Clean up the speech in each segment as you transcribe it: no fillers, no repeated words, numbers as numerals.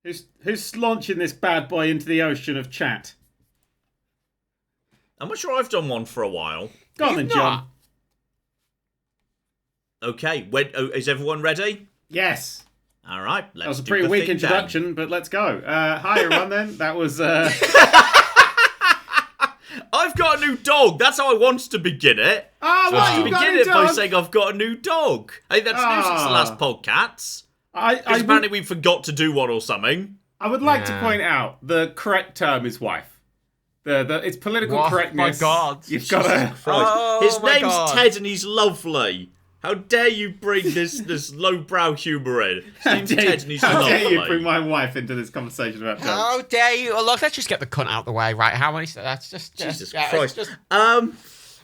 Who's launching this bad boy into the ocean of chat? I'm not sure I've done one for a while. Go on then, John. Okay, is everyone ready? Yes. All right, let's do That was a pretty weak introduction, but let's go. Hi, everyone, then. That was... I've got a new dog. That's how I wanted to begin it. Oh, so wow, to begin it by saying I've got a new dog. Hey, that's new since the last PodCats. Because apparently we forgot to do one or something. I would like to point out the correct term is wife. It's political correctness. Oh my God. You've got to... His name's Ted and he's lovely. How dare you bring this lowbrow humour in? His name's Ted and he's lovely. How dare you bring my wife into this conversation about dogs? How dare you? Look, let's just get the cunt out the way, right? How many... That's just... Jesus Christ.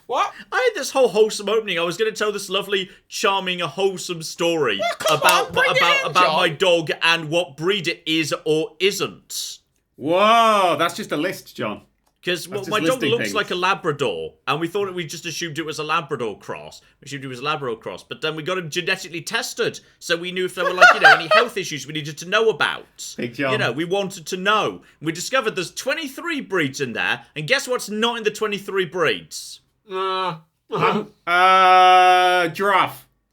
What? I had this whole wholesome opening. I was going to tell this lovely, charming, wholesome story about my dog and what breed it is or isn't. Whoa, that's just a list, John. Because my dog looks like a Labrador, and we just assumed it was a Labrador cross. We assumed it was a Labrador cross, but then we got him genetically tested, so we knew if there were any health issues we needed to know about. Big John. We wanted to know. We discovered there's 23 breeds in there, and guess what's not in the 23 breeds? Giraffe.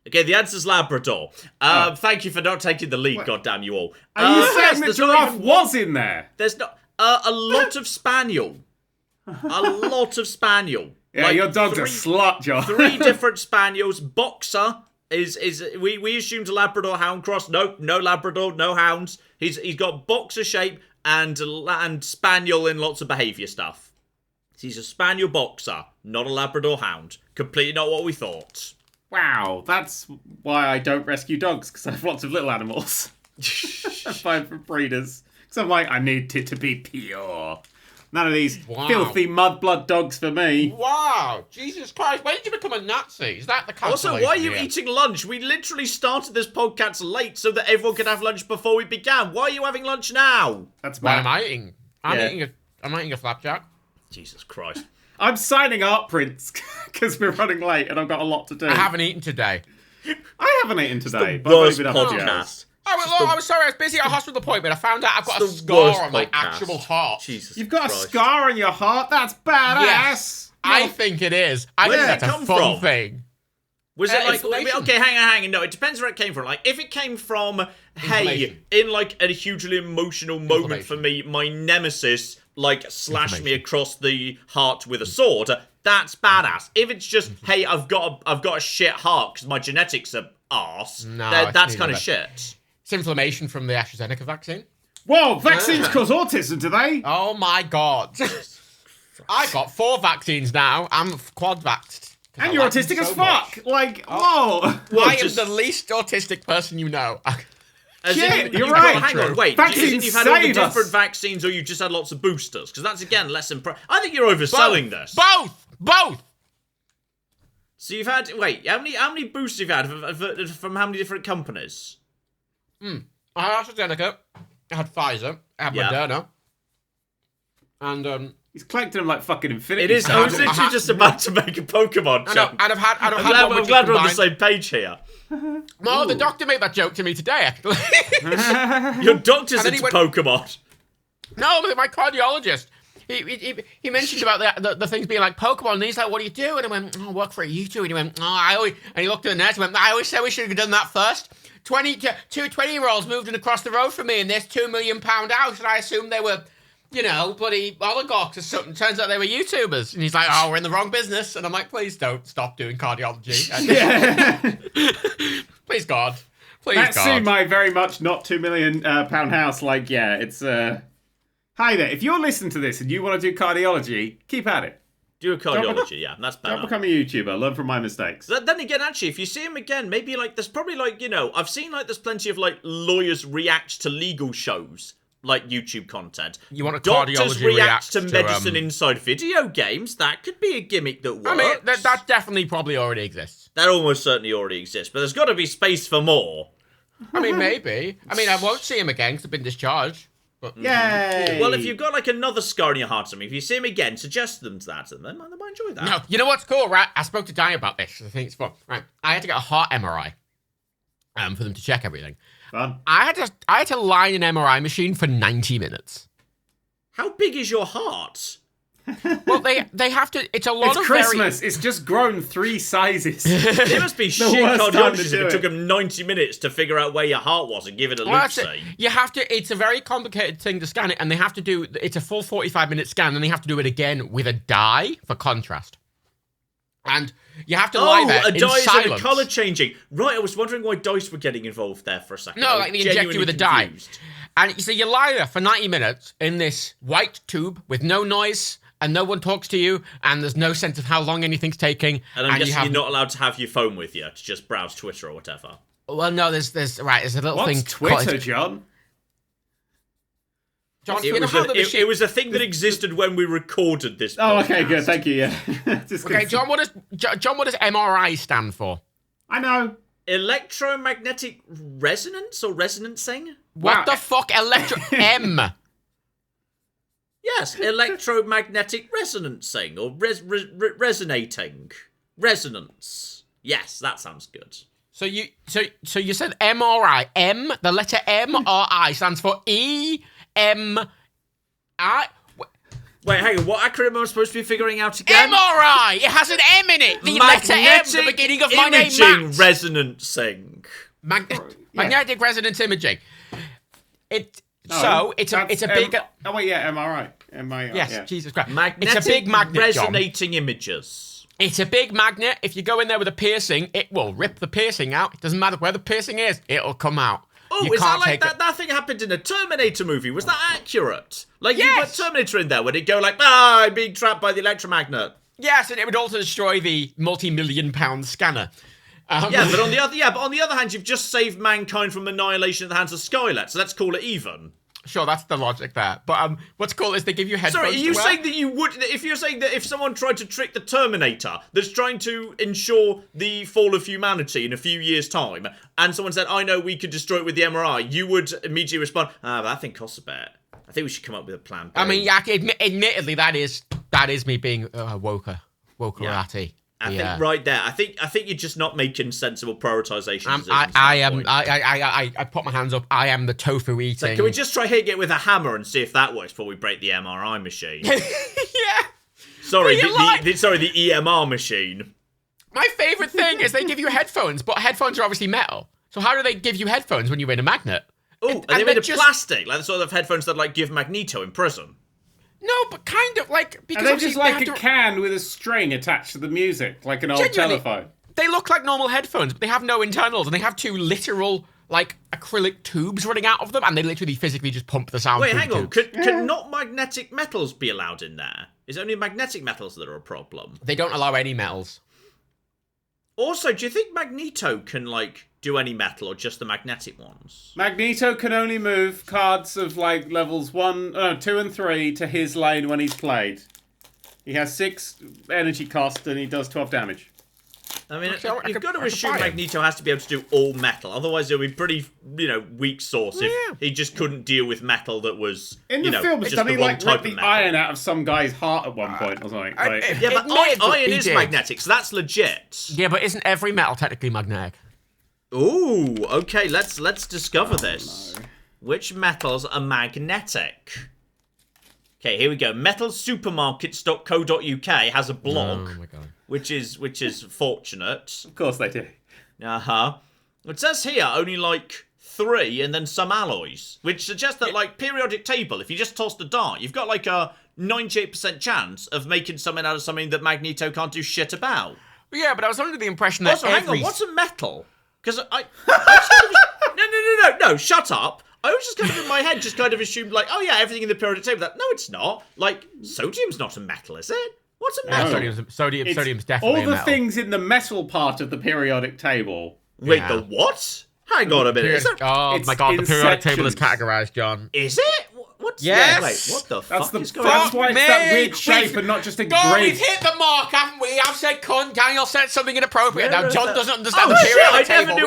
Okay, the answer's Labrador. Thank you for not taking the lead, goddamn you all. Are you saying that giraffe was in there? There's not a lot of Spaniel. A lot of Spaniel. Yeah, your dog's a slut, John. 3 different Spaniels. Boxer is we assumed a Labrador Hound cross. Nope, no Labrador, no hounds. He's got boxer shape and Spaniel in lots of behaviour stuff. He's a Spaniel boxer, not a Labrador Hound. Completely not what we thought. Wow, that's why I don't rescue dogs, because I have lots of little animals. I find for breeders. Because I'm like, I need it to be pure. None of these filthy mudblood dogs for me. Wow, Jesus Christ, when did you become a Nazi? Is that the cancellation? Also, why are you eating lunch? We literally started this podcast late so that everyone could have lunch before we began. Why are you having lunch now? That's What bad. am I eating? I'm eating a flapjack. Jesus Christ. I'm signing up, Prince, because we're running late and I've got a lot to do. I haven't eaten today. I haven't eaten today. But I've only been up podcast. I was sorry, I was busy at a hospital appointment. I found out I've got a It's the scar worst on my podcast. actual heart. Jesus You've got Christ. a scar on your heart? That's badass. Yes. I think it is. I Where think did that's it a come fun from? thing. Was it like, inflammation. okay, hang on. No, it depends where it came from. Like, if it came from, hey, in like a hugely emotional moment for me, my nemesis, like, slashed me across the heart with a sword, that's badass. If it's just, hey, I've got a shit heart because my genetics are arse, that's kind of shit. It's inflammation from the AstraZeneca vaccine. Whoa, vaccines cause autism, do they? Oh my God. I got 4 vaccines now. I'm quad-vaxxed. And you're autistic as fuck. Like, whoa. I am the least autistic person you know. Shit, you're right. Hang on, wait. Vaccines You've had all the save us. different vaccines or you've just had lots of boosters? Because that's, again, less I think you're overselling this. Both! So you've had, wait, how many boosters have you had from how many different companies? I had AstraZeneca. I had Pfizer. I had Moderna. And, He's collecting them like fucking Infinity. It is. I was literally just about to make a Pokemon joke. And I've had I'm glad we're on the same page here. No, the doctor made that joke to me today, actually. Your doctor's And then into he went- Pokemon. No, but my cardiologist. He mentioned about the things being like Pokemon, and he's like, "What do you do?" And I went, "I work for a YouTube." And he went, and he looked at the nurse and went, "I always said we should have done that first. 2 20-year-olds moved in across the road from me in this £2 million house, and I assumed they were, bloody oligarchs or something. Turns out they were YouTubers." And he's like, "Oh, we're in the wrong business." And I'm like, "Please don't stop doing cardiology." Please God. That suit my very much not £2 million house. Like, it's Hi there. If you're listening to this and you want to do cardiology, keep at it. Do a cardiology, that's better. Don't become a YouTuber. Learn from my mistakes. Then again, actually, if you see him again, maybe like there's probably like I've seen like there's plenty of like lawyers react to legal shows, like YouTube content. You want a Doctors cardiology react to to, medicine inside video games. That could be a gimmick that works. I mean, that definitely probably already exists. That almost certainly already exists, but there's got to be space for more. I mean, maybe. I mean, I won't see him again because I've been discharged. But, Yay! Well, if you've got like another scar in your heart or something, if you see him again, suggest them to that, and they might enjoy that. No, you know what's cool, right? I spoke to Danny about this. I think it's fun. Right, I had to get a heart MRI for them to check everything. Fun. I had to lie in an MRI machine for 90 minutes. How big is your heart? Well, they have to. It's a lot It's of Christmas. It's just grown 3 sizes. It must be shit worst time to cardiologists do if it took them 90 minutes to figure out where your heart was and give it a look see. You have to. It's a very complicated thing to scan it, and they have to do. It's a full 45-minute scan, and they have to do it again with a dye for contrast. And you have to lie there a in dye silence. is a colour changing. Right, I was wondering why dice were getting involved there for a second. No, like they inject you with a dye. And so you lie there for 90 minutes in this white tube with no noise, and no one talks to you, and there's no sense of how long anything's taking. And I'm guessing you're not allowed to have your phone with you to just browse Twitter or whatever. Well, no, there's a little thing. What's Twitter, John? John, it was a thing that existed when we recorded this podcast. Oh, okay, good. Thank you. Yeah. Okay, John. What does MRI stand for? I know. Electromagnetic resonance or resonancing? What the fuck? M. Yes, electromagnetic resonancing or resonating. Resonance. Yes, that sounds good. So you said MRI. M, the letter M or I stands for E M I. Wait, hang on. What acronym am I supposed to be figuring out again? MRI. It has an M in it. The letter M, the beginning of my name. Imaging resonancing. Magnetic resonance imaging. It's a big. Oh wait, yeah, MRI. Yes, yeah. Jesus Christ. Magnetic it's a big magnet, resonating images. It's a big magnet. If you go in there with a piercing, it will rip the piercing out. It doesn't matter where the piercing is, it'll come out. Oh, is that like that thing happened in a Terminator movie? Was that accurate? Like, you put Terminator in there, would it go like, I'm being trapped by the electromagnet? Yes, and it would also destroy the multi-million-pound scanner. But on the other hand, you've just saved mankind from annihilation at the hands of Skynet, so let's call it even. Sure, that's the logic there. But what's cool is they give you headphones. Sorry, are you saying that you would? If you're saying that if someone tried to trick the Terminator, that's trying to ensure the fall of humanity in a few years' time, and someone said, "I know we could destroy it with the MRI," you would immediately respond, "But that thing costs a bit. I think we should come up with a plan." I mean, admittedly, that is me being wokerati. I think right there. I think you're just not making sensible prioritization decisions. I put my hands up. I am the tofu eating. So can we just try hitting it with a hammer and see if that works before we break the MRI machine? Yeah. Sorry, the EMR machine. My favorite thing is they give you headphones, but headphones are obviously metal. So how do they give you headphones when you're in a magnet? Oh, are they made of plastic, like the sort of headphones that like give Magneto in prison? No, but kind of like because they're just like a can with a string attached to the music, like an old telephone. They look like normal headphones, but they have no internals, and they have 2 literal like acrylic tubes running out of them, and they literally physically just pump the sound. Wait, hang on. Could not magnetic metals be allowed in there? Is it only magnetic metals that are a problem? They don't allow any metals. Also, do you think Magneto can like do any metal or just the magnetic ones? Magneto can only move cards of like levels 2 and 3 to his lane when he's played. He has 6 energy cost and he does 12 damage. I mean, you've got to assume Magneto has to be able to do all metal. Otherwise, it would be pretty, weak sauce if he just couldn't deal with metal that was, in the film, just doesn't the he wrong like type rip of the metal. iron out of some guy's heart at one point or something? Yeah, but iron is magnetic, so that's legit. Yeah, but isn't every metal technically magnetic? Ooh, okay, let's discover this. No. Which metals are magnetic? Okay, here we go. Metalsupermarkets.co.uk has a blog, which is fortunate. Of course they do. It says here only like 3 and then some alloys, which suggests that like periodic table, if you just toss the dart, you've got like a 98% chance of making something out of something that Magneto can't do shit about. Yeah, but I was under the impression that hang on, what's a metal? Because no, shut up. I was just kind of in my head, just kind of assumed like, oh yeah, everything in the periodic table. No, it's not. Like, sodium's not a metal, is it? What's a metal? No. Sodium's definitely all the things in the metal part of the periodic table. Wait, the what? Hang on a minute. Oh my god, the periodic table is categorized, John. Is it? What's yes. Wait, what the fuck is going on? That's why it's that weird shape and not just a grid. We've hit the mark, haven't we? I've said cunt, Daniel said something inappropriate. Now John doesn't understand the periodic table.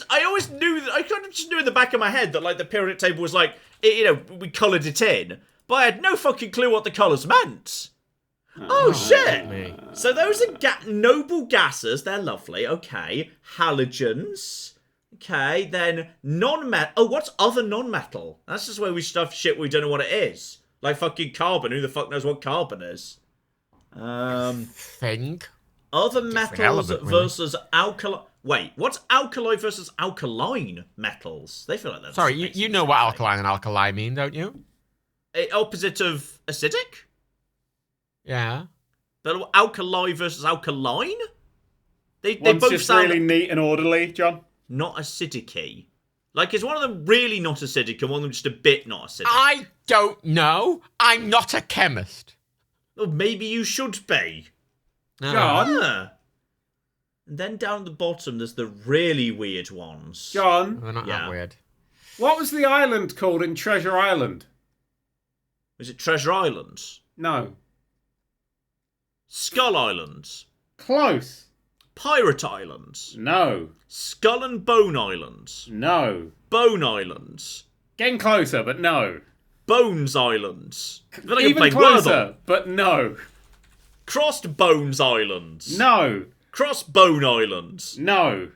I always knew that. I kind of just knew in the back of my head that like the periodic table was like, we coloured it in, but I had no fucking clue what the colours meant. Oh shit! So those are noble gases. They're lovely. Okay, halogens. Okay, then non-metal. Oh, what's other non-metal? That's just where we stuff shit we don't know what it is. Like fucking carbon. Who the fuck knows what carbon is? Thing. Other Different metals element, really. versus alkali. Wait, what's alkali versus alkaline metals? They feel like that's. Sorry, you know what alkaline and alkali mean, don't you? Opposite of acidic? Yeah. But alkali versus alkaline? They One's both just sound really neat and orderly, John. not acidic-y. Like, is one of them really not acidic and one of them just a bit not acidic? I don't know. I'm not a chemist. Or maybe you should be. No. John. Ah. And then down the bottom, there's the really weird ones. John, They're not Yeah. that weird. what was the island called in Treasure Island? Is it Treasure Island? No. Skull Island? Close. Pirate Island? No. Skull and Bone Island? No. Bone Island? Getting closer, but no. Bones Island? I feel like you're Even playing closer, Wordle. but no. Crossed Bones Island? No. Cross Bone Island? No.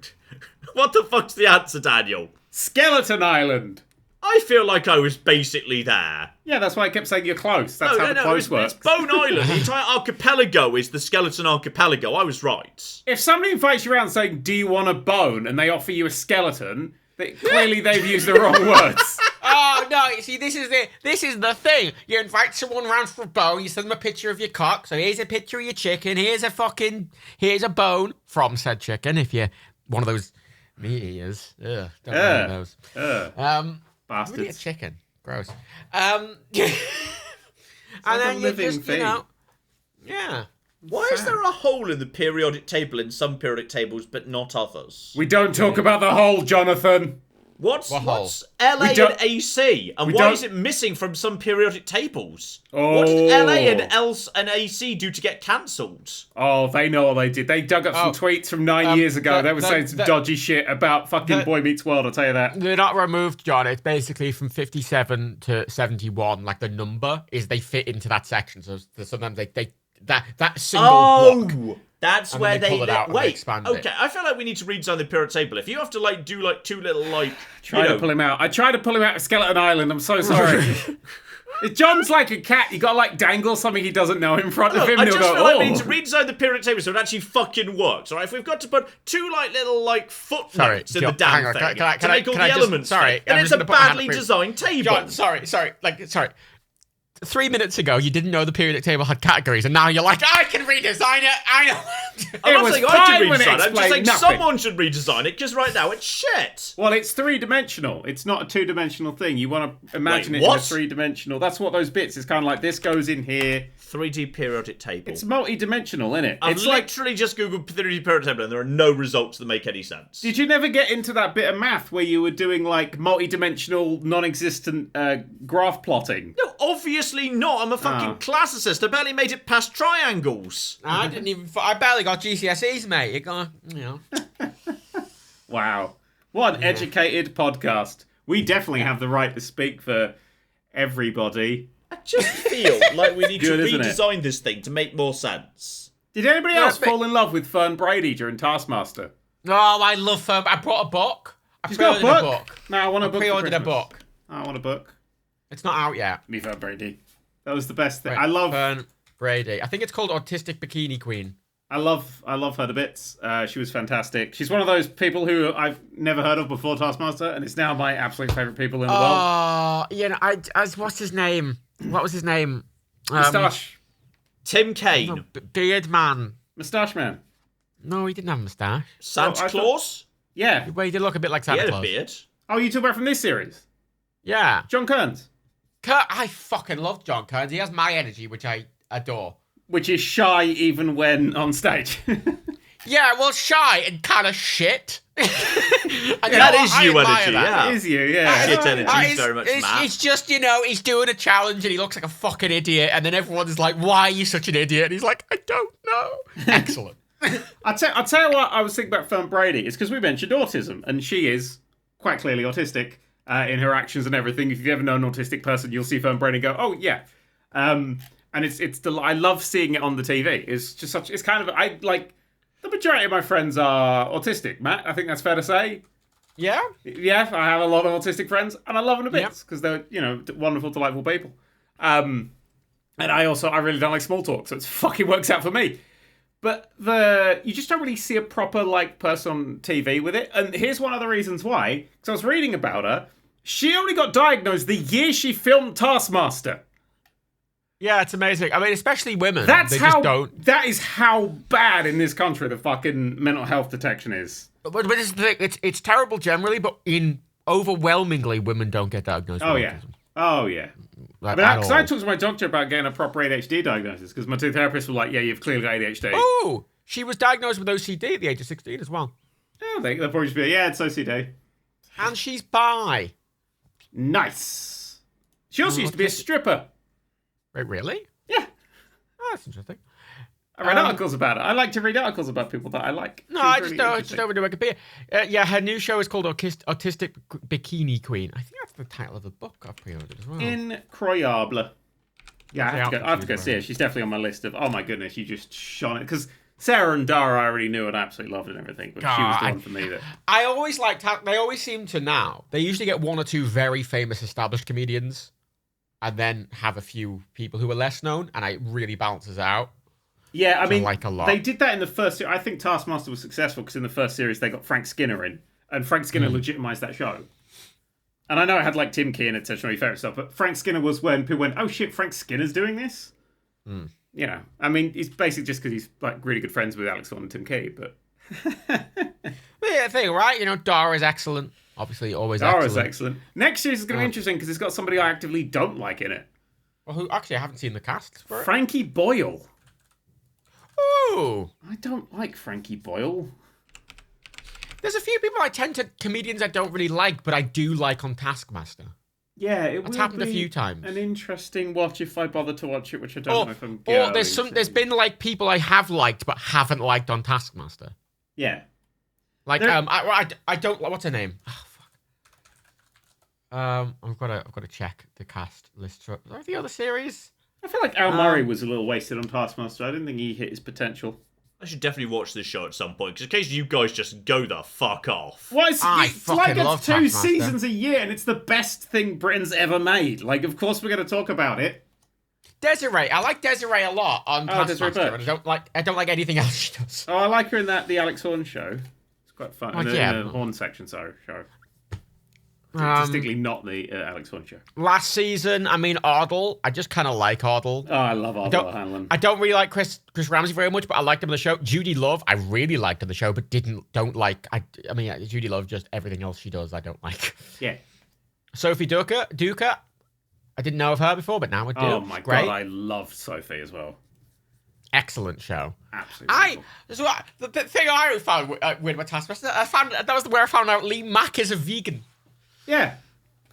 What the fuck's the answer, Daniel? Skeleton Island. I feel like I was basically there. Yeah, that's why I kept saying you're close. That's how the close works. It's Bone Island. The entire archipelago is the skeleton archipelago. I was right. If somebody invites you around saying, do you want a bone? And they offer you a skeleton, clearly they've used the wrong words. Oh no! You see, this is the thing. You invite someone round for a bone. You send them a picture of your cock. So here's a picture of your chicken. Here's a bone from said chicken. If you're one of those meat eaters, don't want those. Bastards. Really a chicken. Gross. And then you living just, thing. Why is there a hole in the periodic table in some periodic tables but not others? We don't talk about the hole, Jonathan. What's hole? LA We don't- and AC? And we why don't- is it missing from some periodic tables? Oh. What did LA and AC do to get cancelled? Oh, they know what they did. They dug up some tweets from 9 years ago. They were saying some dodgy shit about fucking Boy Meets World, I'll tell you that. They're not removed, John. It's basically from 57 to 71. Like the number is they fit into that section. So sometimes that single block. That's And where then they they pull it out and they wait. expand Okay, it. I feel like we need to redesign the periodic table. If you have to do two little Try to pull him out. I tried to pull him out of Skeleton Island. I'm so sorry. If John's like a cat, you gotta dangle something he doesn't know in front of him. I And he'll just go, feel like we oh. need to redesign the periodic table so it actually fucking works. All right, if we've got to put two little footnotes in the John, damn hang on, thing can I- to make all can the I just- elements, sorry, fit, then I'm it's just a gonna put my hand badly up for you. designed table. John, sorry. 3 minutes ago, you didn't know the periodic table had categories, and now you're like, I can redesign it. I know. I'm It not was saying I fine should when it redesign it. I'm just explained saying nothing. someone should redesign it because right now it's shit. Well, it's three-dimensional. It's not a two-dimensional thing. You want to imagine Wait, it in a what? three-dimensional. That's what those bits. It's kind of like this goes in here. 3D periodic table. It's multi-dimensional, isn't it? I've It's like, literally just googled 3D periodic table and there are no results that make any sense. did you never get into that bit of math where you were doing like multi-dimensional, non-existent graph plotting? No, obviously not. I'm a fucking classicist. I barely made it past triangles. I didn't even. I barely got GCSEs, mate. It got, Wow. What an educated podcast. We definitely have the right to speak for everybody. I just feel like we need Good, to isn't it? redesign this thing to make more sense. Did anybody else but- fall in love with Fern Brady during Taskmaster? Oh, I love Fern. I brought a book. She's got a pre-ordered book? No, I want a book. for Pre-ordered a Christmas. book. I want a book. It's not out yet. Me Fern Brady. That was the best thing. Wait, I love Fern Brady. I think it's called Autistic Bikini Queen. I love her to bits. She was fantastic. She's one of those people who I've never heard of before Taskmaster, and it's now my absolute favourite people in the world. Oh, what's his name? What was his name? Moustache. Tim Kaine. Beard Man. Moustache Man. No, he didn't have a moustache. Santa I thought- Claus? Yeah. Well, he did look a bit like He Santa had a Claus. beard. Oh, you talk about from this series? Yeah. John Kearns. I fucking love John Kearns. He has my energy, which I adore. Which is shy even when on stage. Yeah, well, shy and kind of shit. And That is you admire energy, that. yeah. It is you, yeah. Shit energy Uh, is very much Matt. it's just, he's doing a challenge and he looks like a fucking idiot. And then everyone's like, why are you such an idiot? And he's like, I don't know. Excellent. I'll tell you what I was thinking about Fern Brady. It's because we mentioned autism, and she is quite clearly autistic in her actions and everything. If you've ever known an autistic person, you'll see Fern Brady and go, oh, yeah. And I love seeing it on the TV. It's just the majority of my friends are autistic, Matt. I think that's fair to say. Yeah? Yeah, I have a lot of autistic friends, and I love them to bits because they're, wonderful, delightful people. And I really don't like small talk, so it fucking works out for me. But you just don't really see a proper person on TV with it. And here's one of the reasons why. Because I was reading about her. She only got diagnosed the year she filmed Taskmaster. Yeah, it's amazing. I mean, especially women. That is how bad in this country the fucking mental health detection is. But it's terrible generally, but overwhelmingly women don't get diagnosed with autism. Oh, yeah. Because I talked to my doctor about getting a proper ADHD diagnosis, because my two therapists were like, yeah, you've clearly got ADHD. Oh, she was diagnosed with OCD at the age of 16 as well. Oh, they'll probably just be it's OCD. And she's bi. Nice. She also used to be a stripper. Wait, really? Yeah. Oh, that's interesting. I read articles about it. I like to read articles about people that I like. No, I just don't really Wikipedia. Yeah, her new show is called Autistic Bikini Queen. I think that's the title of the book I pre-ordered as well. Incroyable. Yeah, I have to go see her. She's definitely on my list of, oh my goodness, you just shone it. Because Sarah and Dara I already knew and absolutely loved and everything, but she was the one for me that... I always liked how, they always seem to now, they usually get one or two very famous established comedians and then have a few people who are less known, and it really balances out. Yeah, I mean, like a lot. They did that in the first series. I think Taskmaster was successful because in the first series they got Frank Skinner in, and Frank Skinner legitimized that show. And I know it had Tim Key in it, my favorite stuff, but Frank Skinner was when people went, oh shit, Frank Skinner's doing this? I mean, it's basically just because he's really good friends with Alex Horne and Tim Key, but... Yeah, thing, right? Dara's excellent. Obviously, always Dara's excellent. Next series is going to be interesting because it's got somebody I actively don't like in it. Well, who actually I haven't seen the cast for it. Frankie Boyle. Oh, I don't like Frankie Boyle. There's a few people comedians I don't really like, but I do like on Taskmaster. Yeah, it's happened a few times. An interesting watch if I bother to watch it, which I don't know if I'm. Or there's been people I have liked but haven't liked on Taskmaster. Yeah. I don't. What's her name? Oh, fuck. I've got to check the cast list. Are there the other series? I feel like Al Murray was a little wasted on Taskmaster. I didn't think he hit his potential. I should definitely watch this show at some point, because in case you guys just go the fuck off. Well, it's like it's 2 seasons a year, and it's the best thing Britain's ever made. Of course we're going to talk about it. Desiree. I like Desiree a lot on Taskmaster, and I don't like anything else she does. Oh, I like her in the Alex Horne show. It's quite fun. In the Horne section, show. Distinctly not the Alex Horne show. Last season, Ardle. I just kind of like Ardle. Oh, I love Ardle Hanlon. I don't really like Chris Ramsey very much, but I liked him in the show. Judy Love, I really liked in the show, but don't like. Judy Love, just everything else she does, I don't like. Yeah. Sophie Duker. I didn't know of her before, but now I do. Oh my god, I love Sophie as well. Excellent show. Absolutely. The thing I found weird about Taskmaster, that was where I found out Lee Mack is a vegan. Yeah.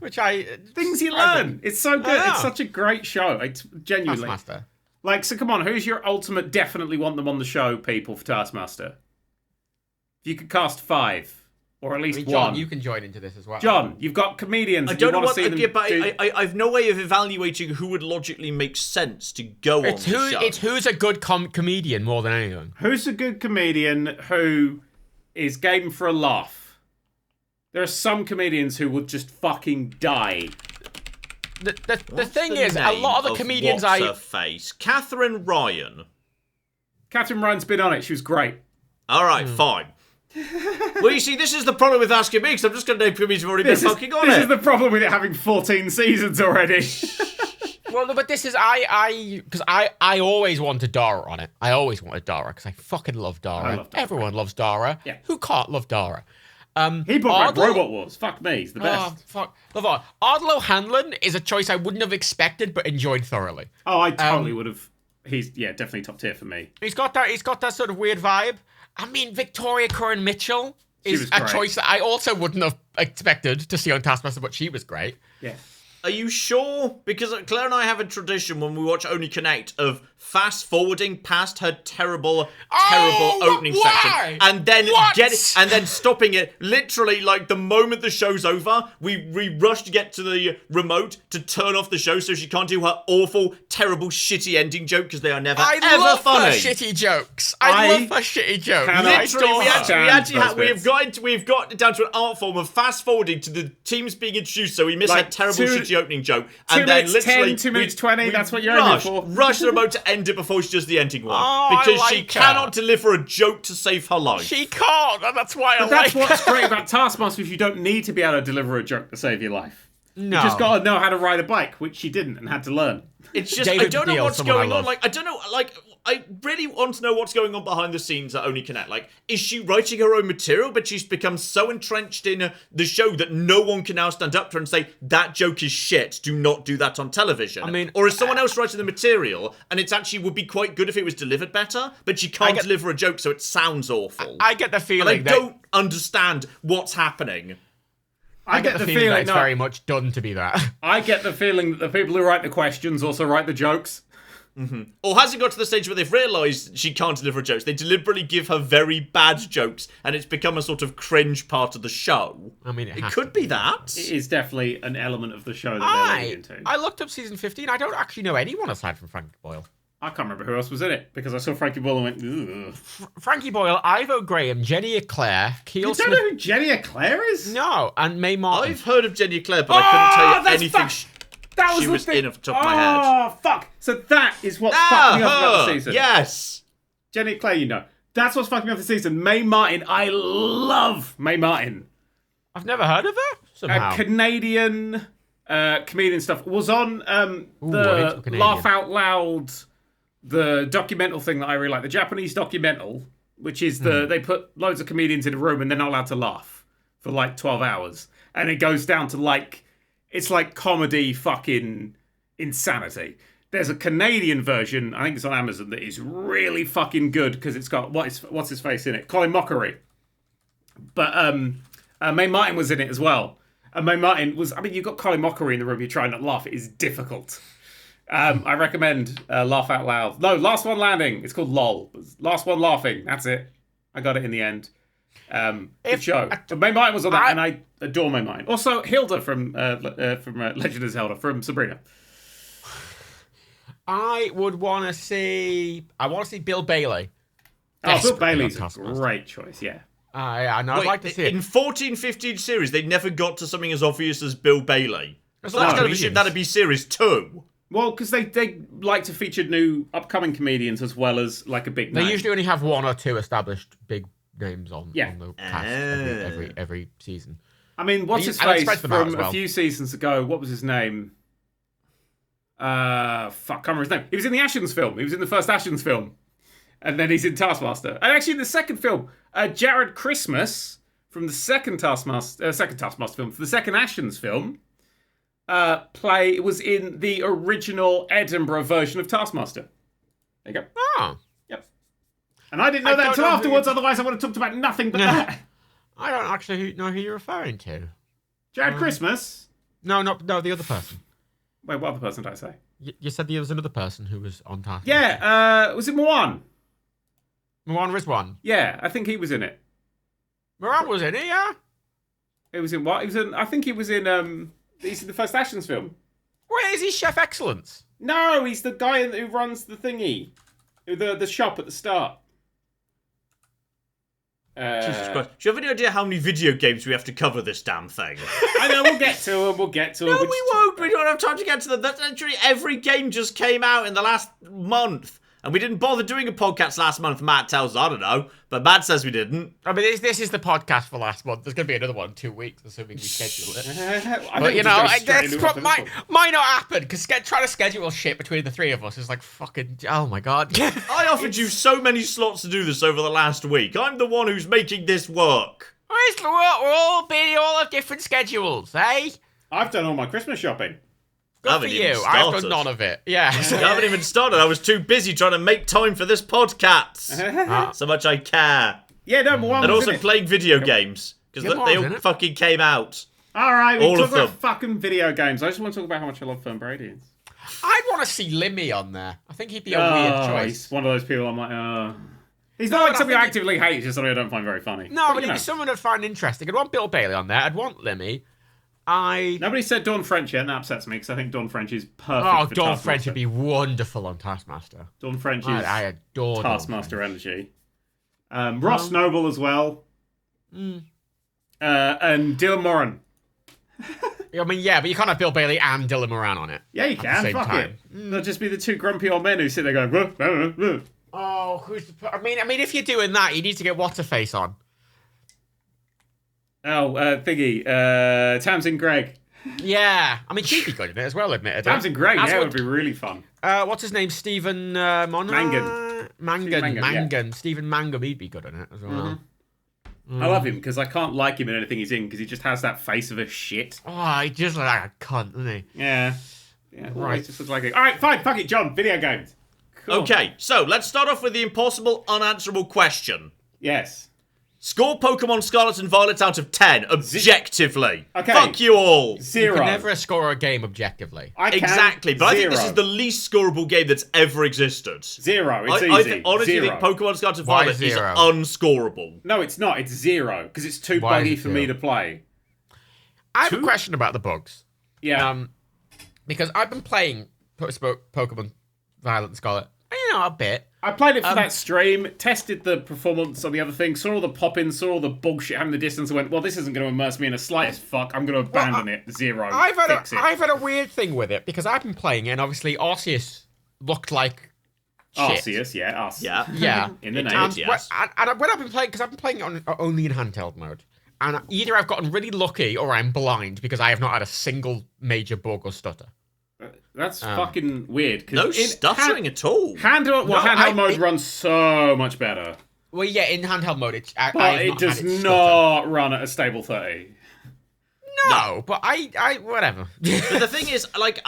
Things you learn. It's so good. It's such a great show. It's genuinely. Taskmaster. So come on, who's your ultimate definitely want them on the show people for Taskmaster? If you could cast 5, or at least John, 1. You can join into this as well. John, you've got comedians. I don't know what I've no way of evaluating who would logically make sense to go on the show. It's who's a good comedian more than anything. Who's a good comedian who is game for a laugh? There are some comedians who would just fucking die. The thing is, a lot of the comedians what's her face? Catherine Ryan. Catherine Ryan's been on it. She was great. All right, fine. Well, you see, this is the problem with asking me, because I'm just going to name comedians who've already been fucking on it. This is the problem with it having 14 seasons already. Well, but this is because I always wanted Dara on it. I always wanted Dara because I fucking love Dara. Everyone loves Dara. Yeah. Who can't love Dara? He brought back Robot Wars. Fuck me, he's the best. Oh, fuck. Love Ardle. Ardle O'Hanlon is a choice I wouldn't have expected, but enjoyed thoroughly. Oh, I totally would have. He's definitely top tier for me. He's got that sort of weird vibe. Victoria Curran Mitchell is a choice that I also wouldn't have expected to see on Taskmaster, but she was great. Yeah. Are you sure? Because Claire and I have a tradition when we watch Only Connect of fast-forwarding past her terrible opening section. And then and then stopping it. Literally, like, the moment the show's over, we rush to get to the remote to turn off the show so she can't do her awful, terrible, shitty ending joke, because they are never, ever funny. I love her shitty jokes. Literally, we've got down to an art form of fast-forwarding to the teams being introduced, so we miss that terrible, shitty opening joke. And then literally 2 minutes 20, that's what you're aiming for. Rush the remote to end it before she does the ending one. Because she cannot deliver a joke to save her life. She can't, and that's why That's what's great about Taskmaster, is you don't need to be able to deliver a joke to save your life. No. You just gotta know how to ride a bike, which she didn't and had to learn. It's just, I don't know what's going on. Like, I don't know, like, I really want to know what's going on behind the scenes at Only Connect. Like, is she writing her own material, but she's become so entrenched in the show that no one can now stand up to her and say, that joke is shit, do not do that on television? I mean, or is someone else writing the material, and it's actually would be quite good if it was delivered better, but she can't deliver a joke, so it sounds awful. I get the feeling and I don't understand what's happening. I get the feeling that it's very much done to be that. I get the feeling that the people who write the questions also write the jokes. Mm-hmm. Or has it got to the stage where they've realised she can't deliver jokes? They deliberately give her very bad jokes, and it's become a sort of cringe part of the show. I mean, it could be that. It is definitely an element of the show that they're leaning into. I looked up season 15. I don't actually know anyone aside from Frankie Boyle. I can't remember who else was in it, because I saw Frankie Boyle and went, ugh. Frankie Boyle, Ivo Graham, Jenny Eclair, Keel Smith. You don't know who Jenny Eclair is? No, and Mae Martin. I've heard of Jenny Eclair, but I couldn't tell you anything that was she was in off the top of my head. Oh, fuck. So that is what's fucked me up about the season. Yes. Jenny Eclair, you know. That's what's fucking me up the season. Mae Martin. I love Mae Martin. I've never heard of her, somehow. A Canadian comedian stuff. Was on the Laugh Out Loud, the documental thing that I really like. The Japanese documental, which is they put loads of comedians in a room and they're not allowed to laugh for like 12 hours. And it goes down to like, it's like comedy fucking insanity. There's a Canadian version, I think it's on Amazon, that is really fucking good because it's got, what's his face in it? Colin Mockery. But Mae Martin was in it as well. And Mae Martin was, I mean, you've got Colin Mockery in the room, you're trying not to laugh. It is difficult. I recommend Laugh Out Loud. No, Last One Landing. It's called LOL. Last One Laughing. That's it. I got it in the end. Good show. But Mae Martin was on that, and I adore Mae Martin. Also, Hilda from Legend of Zelda, from Sabrina. I would want to see. I want to see Bill Bailey. Oh, Bill Bailey's a great choice. Yeah. Yeah, no, I'd like to see it. In 14-15 series, they never got to something as obvious as Bill Bailey. That'd be series 2. Well, because they like to feature new upcoming comedians as well as like a big name. They usually only have 1 or 2 established big names on the cast every season. I mean, what's his face from a few seasons ago? What was his name? Can't remember his name. He was in the Ashens film. He was in the first Ashens film. And then he's in Taskmaster. And actually in the second film, Jared Christmas from the second Taskmaster film, for the second Ashens film, was in the original Edinburgh version of Taskmaster. There you go. Oh. Yep. And I didn't know that until afterwards, otherwise I would have talked about nothing but that. I don't actually know who you're referring to. Jared Christmas? No, the other person. Wait, what other person did I say? You said there was another person who was on Taskmaster. Yeah, was it Moan? Moan Rizwan? Yeah, I think he was in it. Moan was in it, yeah? It was in what? I think he was in, he's in the first Ashens film. Wait, is he Chef Excellence? No, he's the guy who runs the thingy. The shop at the start. Jesus Christ. Do you have any idea how many video games we have to cover this damn thing? I know, we'll get to them. No, we won't. We don't have time to get to them. That's literally every game just came out in the last month. And we didn't bother doing a podcast last month, Matt tells us. I don't know. But Matt says we didn't. I mean, this is the podcast for last month. There's going to be another one in 2 weeks, assuming we schedule it. But, you know, might not happen, because trying to schedule shit between the three of us is like fucking, oh my God. I offered you so many slots to do this over the last week. I'm the one who's making this work. We're all have different schedules, eh? I've done all my Christmas shopping. Good for you. I've done none of it. Yeah. I haven't even started. I was too busy trying to make time for this podcast. So much I care. Yeah, no, Moan and also playing video games. Because they all fucking came out. All right, we All talk of about them. fucking video games. I just want to talk about how much I love Fernbradians. I'd want to see Limmy on there. I think he'd be a weird choice. He's one of those people I'm like, He's No, not like but I something I think actively hate, it's just something I don't find very funny. No, but you he'd be someone I'd find interesting. I'd want Bill Bailey on there. I'd want Limmy. Nobody said Dawn French yet, and that upsets me, because I think Dawn French is perfect for Dawn Taskmaster. French would be wonderful on Taskmaster. Dawn French is I adore Taskmaster energy. Ross Noble as well. And Dylan Moran. I mean, yeah, but you can't have Bill Bailey and Dylan Moran on it. Yeah, you at can. the same Fuck time. it. They'll just be the two grumpy old men who sit there going, "Ruh, ruh, ruh." Oh, I mean, if you're doing that, you need to get What's-Her-Face on. Oh, thingy. Tamsin Gregg. Yeah. I mean, she'd be good in it as well, admittedly. Tamsin Gregg, As yeah, it would- would be really fun. What's his name? Stephen Mangan. Mangan. Stephen Mangan, he'd be good in it as well. I love him, because I can't like him in anything he's in, because he just has that face of a shit. Oh, he just like a cunt, doesn't he? Yeah. Yeah, Right. He just looks like it. Alright, fine, fuck it, John. Video games. Cool. Okay, so let's start off with the impossible, unanswerable question. Yes. Score Pokemon Scarlet and Violet out of 10, objectively. Okay. Fuck you all. You 0. can never score a game objectively. I can. Exactly, but I think this 0. is the least scoreable game that's ever existed. 0. It's I easy. honestly 0. think Pokemon Scarlet and Why Violet is 0? unscorable. No, it's not. It's 0, because it's too Why is buggy it for me 0? to play. I have a question about the bugs. Yeah. Because I've been playing Pokemon Violet and Scarlet, a bit. I played it for that stream, tested the performance on the other thing, saw all the pop-ins, saw all the bullshit having the distance, and went, well, this isn't going to immerse me in the slightest fuck. I'm going to abandon it. 0. I've Fix had a weird thing with it, because I've been playing it, and obviously Arceus looked like shit. Arceus, yeah. Arceus. Yeah. Yeah. In the name, And yes. when I've been playing, because I've been playing it on only in handheld mode, and either I've gotten really lucky or I'm blind because I have not had a single major bug or stutter. That's fucking weird. No stuttering at all. Handheld mode runs so much better. Well, yeah, in handheld mode, But it does not run at a stable 30. No, but I whatever. But the thing is, like,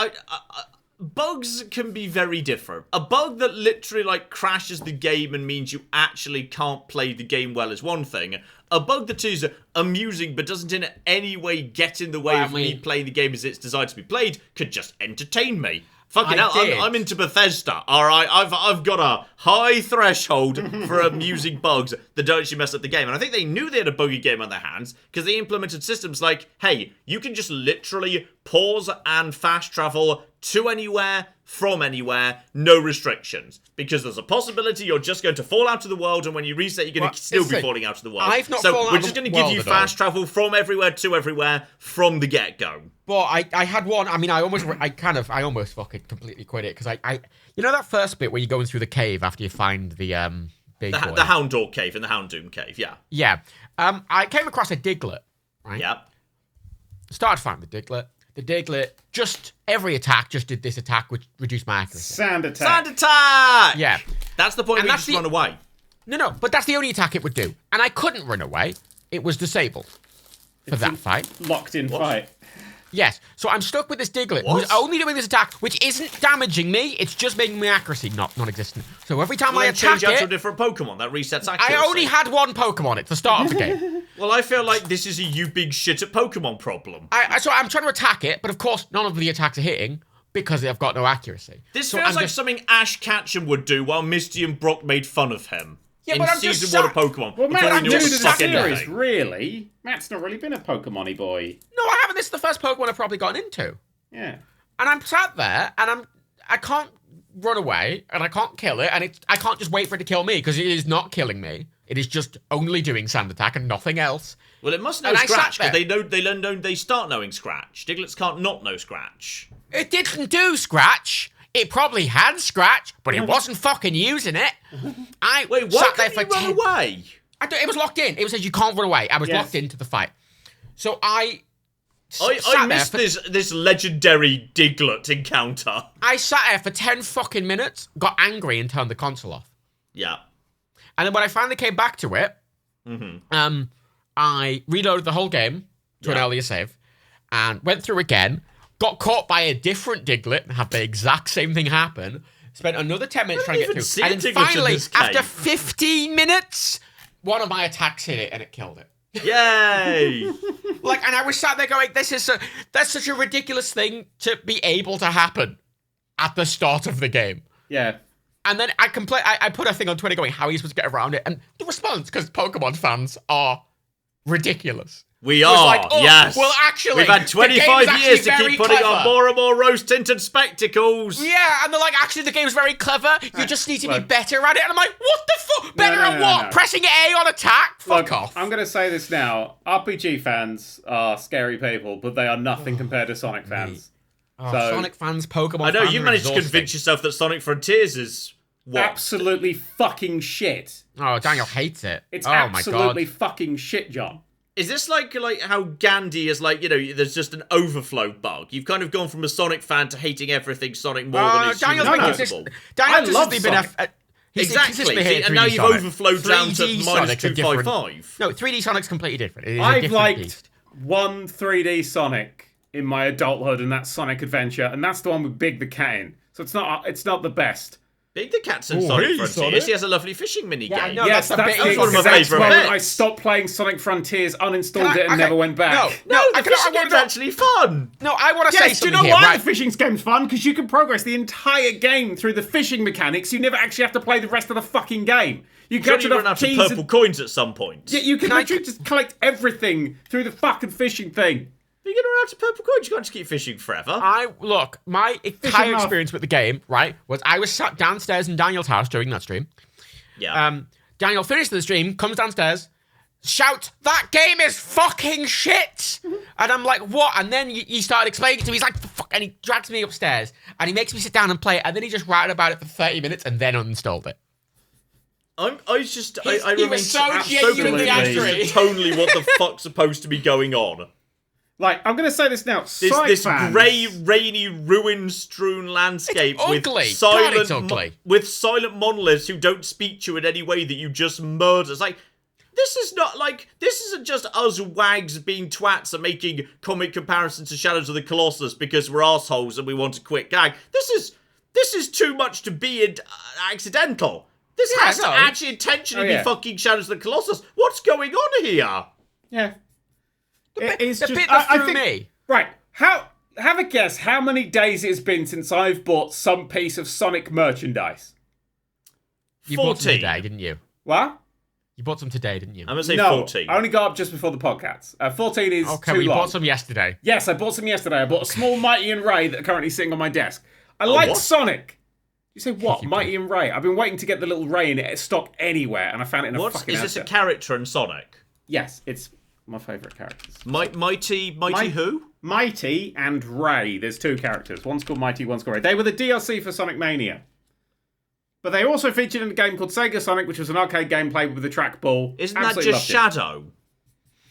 bugs can be very different. A bug that literally, crashes the game and means you actually can't play the game well is one thing. A bug that is amusing but doesn't in any way get in the way of me playing the game as it's designed to be played could just entertain me. Fucking hell, I'm into Bethesda, alright? I've got a high threshold for amusing bugs that don't actually mess up the game. And I think they knew they had a buggy game on their hands because they implemented systems like, hey, you can just literally pause and fast travel to anywhere, from anywhere, no restrictions. Because there's a possibility you're just going to fall out of the world, and when you reset, you're going to still be falling out of the world. I've not so fallen out we're of just the going to give world you at all. fast travel from everywhere to everywhere from the get-go. But I had one. I mean, I almost fucking completely quit it because I that first bit where you're going through the cave after you find the big boy. The Houndour Cave and the Houndoom Cave, yeah. Yeah. I came across a Diglett, right? Yeah. Started fighting the Diglett. The Diglett, just every attack just did this attack which reduced my accuracy. Sand attack. Sand attack! Yeah. That's the point And where you that's just run away. No, but that's the only attack it would do. And I couldn't run away. It was disabled for that fight. Locked in fight. Yes. So I'm stuck with this Diglett What? who's only doing this attack, which isn't damaging me. It's just making my accuracy non-existent. So every time I Well, attack change out to a it, different Pokemon. That resets accuracy. I only had one Pokemon at the start of the game. Well, I feel like this is a you big shit at Pokemon problem. So I'm trying to attack it, but of course none of the attacks are hitting because they've got no accuracy. This So feels I'm like just- something Ash Ketchum would do while Misty and Brock made fun of him. Yeah, in but I'm just season 1 of sat- Pokemon. Well, before Matt, he I'm knew new how to to the suck series, anything. really. Matt's not really been a Pokemon-y boy. No, I haven't. This is the first Pokemon I've probably gotten into. Yeah. And I'm sat there, and I can't run away, and I can't kill it, and I can't just wait for it to kill me, because it is not killing me. It is just only doing Sand Attack and nothing else. Well, it must know And I sat Scratch, because there. they start knowing Scratch. Diglets can't not know Scratch. It didn't do Scratch. It probably had Scratch, but it wasn't fucking using it. I Wait, why sat there couldn't for you run 10 away? It was locked in. It says you can't run away. I was Yes. locked into the fight. So I I sat there missed for- this legendary Diglett encounter. I sat there for 10 fucking minutes, got angry, and turned the console off. Yeah. And then when I finally came back to it, I reloaded the whole game to an earlier save and went through again, got caught by a different Diglett and had the exact same thing happen, spent another 10 minutes trying to even get see through. a And then Diglett in finally, this after cave. 15 minutes, one of my attacks hit it and it killed it. Yay! Like, and I was sat there going, that's such a ridiculous thing to be able to happen at the start of the game. Yeah. And then I put a thing on Twitter going, how are you supposed to get around it? And the response, because Pokemon fans are ridiculous. We are, like, yes. Well, actually, we've had 25 years to keep putting clever. on more and more rose-tinted spectacles. Yeah, and they're like, actually, the game's very clever. You just need to be better at it. And I'm like, what the fuck? Better at what? Pressing A on attack? Fuck off. I'm going to say this now. RPG fans are scary people, but they are nothing compared to Sonic fans. Sonic fans, Pokemon I know, fans you are managed to exhausting. convince yourself that Sonic Frontiers is what? Absolutely fucking shit. Oh, Daniel hates it. It's oh absolutely my God. fucking shit, John. Is this like how Gandhi is like, there's just an overflow bug? You've kind of gone from a Sonic fan to hating everything Sonic more than is Daniel's humanly been possible. Daniel's I love consistently been Sonic. Exactly, See, and now you've Sonic. overflowed down to 3D minus Sonic's a different- 255. No, 3D Sonic's completely different. It is a I've different liked beast. one 3D Sonic in my adulthood, and that's Sonic Adventure, and that's the one with Big the Cat in. So it's not the best. Big the Cat's in Oh, Sonic hey, Frontiers. Sonic. He has a lovely fishing mini game. I know. Yes, that's the bit- that's one of my exact favourite moment bits. I stopped playing Sonic Frontiers, uninstalled Can I- it, and okay, never went back. No, the fishing I game's wanna- actually fun. No, I want to say Yes, do you something know here, why right? the fishing game's fun? Because you can progress the entire game through the fishing mechanics. You never actually have to play the rest of the fucking game. You Surely catch you run enough out of cheese purple and... coins at some point. Yeah, you can Can I- literally just collect everything through the fucking fishing thing. You're going to run out of purple coins. You can't just keep fishing forever. Look, my entire enough. experience with the game, right, was I was sat downstairs in Daniel's house during that stream. Yeah. Daniel finished the stream, comes downstairs, shouts, "That game is fucking shit!" And I'm like, "What?" And then he started explaining it to me. He's like, "Fuck!" And he drags me upstairs and he makes me sit down and play it. And then he just ratted about it for 30 minutes and then uninstalled it. I he remain was so absolutely genuinely angry. totally what the fuck's supposed to be going on. Like, I'm going to say this now. This fans, grey, rainy, ruin-strewn landscape It's with ugly. silent, God, it's ugly. with silent monoliths who don't speak to you in any way that you just murder. It's like, this isn't just us wags being twats and making comic comparisons to Shadows of the Colossus because we're assholes and we want a quick gag. This is too much to be accidental. This has to actually intentionally be fucking Shadows of the Colossus. What's going on here? Yeah. The It's bit just, that I threw think, me. Right. Have a guess how many days it's been since I've bought some piece of Sonic merchandise. You bought some 14. today, didn't you? What? You bought some today, didn't you? I'm going to say No, 14. I only got up just before the PodCats. 14 is Okay, too well, you long. bought some yesterday. Yes, I bought some yesterday. I bought a small Mighty and Ray that are currently sitting on my desk. I like what? Sonic. You say what? Mighty and Ray. I've been waiting to get the little Ray in it stock anywhere, and I found it in a What? fucking Is this a asset. character in Sonic? Yes, it's my favourite characters. Mighty who? Mighty and Ray. There's two characters. One's called Mighty, one's called Ray. They were the DLC for Sonic Mania. But they also featured in a game called Sega Sonic, which was an arcade game played with a trackball. Isn't that Absolutely just loved it. Shadow?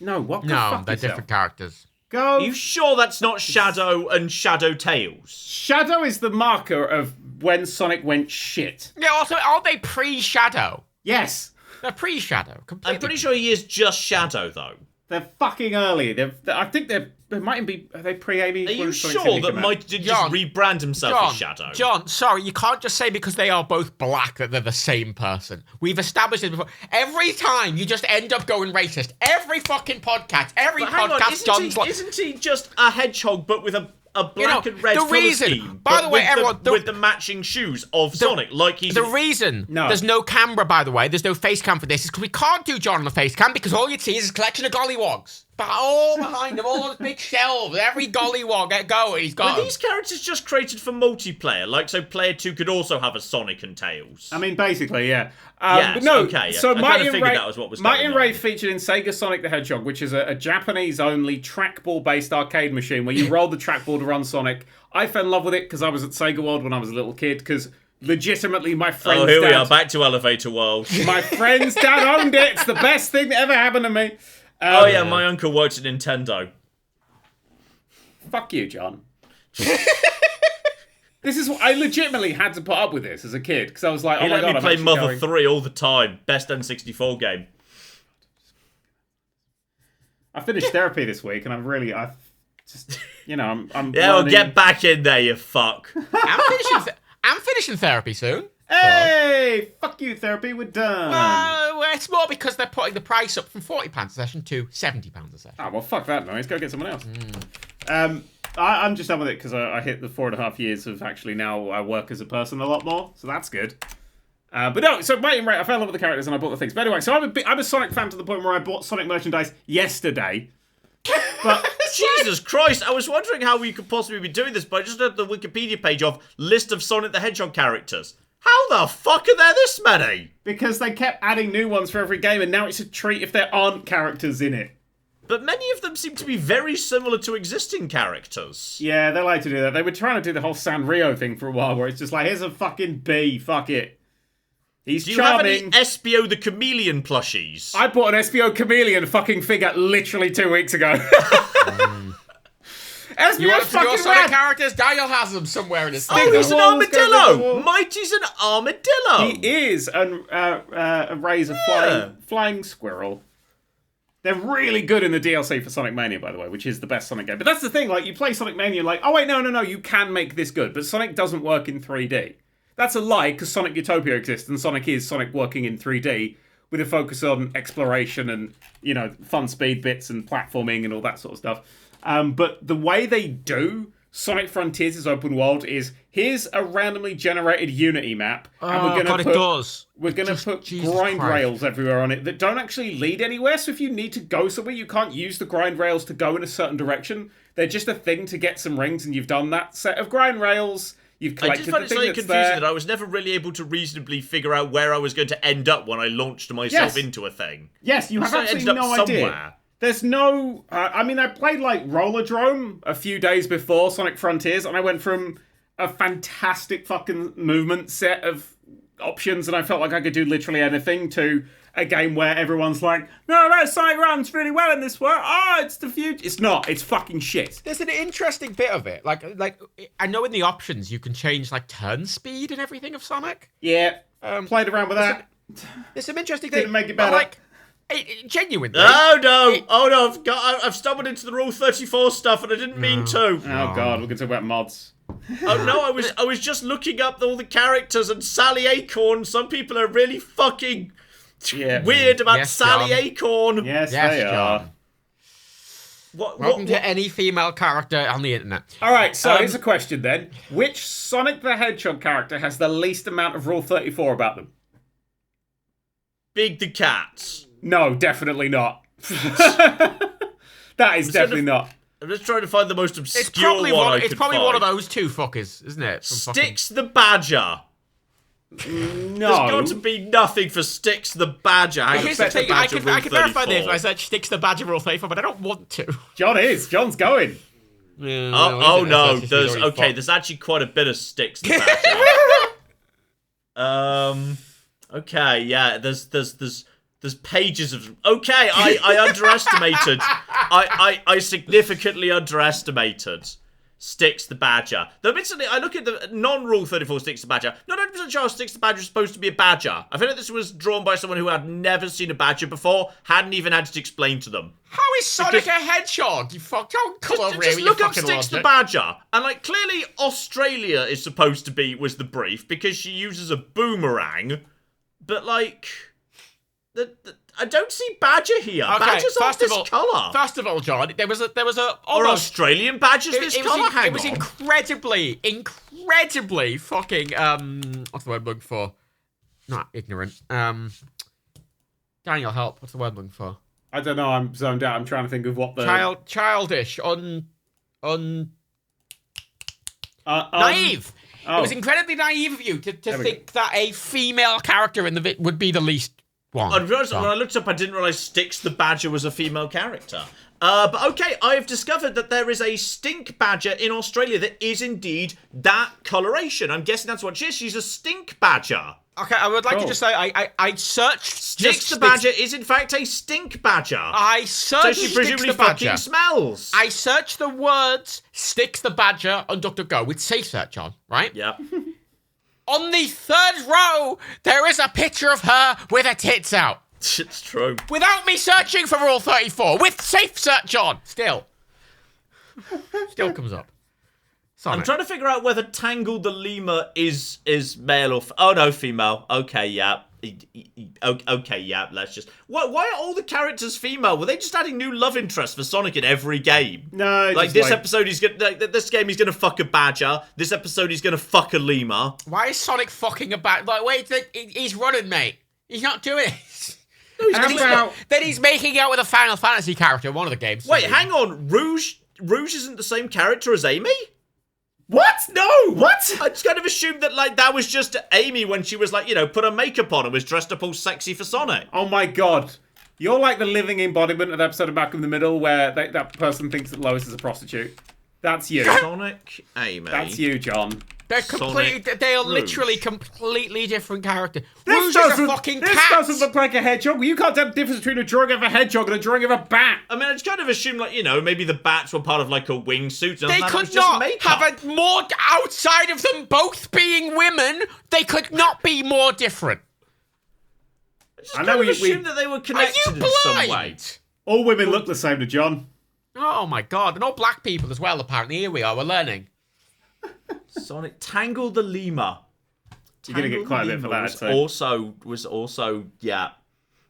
No, what? Go No, fuck they're yourself. different characters. Go. Are you sure that's not Shadow and Shadow Tails? Shadow is the marker of when Sonic went shit. Yeah, also, aren't they pre-Shadow? Yes. They're pre-Shadow. Completely. I'm pretty sure he is just Shadow, though. They're fucking early. I think they might be. Are they pre-AB? Are you sure that Mighty did just John, rebrand himself as Shadow? John, sorry, you can't just say because they are both black that they're the same person. We've established this before. Every time you just end up going racist. Every fucking podcast, every But hang on, podcast, John's like... isn't he just a hedgehog but with a black and red the colour reason- scheme? by but the way, with everyone, with the matching shoes of Sonic, like he's The reason No. there's no camera, by the way, there's no face cam for this, is because we can't do John on the face cam because all you'd see is a collection of gollywogs. But all behind him, all those big shelves, every gollywog, he's got Were 'em. these characters just created for multiplayer? Like, so player 2 could also have a Sonic and Tails? I mean, basically, yeah. Yes, but no, okay, so I kinda Mighty and figured Ray, that was what was Mighty going and Ray on. featured in Sega Sonic the Hedgehog, which is a Japanese-only trackball-based arcade machine where you roll the trackball to run Sonic. I fell in love with it because I was at Sega World when I was a little kid, because legitimately my friend's Oh, here we dad, are, back to Elevator World. my friend's dad owned it. It's the best thing that ever happened to me. Oh yeah, my uncle worked at Nintendo. Fuck you, John. This is what I legitimately had to put up with this as a kid because I was like, He oh my let god, me I'm play actually Mother going... 3 all the time. Best N64 game. I finished therapy this week and I'm Yeah, well, learning- get back in there, you fuck. I'm finishing therapy soon. Hey, fuck you, therapy. We're done. Well, it's more because they're putting the price up from £40 a session to £70 a session. Oh, well, fuck that noise. Go get someone else. I'm just done with it because I hit the 4.5 years of actually now I work as a person a lot more, so that's good. But no, so waiting right, I fell in love with the characters and I bought the things. But anyway, so I'm a Sonic fan to the point where I bought Sonic merchandise yesterday. But Jesus Christ, I was wondering how we could possibly be doing this, but I just looked at the Wikipedia page of list of Sonic the Hedgehog characters. How the fuck are there this many? Because they kept adding new ones for every game, and now it's a treat if there aren't characters in it. But many of them seem to be very similar to existing characters. Yeah, they like to do that. They were trying to do the whole Sanrio thing for a while, where it's just like, here's a fucking bee, fuck it. He's charming. Do you have any Espio the Chameleon plushies? I bought an SBO Chameleon fucking figure literally 2 weeks ago. You want SBO's fucking Sonic rad. characters? Daniel has them somewhere in his Oh, thing. he's an walls, go to the armadillo! wall. Mighty's an armadillo! He is, and Ray's a flying squirrel. They're really good in the DLC for Sonic Mania, by the way, which is the best Sonic game. But that's the thing, like, you play Sonic Mania, like, oh wait, no, you can make this good, but Sonic doesn't work in 3D. That's a lie, because Sonic Utopia exists, and Sonic is Sonic working in 3D, with a focus on exploration and, you know, fun speed bits and platforming and all that sort of stuff. But the way they do Sonic Frontiers' open world is, here's a randomly generated Unity map, and we're going to put grind rails everywhere on it that don't actually lead anywhere. So if you need to go somewhere, you can't use the grind rails to go in a certain direction. They're just a thing to get some rings, and you've done that set of grind rails. You've collected I did find the it thing slightly that's confusing there. that I was never really able to reasonably figure out where I was going to end up when I launched myself into a thing. Yes, you have So I absolutely ended up no idea. somewhere. There's no... I mean, I played, like, Rollerdrome a few days before Sonic Frontiers, and I went from a fantastic fucking movement set of options, and I felt like I could do literally anything, to a game where everyone's like, no, Sonic runs really well in this world. Oh, it's the future. It's not. It's fucking shit. There's an interesting bit of it. Like I know in the options you can change, like, turn speed and everything of Sonic. Yeah, played around with that. There's some interesting things. Didn't make it but, better. like, genuinely. Oh no! I've stumbled into the Rule 34 stuff and I didn't mean to. Oh, God, we're going to talk about mods. Oh no, I was just looking up all the characters and Sally Acorn. Some people are really fucking weird about Sally John. Acorn. Yes, they are. John. What? To any female character on the internet. All right, so here's a question then. Which Sonic the Hedgehog character has the least amount of Rule 34 about them? Big the Cats. No, definitely not. That is definitely not. I'm just trying to find the most obscure It's probably one I it's could probably find. one of those two fuckers, isn't it? From Styx the Badger. No. There's got to be nothing for Styx the Badger. How you Here's the expect thing, the I Badger could Rule verify 34? this. I said Styx the Badger Rule 34, but I don't want to. John's going. Yeah, Oh no, he's there's already fucked. there's actually quite a bit of Styx the Badger. Okay, yeah, there's pages of... Okay, I underestimated. I significantly underestimated Styx the Badger. Though admittedly, I look at the non-Rule 34 Styx the Badger. Not 100% sure Styx the Badger is supposed to be a badger. I feel like this was drawn by someone who had never seen a badger before, hadn't even had to explain to them. How is Sonic a hedgehog? You don't come over here Just with look your up fucking Styx the logic. Badger. And, like, clearly Australia is supposed to be, was the brief, because she uses a boomerang. But, like... I don't see badger here. Okay, Badgers aren't this colour. First of all, John, there was a Are almost... Australian badgers this colour? Hang It was on. incredibly fucking, what's the word I'm looking for? Not ignorant. Daniel, help. What's the word I'm looking for? I don't know, I'm zoned out. I'm trying to think of what the... Childish, naive. Oh. It was incredibly naive of you to think that a female character in the would be the least one. When I looked up, I didn't realise Styx the Badger was a female character. But okay, I have discovered that there is a stink badger in Australia that is indeed that coloration. I'm guessing that's what she is. She's a stink badger. Okay, I would like to just say I searched Styx the Badger is in fact a stink badger. I searched So she presumably Styx the Badger. fucking smells. I searched the words Styx the Badger on DuckDuckGo with safe search on, right? Yeah. On the third row, there is a picture of her with her tits out. It's true. Without me searching for Rule 34, with safe search on. Still comes up. Sonic. I'm trying to figure out whether Tangle the lemur is male or... Oh, no, female. Okay, yeah. Okay, yeah, let's just... Why are all the characters female? Were they just adding new love interests for Sonic in every game? No, like this episode, he's gonna... This game, he's gonna fuck a badger. This episode, he's gonna fuck a lemur. Why is Sonic fucking a badger? Like, wait, he's running, mate. He's not doing it. No, then he's making out with a Final Fantasy character in one of the games. Wait, hang on. Rouge isn't the same character as Amy? What? No, what? I just kind of assumed that, like, that was just Amy when she was, like, you know, put her makeup on and was dressed up all sexy for Sonic. Oh my god. You're like the living embodiment of the episode of Back in the Middle where that person thinks that Lois is a prostitute. That's you. Sonic, Amy. That's you, John. They're completely. They are literally completely different characters. This Rouge is a fucking this cat. doesn't look like a hedgehog. You can't tell the difference between a drawing of a hedgehog and a drawing of a bat. I mean, I just kind of assumed, like, you know, maybe the bats were part of, like, a wingsuit. They could not have a more outside of them both being women. They could not be more different. I know we assumed that they were connected in some way. All women look the same to John. Oh my god, and all black people as well. Apparently, here we are. We're learning. Sonic Tangle the lemur. You're gonna get quite a bit for that. Was also yeah.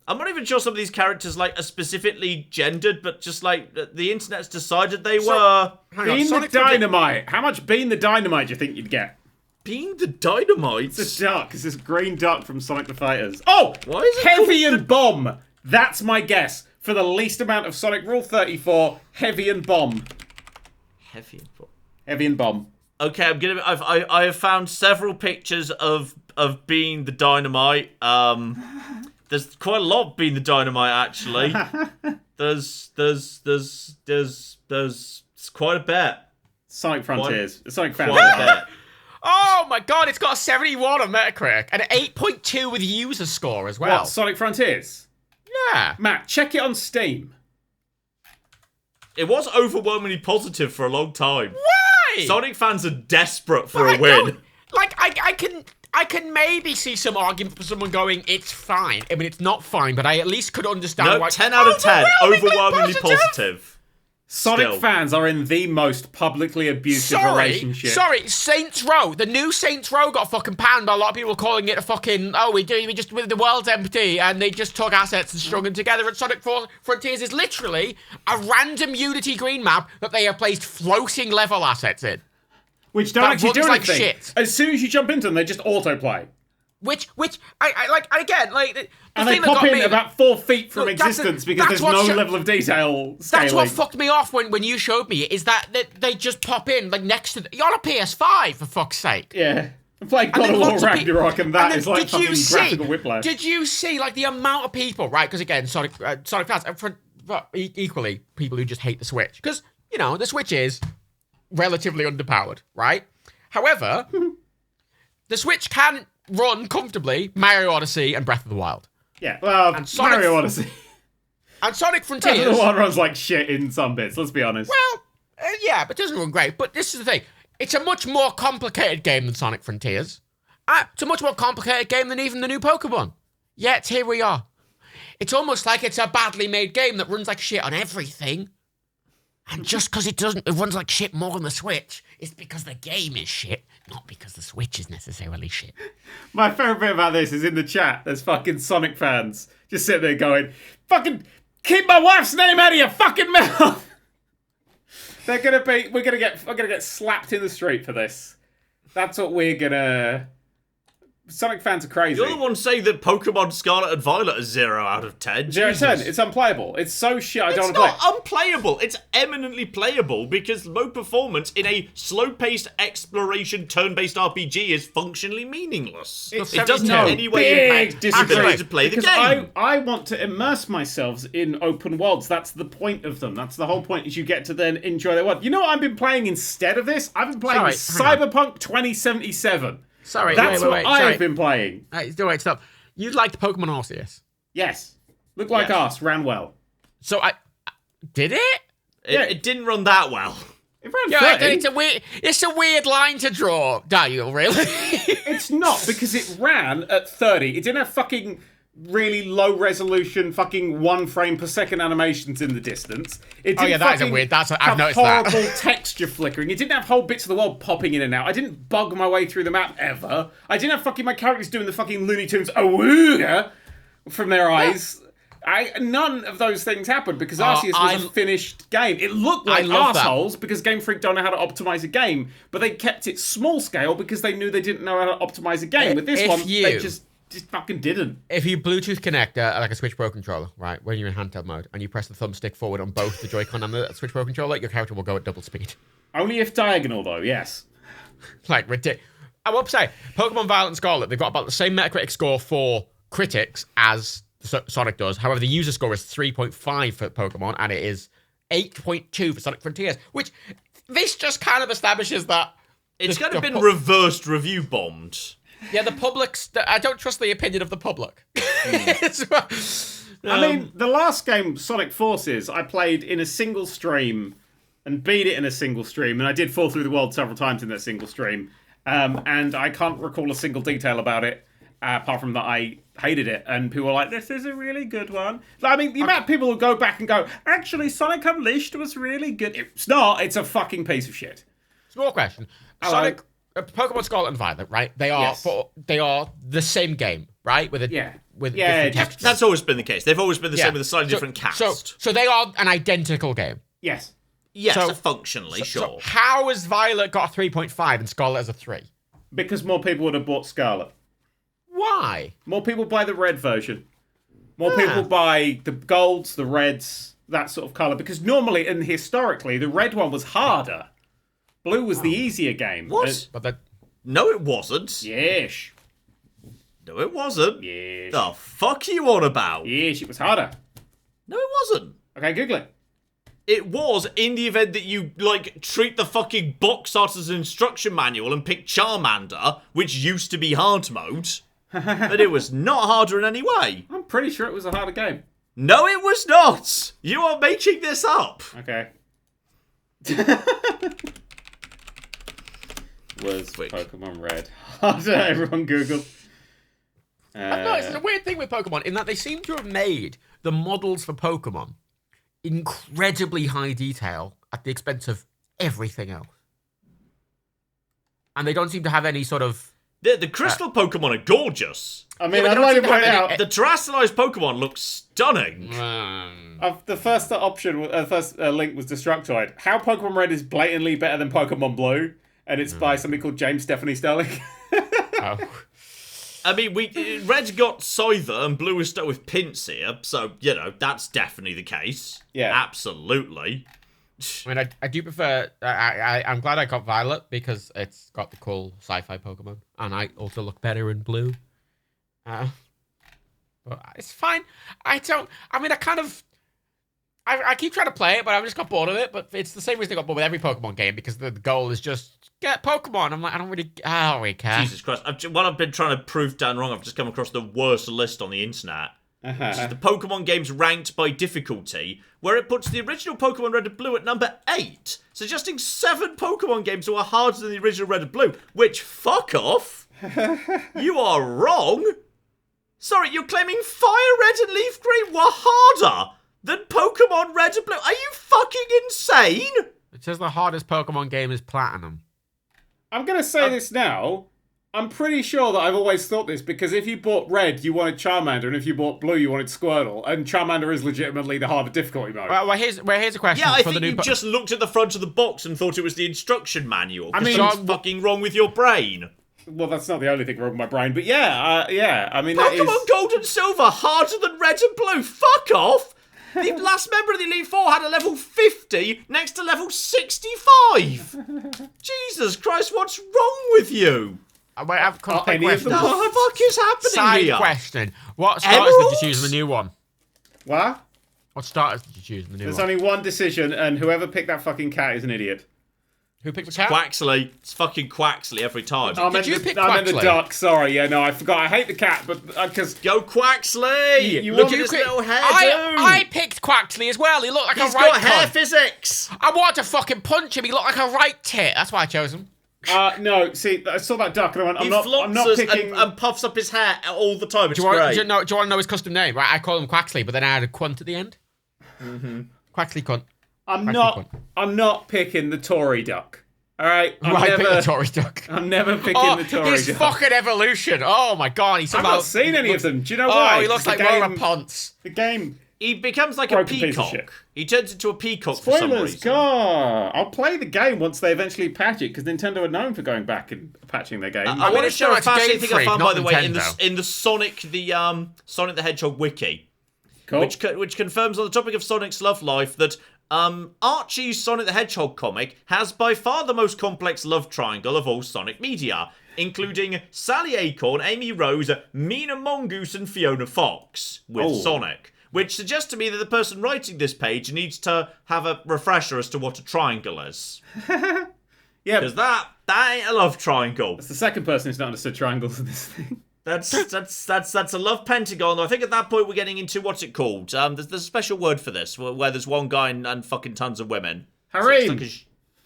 I'm not even sure some of these characters like are specifically gendered, but just like the internet's decided they were. Bean the Dynamite. How much Bean the Dynamite do you think you'd get? Bean the Dynamite? It's a duck. It's this green duck from Sonic the Fighters. Oh! Why is it Heavy and Bomb. That's my guess. For the least amount of Sonic Rule 34, Heavy and Bomb. Heavy and Bomb. Heavy and Bomb. Okay, I have found several pictures of Bean the Dynamite. There's quite a lot of Bean the Dynamite actually. There's quite a bit. Sonic Frontiers. Sonic Quite a Frontiers. bit. Oh my god, it's got a 71 on Metacritic and an 8.2 with user score as well. What, Sonic Frontiers? Yeah. Matt, check it on Steam. It was overwhelmingly positive for a long time. Why? Sonic fans are desperate for a win. Like, I can maybe see some argument for someone going, it's fine. I mean, it's not fine, but I at least could understand No, why. 10 out of 10. Overwhelmingly positive. Sonic fans are in the most publicly abusive relationship. Sorry, Saints Row. The new Saints Row got fucking panned by a lot of people calling it a fucking, we just, the world's empty, and they just took assets and strung them together, and Sonic Frontiers is literally a random Unity green map that they have placed floating level assets in. Which don't actually do like anything. Shit. As soon as you jump into them, they just autoplay. Which I like, again, like... And they pop in about 4 feet from existence because there's no level of detail scaling. That's what fucked me off when you showed me it, is that they just pop in, like, next to... You're on a PS5, for fuck's sake. Yeah. I'm playing God of War Ragnarok, and that is like fucking graphical whiplash. Did you see, like, the amount of people, right? Because, again, Sonic fans, but equally, people who just hate the Switch. Because, you know, the Switch is relatively underpowered, right? However, the Switch can run comfortably Mario Odyssey and Breath of the Wild. Yeah, well, Mario Odyssey. And Sonic Frontiers. Breath of the Wild runs like shit in some bits, let's be honest. Well, yeah, but it doesn't run great. But this is the thing. It's a much more complicated game than Sonic Frontiers. It's a much more complicated game than even the new Pokemon. Yet, here we are. It's almost like it's a badly made game that runs like shit on everything. And just because it runs like shit more on the Switch, it's because the game is shit, not because the Switch is necessarily shit. My favourite bit about this is in the chat, there's fucking Sonic fans just sitting there going, fucking keep my wife's name out of your fucking mouth! We're gonna get slapped in the street for this. That's what we're gonna... Sonic fans are crazy. You're the one saying that Pokemon Scarlet and Violet is 0 out of 10. 0 out of 10. It's unplayable. It's so shit I don't want to play. It's not unplayable. It's eminently playable because low performance in a slow-paced exploration turn-based RPG is functionally meaningless. It doesn't in any way impact the ability to play the game. I want to immerse myself in open worlds. That's the point of them. That's the whole point, is you get to then enjoy their world. You know what I've been playing instead of this? I've been playing Cyberpunk 2077. Sorry, that's wait. what I've been playing. Wait, stop. You liked Pokemon Arceus? Yes. Looked like arse, ran well. So did it? It didn't run that well. It ran 30. It's a weird line to draw, Daniel, really. It's not, because it ran at 30. It didn't have fucking really low resolution, fucking 1 frame per second animations in the distance. It didn't that is weird. I've noticed horrible that. texture flickering. It didn't have whole bits of the world popping in and out. I didn't bug my way through the map ever. I didn't have fucking my characters doing the fucking Looney Tunes awooga from their eyes. None of those things happened because Arceus was a finished game. It looked like arseholes because Game Freak don't know how to optimize a game, but they kept it small scale because they knew they didn't know how to optimize a game. With this one, they just fucking didn't. If you Bluetooth connect like a Switch Pro controller, right, when you're in handheld mode, and you press the thumbstick forward on both the Joy-Con and the Switch Pro controller, your character will go at double speed. Only if diagonal, though, yes. Like, ridiculous. I will say, Pokemon Violet and Scarlet, they've got about the same Metacritic score for critics as Sonic does. However, the user score is 3.5 for Pokemon, and it is 8.2 for Sonic Frontiers, which this just kind of establishes that it's kind of been reversed review bombed. Yeah, the public's... I don't trust the opinion of the public. I mean, the last game, Sonic Forces, I played in a single stream and beat it in a single stream, and I did fall through the world several times in that single stream, and I can't recall a single detail about it, apart from that I hated it, and people were like, this is a really good one. I mean, the amount of people who go back and go, actually, Sonic Unleashed was really good. It's not. It's a fucking piece of shit. Small question. Sonic... Pokemon Scarlet and Violet, right? They are they are the same game, right? With different textures. That's always been the case. They've always been the same with a slightly different cast. So they are an identical game. Yes. Yes, functionally, sure. So how has Violet got a 3.5 and Scarlet has a 3? Because more people would have bought Scarlet. Why? More people buy the red version. More people buy the golds, the reds, that sort of colour. Because normally and historically, the red one was harder. Blue was the easier game. What? No, it wasn't. Yes. No, it wasn't. Yes. The fuck are you on about? Yes, it was harder. No, it wasn't. Okay, Google it. It was in the event that you, treat the fucking box art as an instruction manual and pick Charmander, which used to be hard mode. But it was not harder in any way. I'm pretty sure it was a harder game. No, it was not. You are making this up. Okay. Was Pokemon Red harder? Everyone Google. No, it's a weird thing with Pokemon in that they seem to have made the models for Pokemon incredibly high detail at the expense of everything else. And they don't seem to have any sort of... The crystal Pokemon are gorgeous. I mean, I'd like to point out... The terrestrialized Pokemon look stunning. The first option, first link was Destructoid. How Pokemon Red is blatantly better than Pokemon Blue, and it's by somebody called James Stephanie Sterling. Oh. I mean, Red's got Scyther and Blue is stuck with Pinsir, so, that's definitely the case. Yeah. Absolutely. I mean, I do prefer... I'm glad I got Violet because it's got the cool sci-fi Pokemon, and I also look better in Blue. But it's fine. I keep trying to play it, but I've just got bored of it. But it's the same reason I got bored with every Pokemon game, because the goal is just get Pokemon. I'm like, I don't really care. Jesus Christ. What I've been trying to prove Dan wrong, I've just come across the worst list on the internet. Which is the Pokemon games ranked by difficulty, where it puts the original Pokemon Red and Blue at number 8, suggesting 7 Pokemon games were harder than the original Red and Blue, which, fuck off. You are wrong. Sorry, you're claiming Fire Red and Leaf Green were harder than Pokemon Red and Blue. Are you fucking insane? It says the hardest Pokemon game is Platinum. I'm going to say this now. I'm pretty sure that I've always thought this, because if you bought Red, you wanted Charmander, and if you bought Blue, you wanted Squirtle, and Charmander is legitimately the harder difficulty mode. Well, here's a question. Yeah, I think you just looked at the front of the box and thought it was the instruction manual. I mean, something's fucking wrong with your brain. Well, that's not the only thing wrong with my brain, but yeah, I mean, Pokemon Gold and Silver harder than Red and Blue. Fuck off! The last member of the Elite Four had a level 50 next to level 65. Jesus Christ, what's wrong with you? Wait, I have a question. What the fuck is happening here? Side question. What starters did you choose in the new one? What? What starters did you choose in the new one? There's only one decision, and whoever picked that fucking cat is an idiot. Who picked the cat? Quaxley. It's fucking Quaxley every time. Did you pick Quaxley? I meant the duck. Sorry, yeah, no, I forgot. I hate the cat, but because go Quaxley. Look at his little hair. I picked Quaxley as well. He looked like He's a right got hair cunt. physics. I wanted to fucking punch him. He looked like a right tit. That's why I chose him. No, see, I saw that duck and I went, I'm not flounces picking... and puffs up his hair all the time. It's Do you great. want to know his custom name? Right, I call him Quaxley, but then I add a cunt at the end. Mm-hmm. Quaxley cunt. I'm not picking the Tory duck. All right, pick the Tory duck. I'm never picking the Tory his duck. fucking evolution. Oh my god, he's I've not seen any of them. Do you know why? Oh, he looks like Laura Ponce. The game. He becomes like a peacock. He turns into a peacock for some reason. God. I'll play the game once they eventually patch it, because Nintendo are known for going back and patching their game. I want to share a fascinating thing I found, by the way, Nintendo. in the Sonic the Hedgehog wiki, cool. which confirms on the topic of Sonic's love life that Archie's Sonic the Hedgehog comic has by far the most complex love triangle of all Sonic media, including Sally Acorn, Amy Rose, Mina Mongoose, and Fiona Fox with Sonic. Which suggests to me that the person writing this page needs to have a refresher as to what a triangle is. Yeah. Because that ain't a love triangle. That's the second person who's not understood triangles in this thing. That's a love pentagon. I think at that point we're getting into what's it called? There's a special word for this, where there's one guy and fucking tons of women. Harem.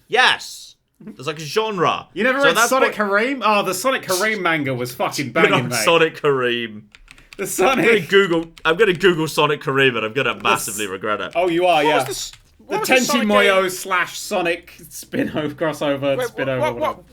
Yes. There's like a genre. You never read Sonic Harem? Oh, the Sonic Harem manga was fucking banging, mate. Sonic Harem. The Sonic. I'm gonna Google Sonic Harem and I'm gonna massively regret it. Oh, you are, yeah. The Tenchi Moyo / / Sonic spin-off crossover.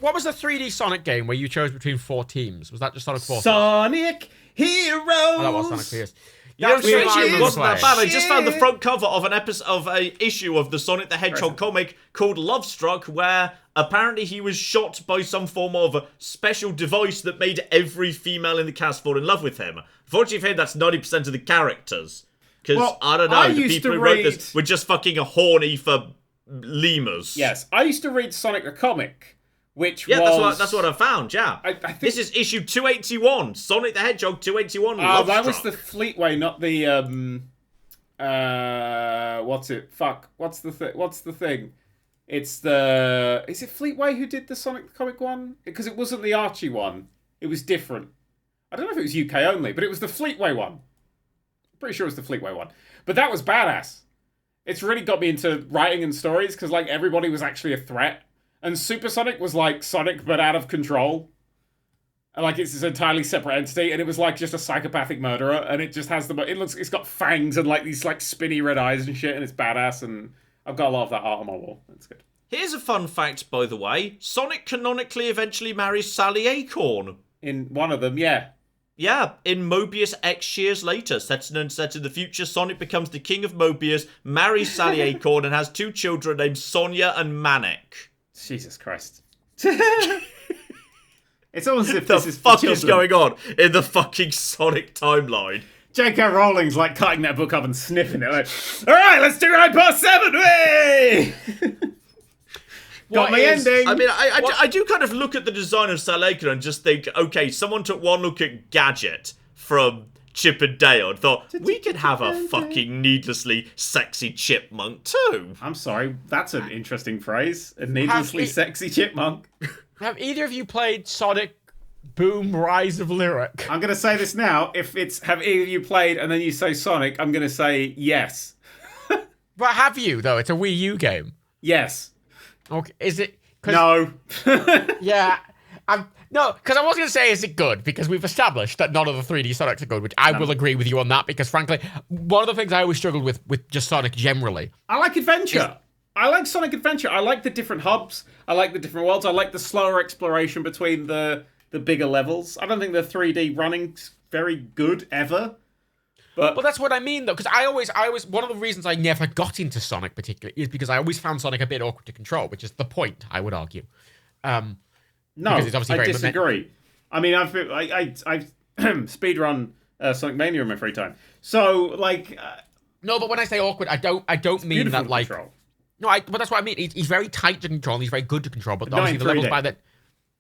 What was the 3D Sonic game where you chose between 4 teams? Was that just Sonic Forces? Sonic Heroes. Oh, that was Sonic Heroes. It wasn't that bad. I just found the front cover of an issue of the Sonic the Hedgehog comic called Love Struck, where apparently he was shot by some form of special device that made every female in the cast fall in love with him. Unfortunately for him, that's 90% of the characters. Because, I don't know, the people who wrote this were just fucking horny for lemurs. Yes, I used to read Sonic the comic, which was... that's what I found, yeah. I think... This is issue 281, Sonic the Hedgehog 281, Love that Struck. was the Fleetway, not the, what's the thing? It's the... Is it Fleetway who did the Sonic the comic one? Because it wasn't the Archie one. It was different. I don't know if it was UK only, but it was the Fleetway one. I'm pretty sure it was the Fleetway one. But that was badass. It's really got me into writing and stories, because, like, everybody was actually a threat. And Super Sonic was, like, Sonic, but out of control. And, like, it's this entirely separate entity, and it was, like, just a psychopathic murderer, and it just has it's got fangs and, like, these, like, spinny red eyes and shit, and it's badass, and I've got a lot of that art on my wall. It's good. Here's a fun fact, by the way. Sonic canonically eventually marries Sally Acorn. In one of them, yeah. Yeah, in Mobius X years later, set in the future, Sonic becomes the king of Mobius, marries Sally Acorn, and has 2 children named Sonia and Manic. Jesus Christ. It's almost as if the this is fuck is going on in the fucking Sonic timeline? J.K. Rowling's like cutting that book up and sniffing it. Like, all right, let's do Ride Past 7, way! Got my ending. I mean, I do kind of look at the design of Sally Acorn and just think, okay, someone took one look at Gadget from Chip and Dale and thought, we could have a fucking needlessly sexy chipmunk too. I'm sorry, that's an interesting phrase. A needlessly sexy chipmunk. Have either of you played Sonic Boom Rise of Lyric? I'm going to say this now. If it's, have either of you played and then you say Sonic, I'm going to say yes. But have you, though? It's a Wii U game. Yes. Okay, is it? No. Yeah. No, because I was going to say, is it good? Because we've established that none of the 3D Sonics are good, which I will agree with you on that, because frankly, one of the things I always struggled with just Sonic generally. I like adventure. I like Sonic Adventure. I like the different hubs. I like the different worlds. I like the slower exploration between the bigger levels. I don't think the 3D running's very good ever. But that's what I mean, though, because I always, one of the reasons I never got into Sonic particularly is because I always found Sonic a bit awkward to control, which is the point, I would argue. No, it's obviously I disagree. I mean, I've speedrun Sonic Mania in my free time. So, like... no, but when I say awkward, I don't mean that, like... Control. No, but that's what I mean. He's very tight to control, and he's very good to control, but obviously the levels by that...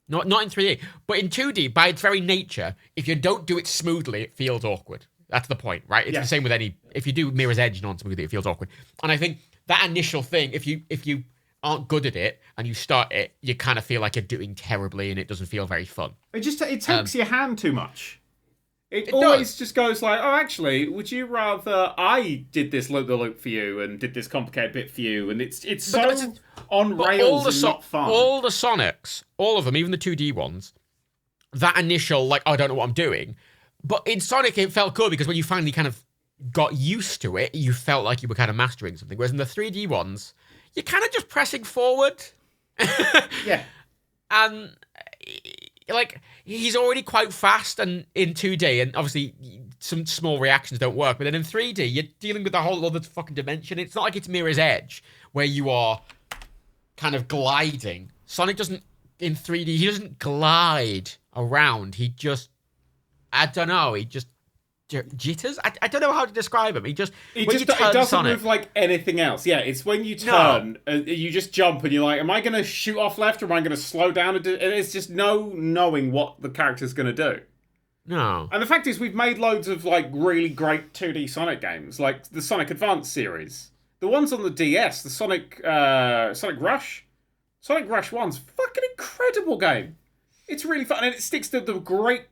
Not in 3D, but in 2D, by its very nature, if you don't do it smoothly, it feels awkward. That's the point, right? It's the same with any... If you do Mirror's Edge non-smoothly, it feels awkward. And I think that initial thing, if you aren't good at it and you start it, you kind of feel like you're doing terribly and it doesn't feel very fun. It takes your hand too much. It always just goes like, oh, actually, would you rather I did this loop-the-loop for you and did this complicated bit for you? And it's so on rails and not fun. All the Sonics, all of them, even the 2D ones, that initial, like, I don't know what I'm doing. But in Sonic, it felt good because when you finally kind of got used to it, you felt like you were kind of mastering something. Whereas in the 3D ones, you're kind of just pressing forward. Yeah. And, like, he's already quite fast and in 2D, and obviously some small reactions don't work. But then in 3D, you're dealing with a whole other fucking dimension. It's not like it's Mirror's Edge, where you are kind of gliding. Sonic doesn't, in 3D, he doesn't glide around. He just, I don't know, he just jitters? I don't know how to describe him. He doesn't move like anything else. Yeah, it's when you turn, you just jump and you're like, am I going to shoot off left or am I going to slow down? And it's just no knowing what the character's going to do. No. And the fact is, we've made loads of like really great 2D Sonic games, like the Sonic Advance series. The ones on the DS, the Sonic Rush. Sonic Rush 1's fucking incredible game. It's really fun, and it sticks to the great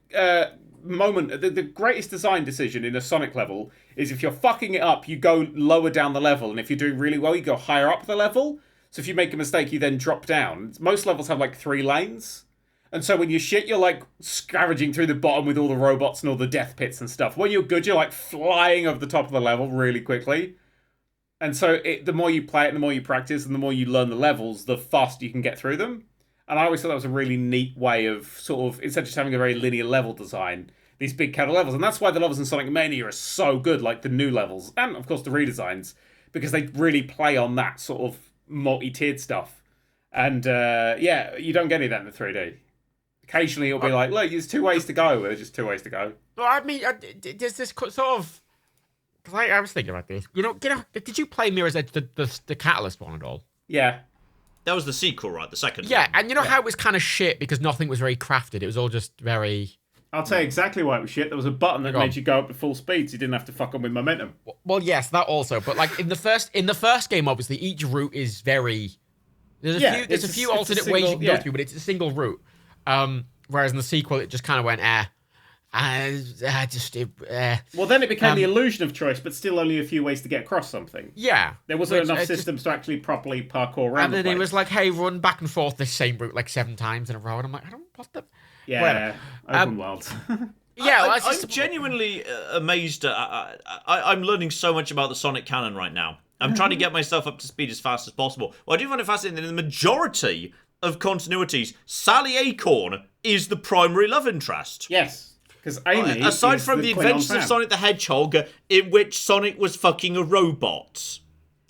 moment. The greatest design decision in a Sonic level is if you're fucking it up, you go lower down the level, and if you're doing really well, you go higher up the level. So if you make a mistake, you then drop down. Most levels have like 3 lanes. And so when you shit, you're like scavenging through the bottom with all the robots and all the death pits and stuff. When you're good, you're like flying over the top of the level really quickly. And so the more you play it, and the more you practice, and the more you learn the levels, the faster you can get through them. And I always thought that was a really neat way of sort of, instead of just having a very linear level design, these big counter levels. And that's why the levels in Sonic Mania are so good, like the new levels, and of course the redesigns, because they really play on that sort of multi-tiered stuff. And yeah, you don't get any of that in the 3D. Occasionally it'll be like, look, there's 2 ways to go. There's just 2 ways to go. Well, I mean, there's this sort of, because I was thinking about this. You know, did you play Mirror's Edge, the Catalyst one at all? Yeah. That was the sequel, right? The second one. Yeah, and you know how it was kind of shit because nothing was very crafted. It was all just very... I'll tell you exactly why it was shit. There was a button that made you go up to full speed, so you didn't have to fuck on with momentum. Well, yes, that also. But like in the first game, obviously, each route is very... There's a few alternate ways you can go through, but it's a single route. Whereas in the sequel, it just kind of went, Well, then it became the illusion of choice, but still only a few ways to get across something. Yeah. There wasn't enough systems to actually properly parkour around. And then it was like, hey, run back and forth this same route like 7 times in a row. And I'm like, I don't what the... Yeah, open world. Yeah, well, I'm genuinely amazed. I'm learning so much about the Sonic canon right now. I'm trying to get myself up to speed as fast as possible. Well, I do find it fascinating that in the majority of continuities, Sally Acorn is the primary love interest. Yes, because Amy aside from the Adventures of Sonic the Hedgehog, in which Sonic was fucking a robot.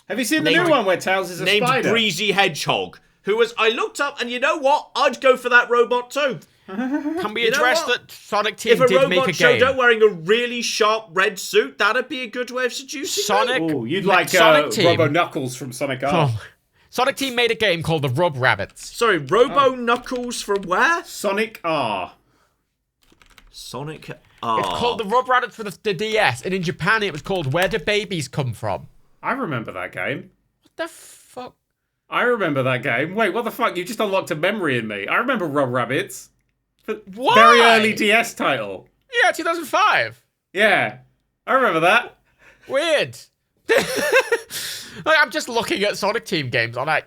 Have you seen the new one where Tails is a named spider? Named Breezy Hedgehog, who was... I looked up, and you know what? I'd go for that robot too. Can we address that Sonic Team did make a game? If a robot showed up wearing a really sharp red suit, that'd be a good way of seducing Sonic. Ooh, you'd like Sonic Robo Knuckles from Sonic R. Oh. Sonic Team made a game called the Rub Rabbits. Sorry, Robo Knuckles from where? Sonic R. Sonic R. It's called the Rub Rabbits for the DS, and in Japan it was called Where Do Babies Come From? I remember that game. What the fuck? I remember that game. Wait, what the fuck? You just unlocked a memory in me. I remember Rub Rabbits. Why? Very early DS title. Yeah, 2005. Yeah, I remember that. Weird. Like, I'm just looking at Sonic Team games. I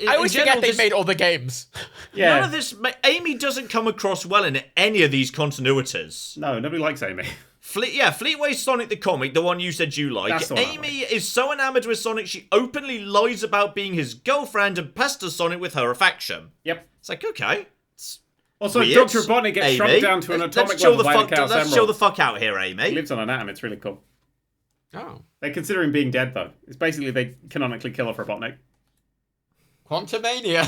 always forget they made other games. Yeah. None of this... Amy doesn't come across well in any of these continuities. No, nobody likes Amy. Fleetway Sonic the comic, the one you said you like. That's the one Amy is so enamored with Sonic, she openly lies about being his girlfriend and pesters Sonic with her affection. Yep. It's like, okay. Also, weird. Dr. Robotnik gets shrunk down to an atomic level by the Chaos Let's chill the fuck out here, Amy. He lives on an atom. It's really cool. Oh. They consider him being dead, though. It's basically they canonically kill off Robotnik. Quantumania.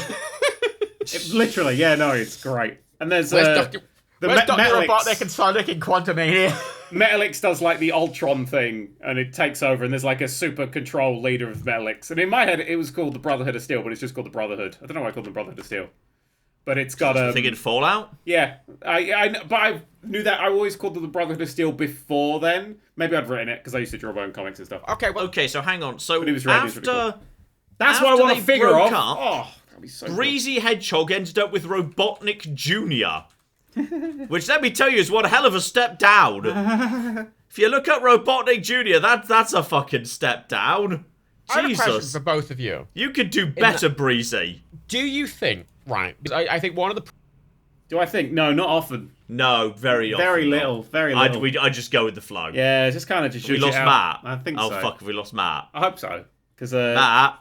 Literally, yeah, no, it's great. And there's Where's Dr. Metalix. Robotnik and Sonic in Quantumania? Metalix does like the Ultron thing, and it takes over, and there's like a super control leader of Metalix. And in my head, it was called the Brotherhood of Steel, but it's just called the Brotherhood. I don't know why I called them Brotherhood of Steel. But it's got a... Thinking Fallout? Yeah. But I knew that. I always called them the Brotherhood of Steel before then. Maybe I'd written it, because I used to draw my own comics and stuff. Okay, so hang on. So But it was really after... cool. That's what I want to figure off. Oh, that'd be so Breezy Hedgehog ended up with Robotnik Jr. Which, let me tell you, is one hell of a step down. If you look at Robotnik Jr., that's a fucking step down. I have a question Jesus. for both of you. You could do better, Breezy. Do you think, right, I think one of the... Do I think? No, not often. No, very often. Very little. Very little. I just go with the flow. Yeah, just kind of just. We shoot lost it Matt. out. I think oh, so. Fuck, have we lost Matt? I hope so. Because Matt.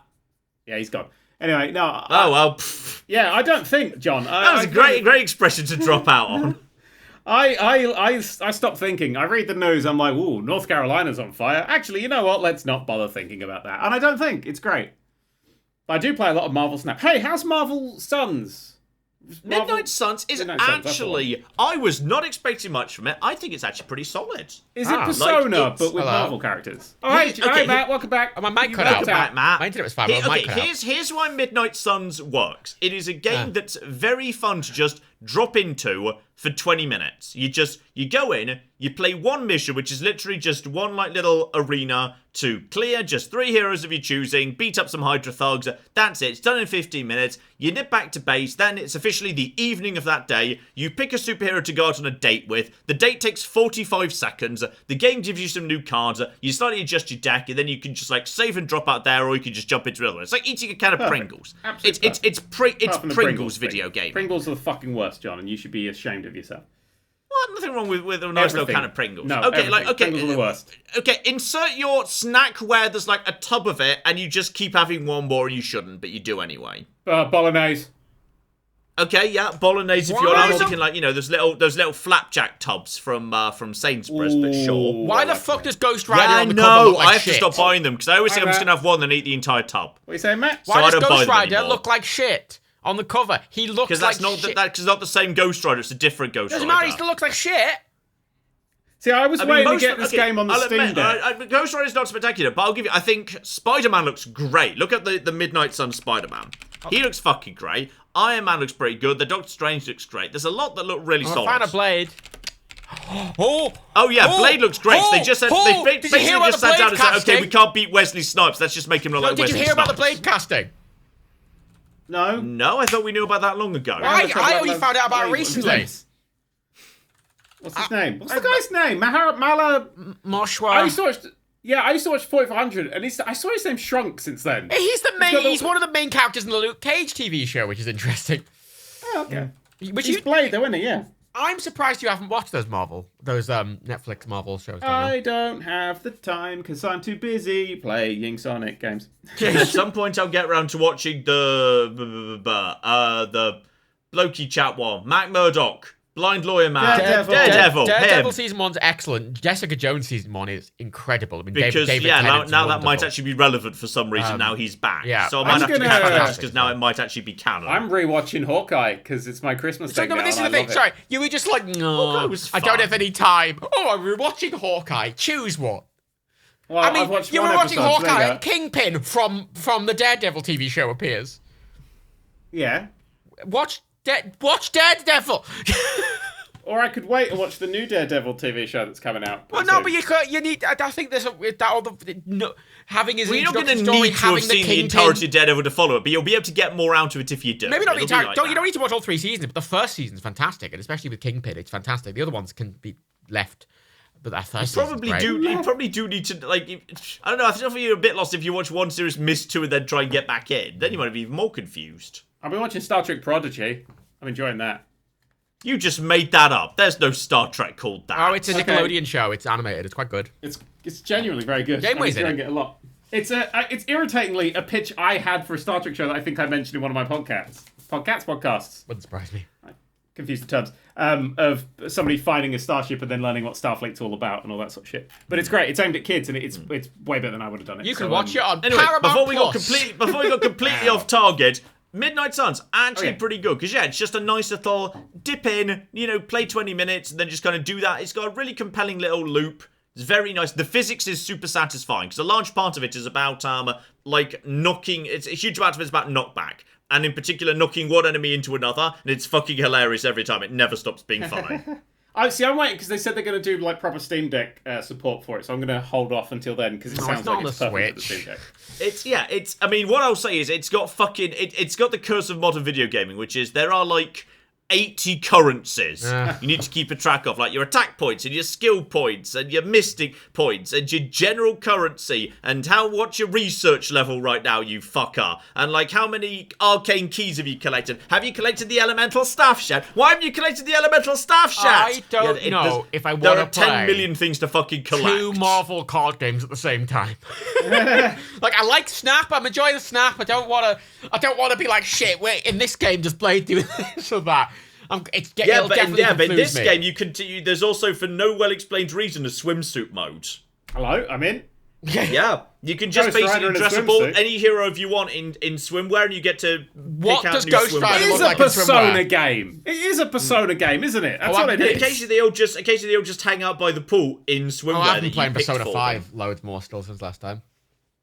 yeah, he's gone. Anyway, no. Oh well. Pff. Yeah, I don't think, John. That was a great expression to drop out on. I stopped thinking. I read the news. I'm like, ooh, North Carolina's on fire. Actually, you know what? Let's not bother thinking about that. And I don't think it's great. I do play a lot of Marvel Snap. Hey, how's Marvel Suns? Midnight Suns is actually... I was not expecting much from it. I think it's actually pretty solid. Is it Persona, but with Marvel characters? Oh, hey, Matt, welcome back. Oh, my mic cut out. Welcome back, Matt. My internet was fine, but my mic cut out. Here's why Midnight Suns works. It is a game that's very fun to just drop into for 20 minutes. You go in, you play one mission, which is literally just one like little arena to clear, just 3 heroes of your choosing, beat up some Hydra thugs. That's it. It's done in 15 minutes. You nip back to base, then it's officially the evening of that day. You pick a superhero to go out on a date with. The date takes 45 seconds. The game gives you some new cards. You slightly adjust your deck, and then you can just like save and drop out there, or you can just jump into another one. It's like eating a can of Pringles. It's Pringles video game. Pringles are the fucking worst, John, and you should be ashamed of yourself. What? Nothing wrong with a nice little can of Pringles. No, okay, Pringles are the worst. Okay, insert your snack where there's like a tub of it, and you just keep having one more, and you shouldn't, but you do anyway. Bolognese. Okay, yeah, bolognese. If you're thinking like those little flapjack tubs from Sainsbury's, but sure. Why the fuck does Ghost Rider on the cover look like I have shit? to stop buying them because I always think I'm just gonna have one and eat the entire tub. What are you saying, Matt? Why does Ghost Rider look like shit on the cover? He looks like shit. Because it's not the same Ghost Rider. It's a different Ghost Rider. Doesn't matter. He still looks like shit. See, I was waiting to get this game on the Steam Deck. Ghost Rider's not spectacular, but I'll give you... I think Spider-Man looks great. Look at the Midnight Sun Spider-Man. He looks fucking great. Iron Man looks pretty good. The Doctor Strange looks great. There's a lot that look really solid. I found a Blade. Blade looks great. They just said... They basically just sat down and said, okay, we can't beat Wesley Snipes. Let's just make him look like Wesley Snipes. Did you hear about the Blade casting? No. No, I thought we knew about that long ago. I only found out about it recently. What's his name? What's the guy's name? Mala Moshwa. I used to watch 4400, and I saw his name shrunk since then. He's one of the main characters in the Luke Cage TV show, which is interesting. Oh, okay. He's Blade, though, isn't he? Yeah. I'm surprised you haven't watched those Netflix Marvel shows. I don't have the time because I'm too busy playing Sonic games. At some point, I'll get around to watching the blokey chat one, Mac Murdock. Blind Lawyer Man. Daredevil season 1's excellent. Jessica Jones season 1 is incredible. I mean, because David now that wonderful. might actually be relevant for some reason. Now he's back. Yeah. So I might have to catch that because now it might actually be canon. I'm rewatching Hawkeye because it's my Christmas thing. But this is the thing. Sorry, you were just like, no, I don't have any time. Oh, I'm rewatching Hawkeye. Choose one. Well, I mean, you were watching Hawkeye later. and Kingpin from the Daredevil TV show appears. Yeah. Watch Daredevil. Or I could wait and watch the new Daredevil TV show that's coming out. Well, no, but you need. I think there's having his. Well, you're not going to need to have seen the entirety of Daredevil to follow it, but you'll be able to get more out of it if you do. Maybe not the entire. You don't need to watch all 3 seasons, but the first season's fantastic, and especially with Kingpin, it's fantastic. The other ones can be left. But that first you probably do need to, like, I don't know, I think you're a bit lost if you watch one series, miss 2, and then try and get back in. Then you might be even more confused. I've been watching Star Trek Prodigy. I'm enjoying that. You just made that up. There's no Star Trek called that. Oh, it's a Nickelodeon show. It's animated. It's quite good. It's genuinely very good. Janeway's I'm enjoying it a lot. It's irritatingly a pitch I had for a Star Trek show that I think I mentioned in one of my podcasts. Wouldn't surprise me. I confused the terms. Of somebody finding a starship and then learning what Starfleet's all about and all that sort of shit. But it's great. It's aimed at kids and it's way better than I would have done it. You can watch it on anyway, Paramount before we got Plus. completely off target, Midnight Suns actually pretty good because it's just a nice little dip in, play 20 minutes and then just kind of do that. It's got a really compelling little loop. It's very nice. The physics is super satisfying because a large part of it is about knocking. It's a huge amount of it's about knockback. And in particular, knocking one enemy into another, and it's fucking hilarious every time. It never stops being funny. I'm waiting because they said they're going to do like proper Steam Deck support for it, so I'm going to hold off until then because it sounds like it's perfect for the Steam Deck. I mean, what I'll say is it's got the curse of modern video gaming, which is there are like 80 currencies you need to keep a track of, like your attack points and your skill points and your mystic points and your general currency and what's your research level right now, you fucker, and like how many arcane keys have you collected? Have you collected the elemental staff shat? Why haven't you collected the elemental staff shat? I don't know if I want to play. There are 10 million things to fucking collect. 2 Marvel card games at the same time. Like, I like Snap. I'm enjoying the Snap. I don't want to be like, shit, wait, in this game does Blade do this or that? But in this game you continue. There's also, for no well-explained reason, a swimsuit mode. Hello, I'm in. Yeah, you can just basically dress up any hero if you want in swimwear, and you get to pick out new swimwear. It is a Persona game. It is a Persona game, isn't it? That's what it is. Occasionally they all just hang out by the pool in swimwear. I've been playing Persona 5 loads more still since last time.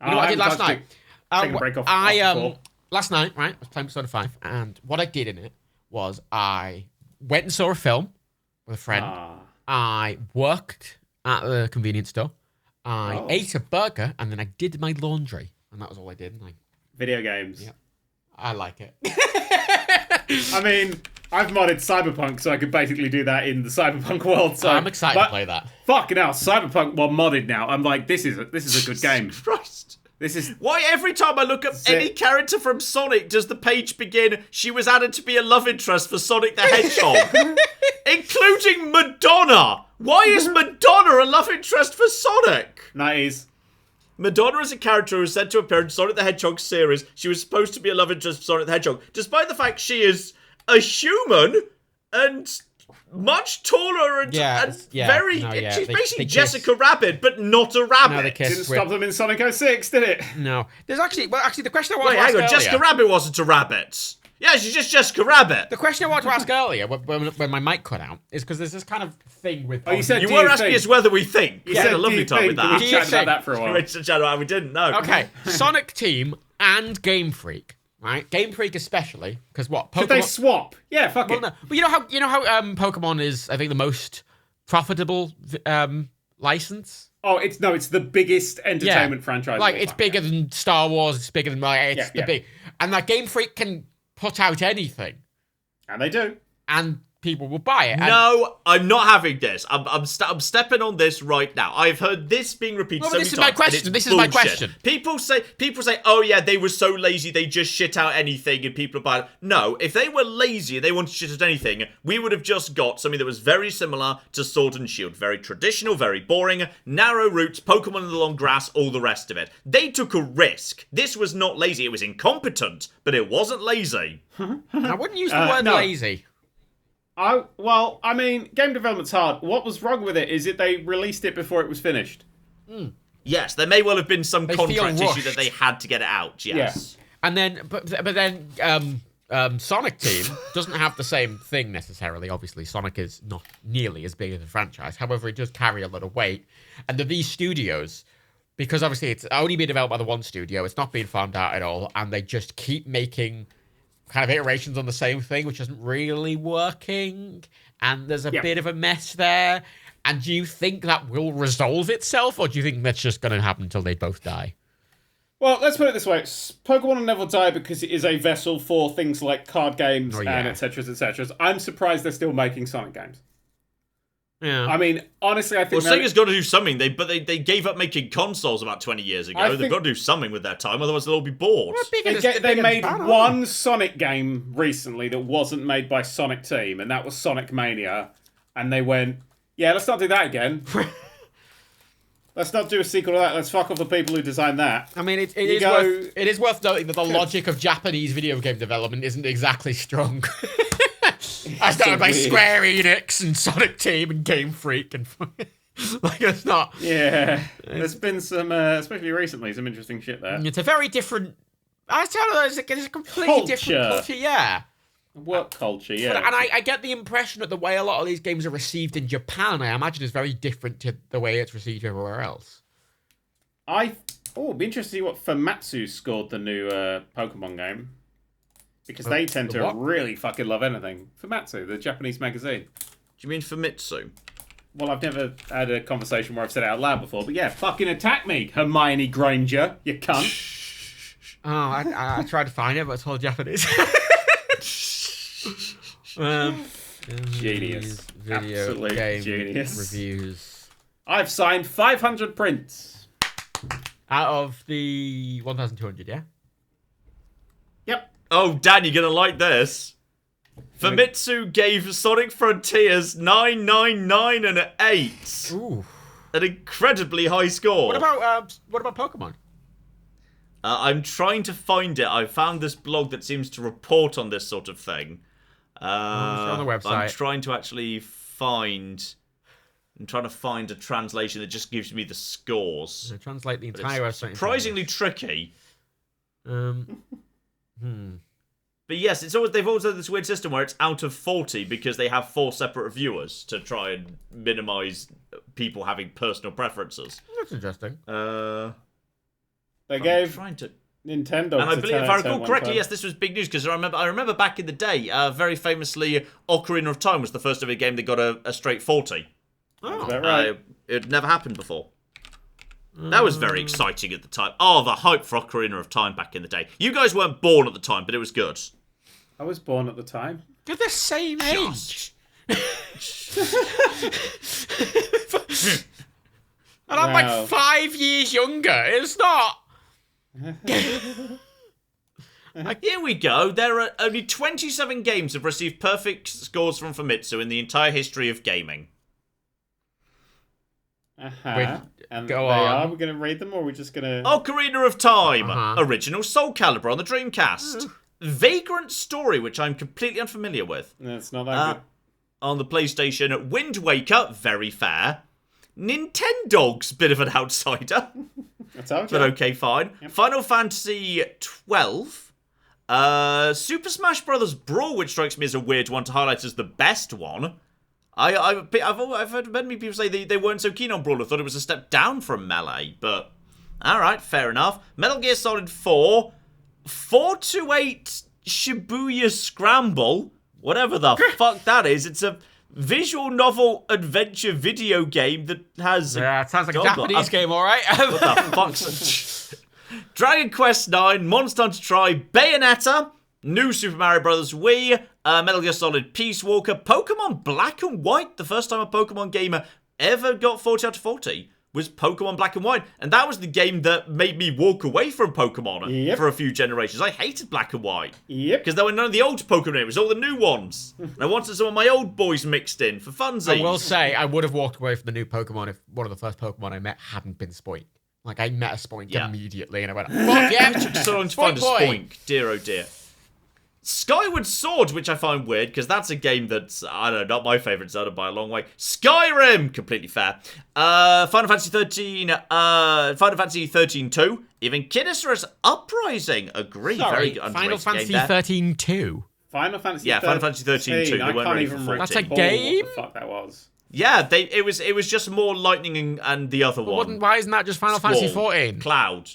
You know what I did last night? Taking a break off. Last night, right? I was playing Persona 5, and what I did in it was I went and saw a film with a friend. I worked at the convenience store. I ate a burger, and then I did my laundry, and that was all I did. Video games. Yeah, I like it. I mean, I've modded Cyberpunk, so I could basically do that in the Cyberpunk world. So I'm excited to play that. Fucking hell, Cyberpunk modded now. I'm like, this is a good game. Christ. This is why every time I look up any character from Sonic does the page begin, she was added to be a love interest for Sonic the Hedgehog, including Madonna. Why is Madonna a love interest for Sonic? 90s. Madonna is a character who is said to appear in Sonic the Hedgehog series. She was supposed to be a love interest for Sonic the Hedgehog, despite the fact she is a human and much taller and very... She's basically Jessica Rabbit, but not a rabbit. Didn't stop them in Sonic 06, did it? No. There's actually... Well, the question I wanted to ask earlier... Jessica Rabbit wasn't a rabbit. Yeah, she's just Jessica Rabbit. The question I wanted to ask earlier, when my mic cut out, is because there's this kind of thing with... you were asking us whether we think. You had a lovely time with that. We chatted about that for a while. We didn't, no. Okay, Sonic Team and Game Freak, right? Game Freak especially, because what? Pokemon... Should they swap? Yeah, fuck it. No. But you know how Pokemon is, I think, the most profitable license? Oh, it's the biggest entertainment franchise. Like, it's bigger than Star Wars, it's bigger than... big... And that Game Freak can put out anything. And they do. And people will buy it. No, I'm not having this. I'm stepping on this right now. I've heard this being repeated so many times. This is my question. People say, oh yeah, they were so lazy, they just shit out anything and people buy it. No, if they were lazy and they wanted to shit out anything, we would have just got something that was very similar to Sword and Shield. Very traditional, very boring, narrow routes, Pokemon in the long grass, all the rest of it. They took a risk. This was not lazy. It was incompetent, but it wasn't lazy. I wouldn't use the word lazy. I mean, game development's hard. What was wrong with it is that they released it before it was finished. Yes, there may well have been some contract issue that they had to get it out. Yes, and then, but then, Sonic Team doesn't have the same thing necessarily. Obviously, Sonic is not nearly as big as a franchise. However, it does carry a lot of weight. And these studios, because obviously it's only been developed by the one studio, it's not being farmed out at all, and they just keep making kind of iterations on the same thing, which isn't really working, and there's a bit of a mess there. And do you think that will resolve itself, or do you think that's just going to happen until they both die? Well, let's put it this way. Pokemon will never die because it is a vessel for things like card games and etc. etc. I'm surprised they're still making Sonic games. Yeah. I mean, honestly, I think... Well, Sega's got to do something. They gave up making consoles about 20 years ago. They've got to do something with their time, otherwise they'll all be bored. They made one Sonic game recently that wasn't made by Sonic Team, and that was Sonic Mania. And they went, yeah, let's not do that again. Let's not do a sequel to that. Let's fuck off the people who designed that. I mean, it is worth noting that the logic of Japanese video game development isn't exactly strong. I started by Square Enix and Sonic Team and Game Freak and like it's not. Yeah, there's been some, especially recently, some interesting shit there. It's a very different. I don't know. It's a completely different culture. Yeah. Work culture, yeah. And I get the impression that the way a lot of these games are received in Japan, I imagine, is very different to the way it's received everywhere else. It'd be interesting to see what Famitsu scored the new Pokemon game. Because they tend to really fucking love anything. Famitsu, the Japanese magazine. Do you mean Famitsu? Well, I've never had a conversation where I've said it out loud before, but yeah, fucking attack me, Hermione Granger, you cunt. Oh, I tried to find it, but it's all Japanese. Genius. Video Absolute game genius. reviews. I've signed 500 prints. Out of the 1,200, yeah? Yep. Oh, Dan, you're gonna like this. Famitsu gave Sonic Frontiers 999 and 8. Ooh. An incredibly high score. What about Pokemon? I'm trying to find it. I found this blog that seems to report on this sort of thing. on the website. I'm trying to actually find... I'm trying to find a translation that just gives me the scores. So translate the entire website. Surprisingly tricky. But yes, they've always had this weird system where it's out of 40 because they have 4 separate reviewers to try and minimize people having personal preferences. That's interesting. They gave trying to... Nintendo. And I believe, if I recall correctly, yes, this was big news because I remember back in the day, very famously, Ocarina of Time was the first ever game that got a straight 40. Oh, that right? It never happened before. That was very exciting at the time. Oh, the hype for Ocarina of Time back in the day. You guys weren't born at the time, but it was good. I was born at the time. You're the same age. And I'm like 5 years younger. It's not. Here we go. There are only 27 games that have received perfect scores from Famitsu in the entire history of gaming. And go they on. are. We're going to read them, or we're just going to... Ocarina of Time. Original Soul Calibur on the Dreamcast. Vagrant Story, which I'm completely unfamiliar with. It's not that good. On the PlayStation, Wind Waker, very fair. Nintendogs, bit of an outsider. That's okay. But okay, fine. Yep. Final Fantasy 12. Super Smash Bros. Brawl, which strikes me as a weird one to highlight as the best one. I've heard many people say they weren't so keen on Brawl. I thought it was a step down from Melee, but alright, fair enough. Metal Gear Solid 4. 428 Shibuya Scramble. Whatever the fuck that is. It's a visual novel adventure video game that has... Yeah, it sounds like a Japanese game, alright? What the fuck's... Dragon Quest 9, Monster Hunter Tri, Bayonetta, New Super Mario Bros. Wii, Metal Gear Solid Peace Walker, Pokemon Black and White. The first time a Pokemon game ever got 40 out of 40 was Pokemon Black and White. And that was the game that made me walk away from Pokemon for a few generations. I hated Black and White. Because there were none of the old Pokemon, it was all the new ones. And I wanted some of my old boys mixed in for funsies. I will say, I would have walked away from the new Pokemon if one of the first Pokemon I met hadn't been Spoink. Like, I met a Spoink immediately, and I went, fuck yeah! So long to find a Spoink. Dear oh dear. Skyward Sword, which I find weird, because that's a game that's, I don't know, not my favourite Zelda by a long way. Skyrim! Completely fair. Final Fantasy 13, Final Fantasy 13-2. Even Kinister's Uprising. Agree. Sorry, very Final Fantasy 13-2. Final Fantasy 13. Final Fantasy 13-2. I can't even remember That's a game? what the fuck that was. Yeah, it was just more Lightning and the other one. Why isn't that just Final Fantasy 14? Cloud.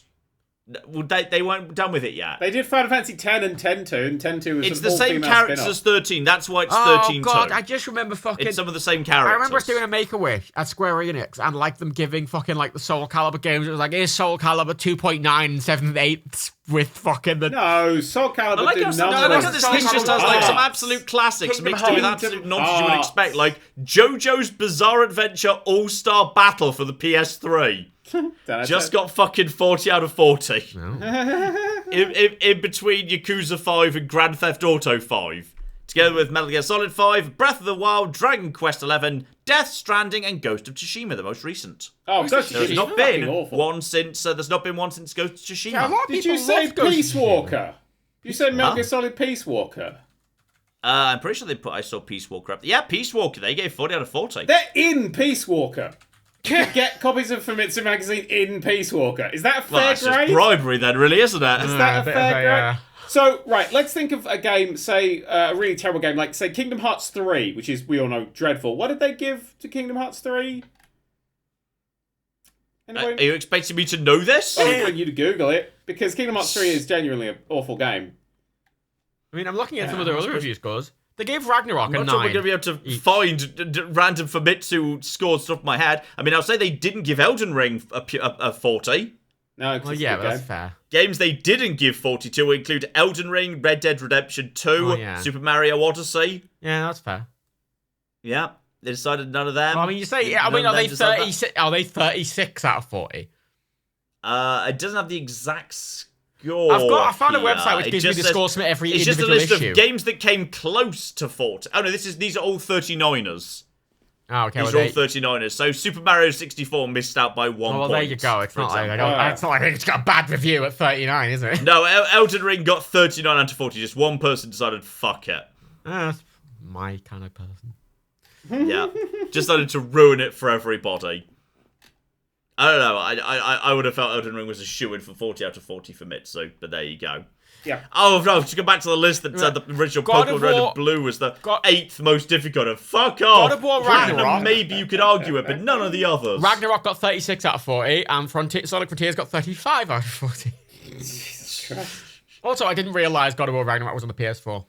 Well, they weren't done with it yet. They did Final Fantasy 10 and 10-2, and 10-2 was it's the same characters as 13. That's why it's 13-2. Oh god, I just remember fucking... It's some of the same characters. I remember us doing a Make-A-Wish at Square Enix and like them giving fucking like the Soul Calibur games. It was like, here's Soul Calibur 2.9 and 7/8 with fucking the... No, Soul Calibur I like how this list just has like some absolute classics Kingdom mixed in with absolute nonsense you would expect. Like JoJo's Bizarre Adventure All-Star Battle for the PS3. Just got fucking 40 out of 40. No. in between Yakuza 5 and Grand Theft Auto 5. Together with Metal Gear Solid 5, Breath of the Wild, Dragon Quest 11, Death Stranding, and Ghost of Tsushima, the most recent. Oh, Ghost of There's Tsushima. not been one since. There's not been one since Ghost of Tsushima. Yeah, Did you say Peace Walker? You said Metal Gear Solid Peace Walker. I'm pretty sure I saw Peace Walker up. Yeah, Peace Walker. They gave 40 out of 40. They're in Peace Walker. You get copies of Famitsu magazine in Peace Walker. Is that a fair that's grade? just bribery then, really, isn't it? Is that a fair grade? So, right, let's think of a game, say, a really terrible game, like, say, Kingdom Hearts 3, which is, we all know, dreadful. What did they give to Kingdom Hearts 3? Are you expecting me to know this? I want you to Google it, because Kingdom Hearts 3 is genuinely an awful game. I mean, I'm looking at some of their other review scores. They gave Ragnarok a 9. I'm not sure we're going to be able to find random Famitsu scores off my head. I mean, I'll say they didn't give Elden Ring a 40. No, well, yeah, but that's fair. Games they didn't give 40 to include Elden Ring, Red Dead Redemption 2, Super Mario Odyssey. Yeah, that's fair. Yeah, they decided none of them. Well, I mean, you say, are they 36? Are they 36 out of 40? It doesn't have the exact score. I found a website which gives me the score from every individual issue. It's just a list of games that came close to 40. Oh no, these are all 39ers. Oh, okay. These are all 39ers. So Super Mario 64 missed out by 1 point. Well, there you go. It's not like it's got a bad review at 39, is it? No, Elden Ring got 39 out of 40. Just one person decided, fuck it. That's my kind of person. Yeah, just started to ruin it for everybody. I don't know. I would have felt Elden Ring was a shoo-in for 40 out of 40 for Mitsu, but there you go. Yeah. Oh no! To go back to the list that said the original Pokemon Red and Blue was the 8th most difficult. And fuck off. God of War Ragnarok. Maybe you could argue it, but none of the others. Ragnarok got 36 out of 40, and Sonic Frontiers got 35 out of 40. Also, I didn't realise God of War Ragnarok was on the PS4.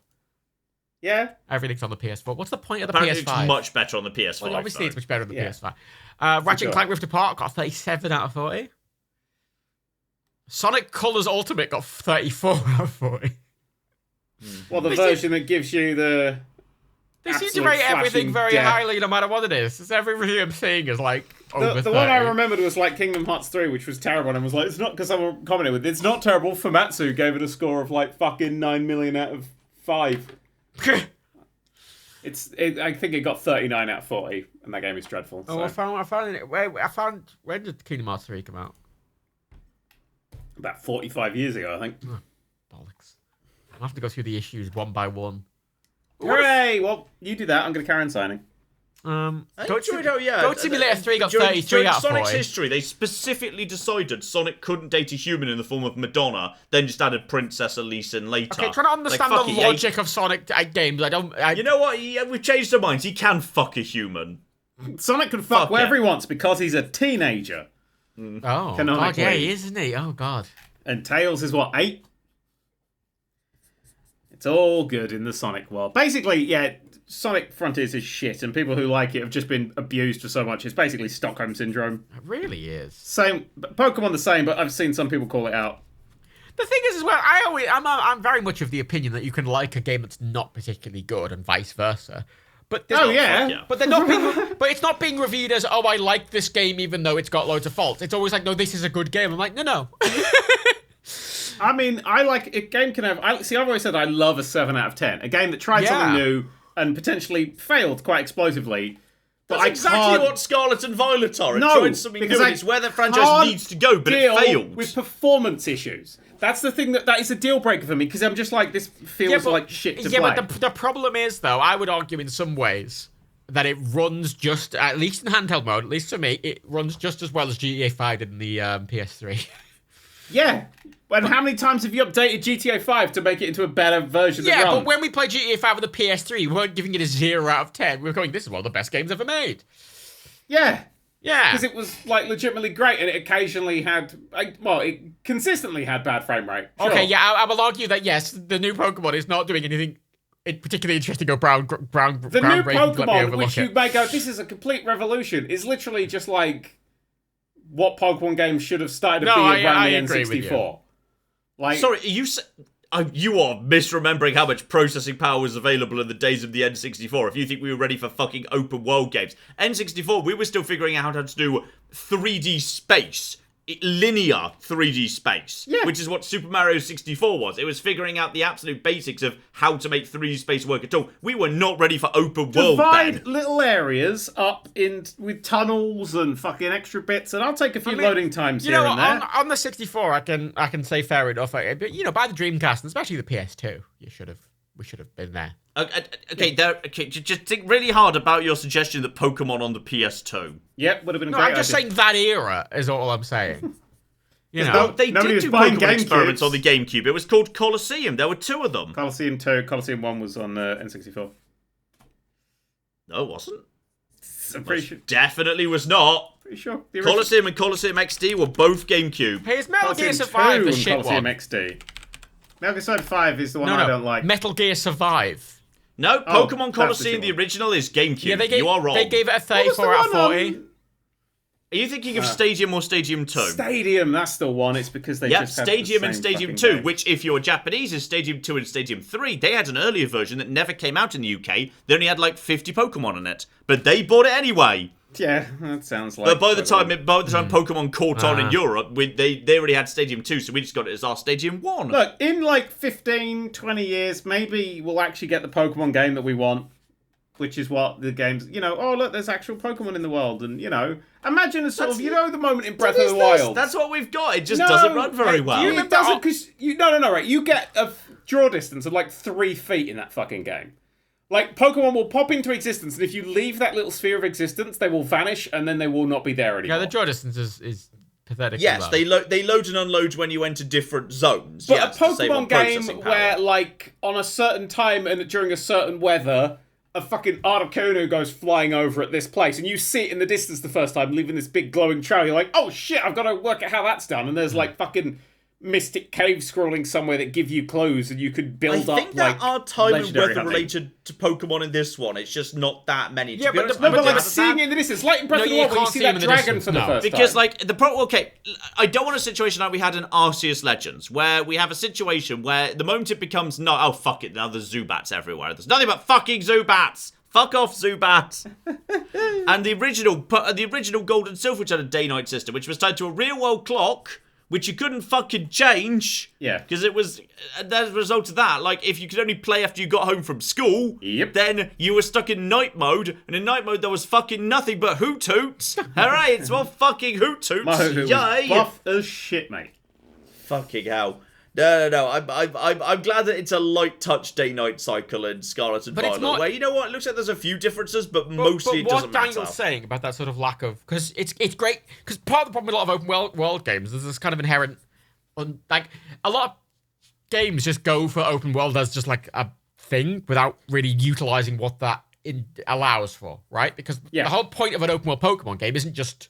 Yeah. Everything's on the PS4. What's the point of the Apparently PS5? It's much better on the PS5. Well, obviously, it's much better on the PS5. For Ratchet sure. and Clank Rift Apart got 37 out of 40. Sonic Colors Ultimate got 34 out of 40. Well, the version that gives you the... They seem to rate everything very highly, no matter what it is. It's every review I'm seeing is like over 30. The one I remembered was like Kingdom Hearts 3, which was terrible, and was like, it's not, because someone commented with, it's not terrible. Famitsu gave it a score of like fucking 9 million out of 5. I think it got 39 out of 40, and that game is dreadful. Oh, So. I found it. When did Kingdom Hearts 3 come out? About 45 years ago, I think. Oh, bollocks. I'll have to go through the issues one by one. Hooray! Well, you do that. I'm going to carry on signing. Goat Simulator 3 got 33 out of 40. Sonic's history, they specifically decided Sonic couldn't date a human in the form of Madonna, then just added Princess Elise in later. Okay, trying to understand the logic of Sonic games. You know what? We've changed our minds. He can fuck a human. Sonic can fuck wherever he wants because he's a teenager. Oh, Canonically. God, yeah, he is, isn't he? Oh, God. And Tails is what, 8? It's all good in the Sonic world. Basically, yeah, Sonic Frontiers is shit, and people who like it have just been abused for so much. It's basically Stockholm Syndrome. It really is. Same, Pokemon the same, but I've seen some people call it out. The thing is, as well, I'm very much of the opinion that you can like a game that's not particularly good, and vice versa. But but they're not being, but it's not being reviewed as, oh, I like this game even though it's got loads of faults. It's always like, no, this is a good game. I'm like, no. I mean, I like a game can have. I've always said I love a 7 out of 10. A game that tried something new and potentially failed quite explosively. But That's exactly what Scarlet and Violet are. It tried something new, and it's where the franchise needs to go, but it failed. With performance issues. That's the thing that is a deal breaker for me, because I'm just like, this feels like shit to play. Yeah, but the problem is, though, I would argue in some ways that it runs just, at least in handheld mode, at least for me, it runs just as well as GTA 5 did in the PS3. Yeah. And how many times have you updated GTA 5 to make it into a better version that runs? Yeah, but when we played GTA 5 with the PS3, we weren't giving it a 0 out of 10. We were going, this is one of the best games ever made. Yeah. Yeah. Because it was, like, legitimately great, and it occasionally had, it consistently had bad frame rate. Sure. Okay, yeah, I will argue that, yes, the new Pokemon is not doing anything particularly interesting or groundbreaking. The new Pokemon, which you may go, this is a complete revolution, is literally just like what Pokemon games should have started to be around the N64. Like, sorry, you are misremembering how much processing power was available in the days of the N64. If you think we were ready for fucking open world games. N64, we were still figuring out how to do 3D space. Linear 3D space. Yeah. Which is what Super Mario 64 was. It was figuring out the absolute basics of how to make 3D space work at all. We were not ready for open world then. Divide little areas up with tunnels and fucking extra bits, and I'll take a few loading times here and there. On the 64, I can say fair enough. But by the Dreamcast, and especially the PS2, we should have been there. Okay, just think really hard about your suggestion that Pokemon on the PS2. Yep, would have been a No, great I'm just idea. saying that era is all I'm saying. They did do Pokemon experiments on the GameCube. It was called Colosseum. There were 2 of them. Colosseum 2, Colosseum 1 was on N64. No, it wasn't. I'm pretty sure. Definitely was not. Pretty sure. Colosseum and Colosseum XD were both GameCube. Here's Metal Gear Colosseum Survive, 2 the and shit Colosseum one. XD. Metal Gear Solid 5 is the one I don't like. Metal Gear Survive. No, Pokemon Colosseum, the original, is GameCube. Yeah, you are wrong. They gave it a 34 out of 40. Are you thinking of Stadium or Stadium 2? Stadium, that's the one. It's because they just had Stadium the and same Stadium fucking 2, game. which if you're Japanese is Stadium 2 and Stadium 3. They had an earlier version that never came out in the UK. They only had like 50 Pokemon in it. But they bought it anyway. Yeah, that sounds like... But by the time Pokemon caught on in Europe, they already had Stadium 2, so we just got it as our Stadium 1. Look, in like 15, 20 years, maybe we'll actually get the Pokemon game that we want, which is what the game's, oh, look, there's actual Pokemon in the world. And, imagine a sort of, the moment in Breath of the Wild. That's what we've got. It just doesn't run very well. It doesn't, because, right. You get a draw distance of like 3 feet in that fucking game. Like, Pokemon will pop into existence, and if you leave that little sphere of existence, they will vanish, and then they will not be there anymore. Yeah, the draw distance is pathetic. Yes, they load and unload when you enter different zones. But yes, a Pokemon game where, like, on a certain time and during a certain weather, a fucking Articuno goes flying over at this place, and you see it in the distance the first time, leaving this big glowing trail. You're like, oh shit, I've got to work out how that's done. And there's, like, fucking mystic cave scrolling somewhere that give you clues, and you could build up, I think there are time and legendary weather hunting. related to Pokemon in this one. It's just not that many. Yeah, but like seeing it in the distance, like in Breath of the Wild, where you see that dragon for the first time. Because, like, the problem... Okay, I don't want a situation like we had in Arceus Legends, where we have a situation where the moment it becomes... No, oh, fuck it, now there's Zubats everywhere. There's nothing but fucking Zubats! Fuck off, Zubat! And the original Gold and Silver, which had a day-night system, which was tied to a real-world clock, which you couldn't fucking change. Yeah. Because it was, as a result of that, like, if you could only play after you got home from school, then you were stuck in night mode, and in night mode there was fucking nothing but Hoot Toots. Alright, it's more fucking Hoot Toots. My Hoot Toot was buff as shit, mate. Fucking hell. No. I'm glad that it's a light touch day-night cycle in Scarlet and Violet, where, you know what, it looks like there's a few differences, but mostly it doesn't matter. What Daniel's saying about that sort of lack of... Because it's great... Because part of the problem with a lot of open world games is this kind of inherent... Like, a lot of games just go for open world as just like a thing without really utilising what that allows for, right? Because the whole point of an open world Pokemon game isn't just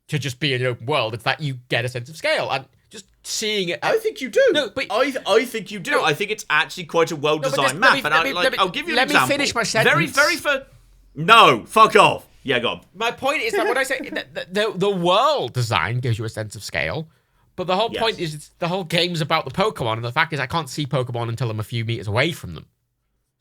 to just be an open world, it's that you get a sense of scale, and just seeing it... I think you do. No, but... I think you do. No, I think it's actually quite a well-designed map, I'll give you an example. Let me finish my sentence. No, fuck off. Yeah, go on. My point is that when I say... the world design gives you a sense of scale, but the whole point is the whole game's about the Pokemon, and the fact is I can't see Pokemon until I'm a few meters away from them.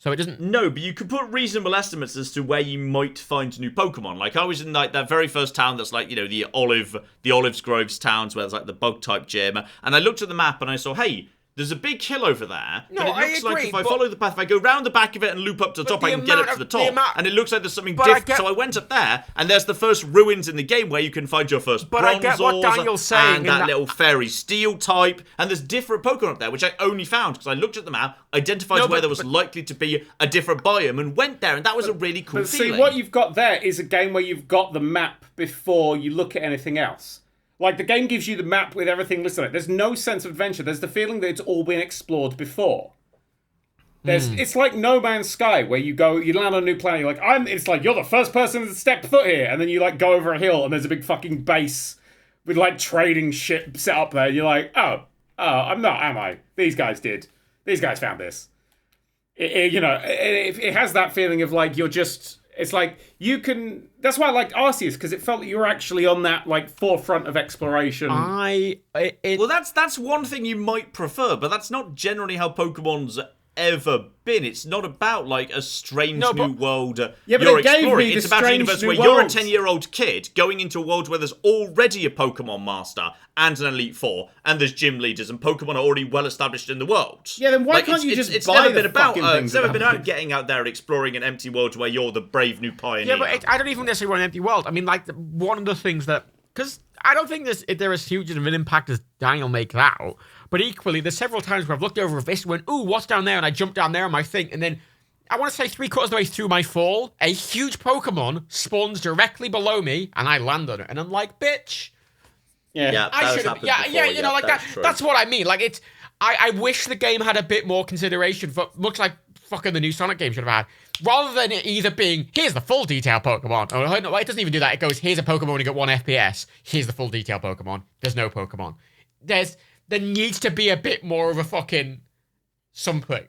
So it doesn't... No, but you could put reasonable estimates as to where you might find new Pokemon. Like, I was in, like, that very first town that's, like, the Olives Groves towns where there's, like, the Bug-type gym. And I looked at the map and I saw, hey, there's a big hill over there. No, but it looks like if I follow the path, if I go round the back of it and loop up to the top, I can get up to the top. And it looks like there's something different. So I went up there, and there's the first ruins in the game where you can find your first Bronzors. But I get what Daniel's saying. And that little fairy steel type. And there's different Pokemon up there, which I only found because I looked at the map, identified where there was likely to be a different biome, and went there, and that was a really cool feeling. See, what you've got there is a game where you've got the map before you look at anything else. Like, the game gives you the map with everything listed on it. There's no sense of adventure. There's the feeling that it's all been explored before. It's like No Man's Sky, where you land on a new planet, you're like, it's like, you're the first person to step foot here, and then you, like, go over a hill, and there's a big fucking base with, like, trading shit set up there. You're like, oh, I'm not, am I? These guys did. These guys found this. It has that feeling of, like, you're just... It's like, you can... That's why I liked Arceus, because it felt that you were actually on that, like, forefront of exploration. Well, that's one thing you might prefer, but that's not generally how Pokemon's ever been. It's not about, like, a strange new world you're exploring. It's about a universe where you're a 10-year-old kid going into a world where there's already a Pokemon Master and an Elite Four, and there's gym leaders, and Pokemon are already well established in the world. Yeah, then why can't you just buy the fucking things? It's never been about getting out there and exploring an empty world where you're the brave new pioneer. Yeah, but I don't even necessarily want an empty world. I mean, like, one of the things that... Because I don't think there is huge of an impact as Daniel makes out. But equally, there's several times where I've looked over a vista and went, ooh, what's down there? And I jumped down there on my thing. And then, I want to say 3/4 of the way through my fall, a huge Pokemon spawns directly below me, and I land on it. And I'm like, bitch. Yeah, I should have. Yeah, you know, like that's what I mean. Like, it's... I wish the game had a bit more consideration for... Much like fucking the new Sonic game should have had. Rather than it either being, here's the full detail Pokemon. Oh, no, it doesn't even do that. It goes, here's a Pokemon when you get 1 FPS. Here's the full detail Pokemon. There's no Pokemon. There needs to be a bit more of a fucking something.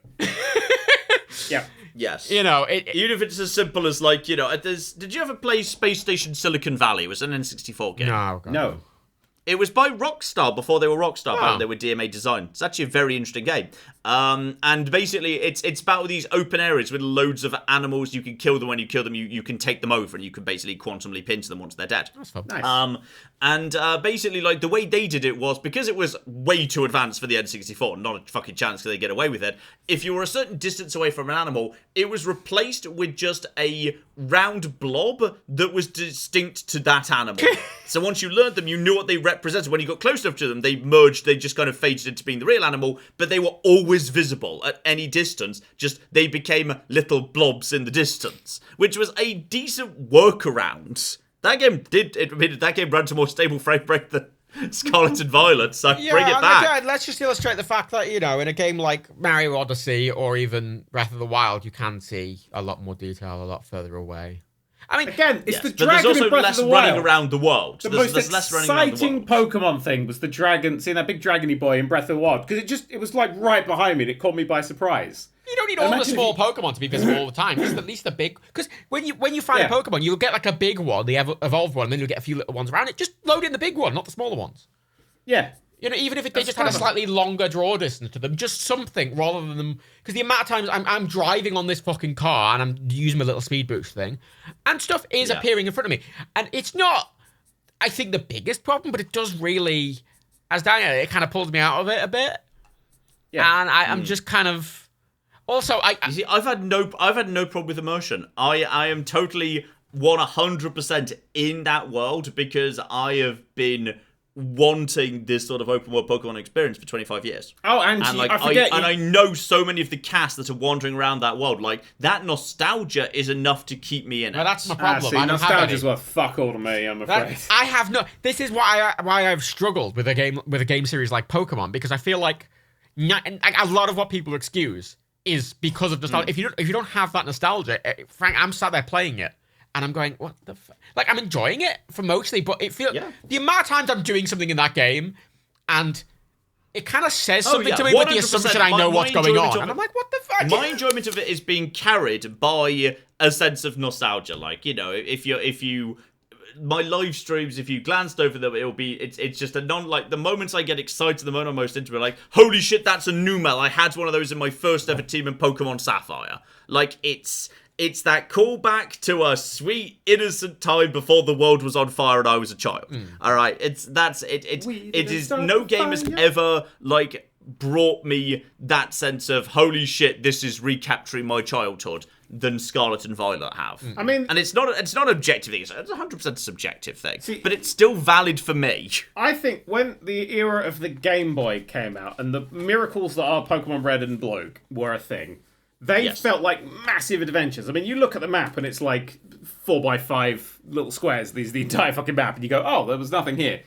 Yeah. Yes. You know, even if it's as simple as like, you know, did you ever play Space Station Silicon Valley? It was an N64 game. No, God. No. It was by Rockstar before they were Rockstar, Oh. but they were DMA Design. It's actually a very interesting game. And basically, it's about these open areas with loads of animals. You can kill them. When you kill them, you can take them over, and you can basically quantumly pinch them once they're dead. That's fun. Nice. And basically, like, the way they did it was, because it was way too advanced for the N64, not a fucking chance could they get away with it, if you were a certain distance away from an animal, it was replaced with just a round blob that was distinct to that animal. So once you learned them, you knew what they represented. When you got close enough to them, they merged, they just kind of faded into being the real animal, but they were always visible at any distance, just they became little blobs in the distance, which was a decent workaround. That game ran to more stable frame rate than Scarlet and Violet, so bring it back. Again, let's just illustrate the fact that, you know, in a game like Mario Odyssey or even Breath of the Wild, you can see a lot more detail a lot further away. I mean, Again, it's the but dragon there's also in Breath less of the running Wild. around the world. The There's most less running around the exciting world. Pokemon thing was the dragon, seeing that big dragony boy in Breath of the Wild, because it was like right behind me and it caught me by surprise. you don't need all the small Pokemon to be visible all the time. Just at least the big. Because when you find a Pokemon, you'll get like a big one, the evolved one, and then you'll get a few little ones around it. Just load in the big one, not the smaller ones. Yeah. You know, even if they just had a slightly longer draw distance to them, just something rather than them. Because the amount of times I'm driving on this fucking car and I'm using my little speed boost thing, and stuff is appearing in front of me, and it's not, I think, the biggest problem, but it does really, as Daniel, it kind of pulls me out of it a bit. Yeah. And I'm just kind of. Also, You see, I've had no problem with immersion. I am totally 100% in that world because I have been wanting this sort of open world Pokemon experience for 25 years. Oh, and like, I forget. I know so many of the cast that are wandering around that world. Like, that nostalgia is enough to keep me in it. No, that's my problem. See, nostalgia's worth fuck all to me, I'm afraid. I have no. This is why I've struggled with a game series like Pokemon, because I feel like a lot of what people excuse is because of nostalgia. If you don't have that nostalgia, Frank, I'm sat there playing it, and I'm going, what the fuck? Like, I'm enjoying it for mostly, but it feels... Yeah. The amount of times I'm doing something in that game, and it kind of says something to me with the assumption I know what's going on. And I'm like, what the fuck? My enjoyment of it is being carried by a sense of nostalgia. Like, you know, if you... My live streams, if you glanced over them, it's just a like, the moments I get excited, the moment I'm most into it, like, holy shit, that's a Numel. I had one of those in my first ever team in Pokemon Sapphire. Like, it's that callback to a sweet, innocent time before the world was on fire and I was a child. All right, it is no game has ever like brought me that sense of holy shit, this is recapturing my childhood than Scarlet and Violet have. I mean, and it's not an objective thing; it's 100% a subjective thing. But it's still valid for me. I think when the era of the Game Boy came out and the miracles that are Pokemon Red and Blue were a thing, they felt like massive adventures. I mean, you look at the map and it's like 4x5 little squares, the entire fucking map, and you go, oh, there was nothing here.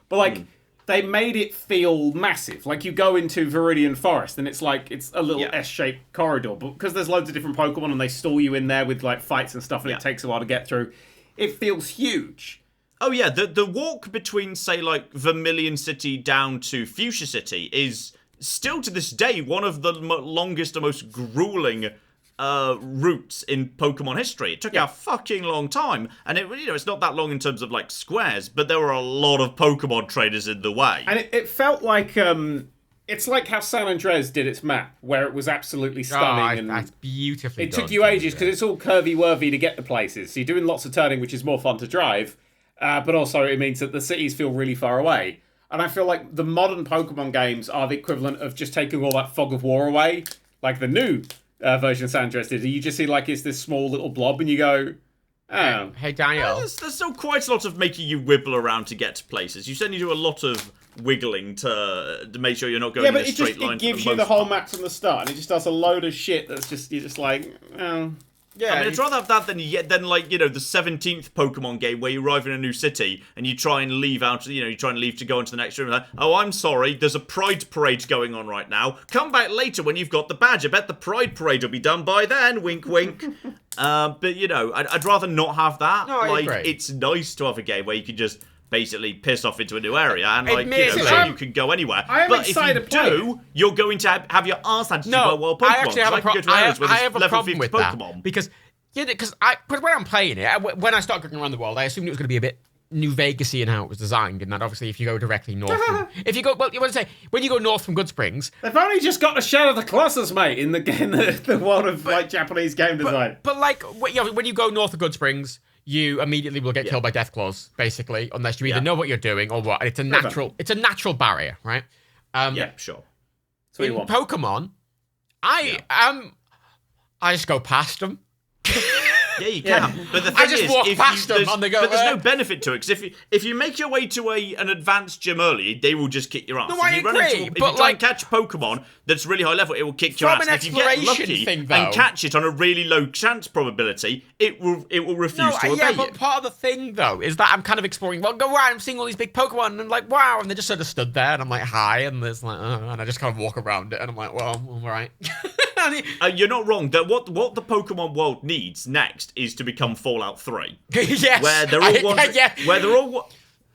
But like, they made it feel massive. Like, you go into Viridian Forest and it's like, it's a little S-shaped corridor, but because there's loads of different Pokemon and they stall you in there with like fights and stuff and it takes a while to get through, it feels huge. Oh yeah, the walk between, say, like, Vermilion City down to Fuchsia City is still to this day one of the longest and most grueling routes in Pokemon history. It took a fucking long time, and it's not that long in terms of like squares, but there were a lot of Pokemon trainers in the way. And it felt like it's like how San Andreas did its map, where it was absolutely stunning and that's beautifully. It took you ages because it's all curvy-worthy to get to places. So you're doing lots of turning, which is more fun to drive, but also it means that the cities feel really far away. And I feel like the modern Pokemon games are the equivalent of just taking all that fog of war away, like the new version of San Andreas did. You just see like it's this small little blob and you go, oh. Hey, Daniel. There's still quite a lot of making you wibble around to get to places. You certainly do a lot of wiggling to make sure you're not going in a straight line. It gives you the whole map from the start, and it just does a load of shit that's just, you're just like, oh. Yeah, I mean, I'd rather have that than like, the 17th Pokemon game where you arrive in a new city and you try and leave out, you try and leave to go into the next room. Like, oh, I'm sorry, there's a Pride Parade going on right now. Come back later when you've got the badge. I bet the Pride Parade will be done by then. Wink, wink. But I'd rather not have that. No, I agree. It's nice to have a game where you can just basically piss off into a new area, and like you can go anywhere. But if you do, you're going to have your arse handed to you by wild Pokemon. I actually have a problem with Pokemon. that because when I'm playing it, when I start going around the world, I assumed it was going to be a bit New Vegas-y in how it was designed, and that obviously if you go directly north, when you go north from Good Springs, they've only just got the Shadow of the Colossus, mate, in the world of like Japanese game design. But like when you go north of Good Springs, you immediately will get killed by Deathclaws, basically, unless you either know what you're doing or what. It's a natural barrier, right? Yeah, sure. In Pokemon, I just go past them. Yeah, you can. But the thing is, walk past them and they go. But there's no benefit to it, because if you make your way to an advanced gym early, they will just kick your ass. No, I agree. If you try and catch a Pokemon that's really high level, it will kick your ass. An if you get lucky and catch it on a really low chance probability, it will refuse to obey you. But part of the thing though is that I'm kind of exploring. Well, go around. I'm seeing all these big Pokemon, and I'm like, wow, and they just sort of stood there, and I'm like, hi, and there's like, and I just kind of walk around it, and I'm like, well, all right. You're not wrong. That what the Pokemon world needs next is to become Fallout 3. Yes. Where they're all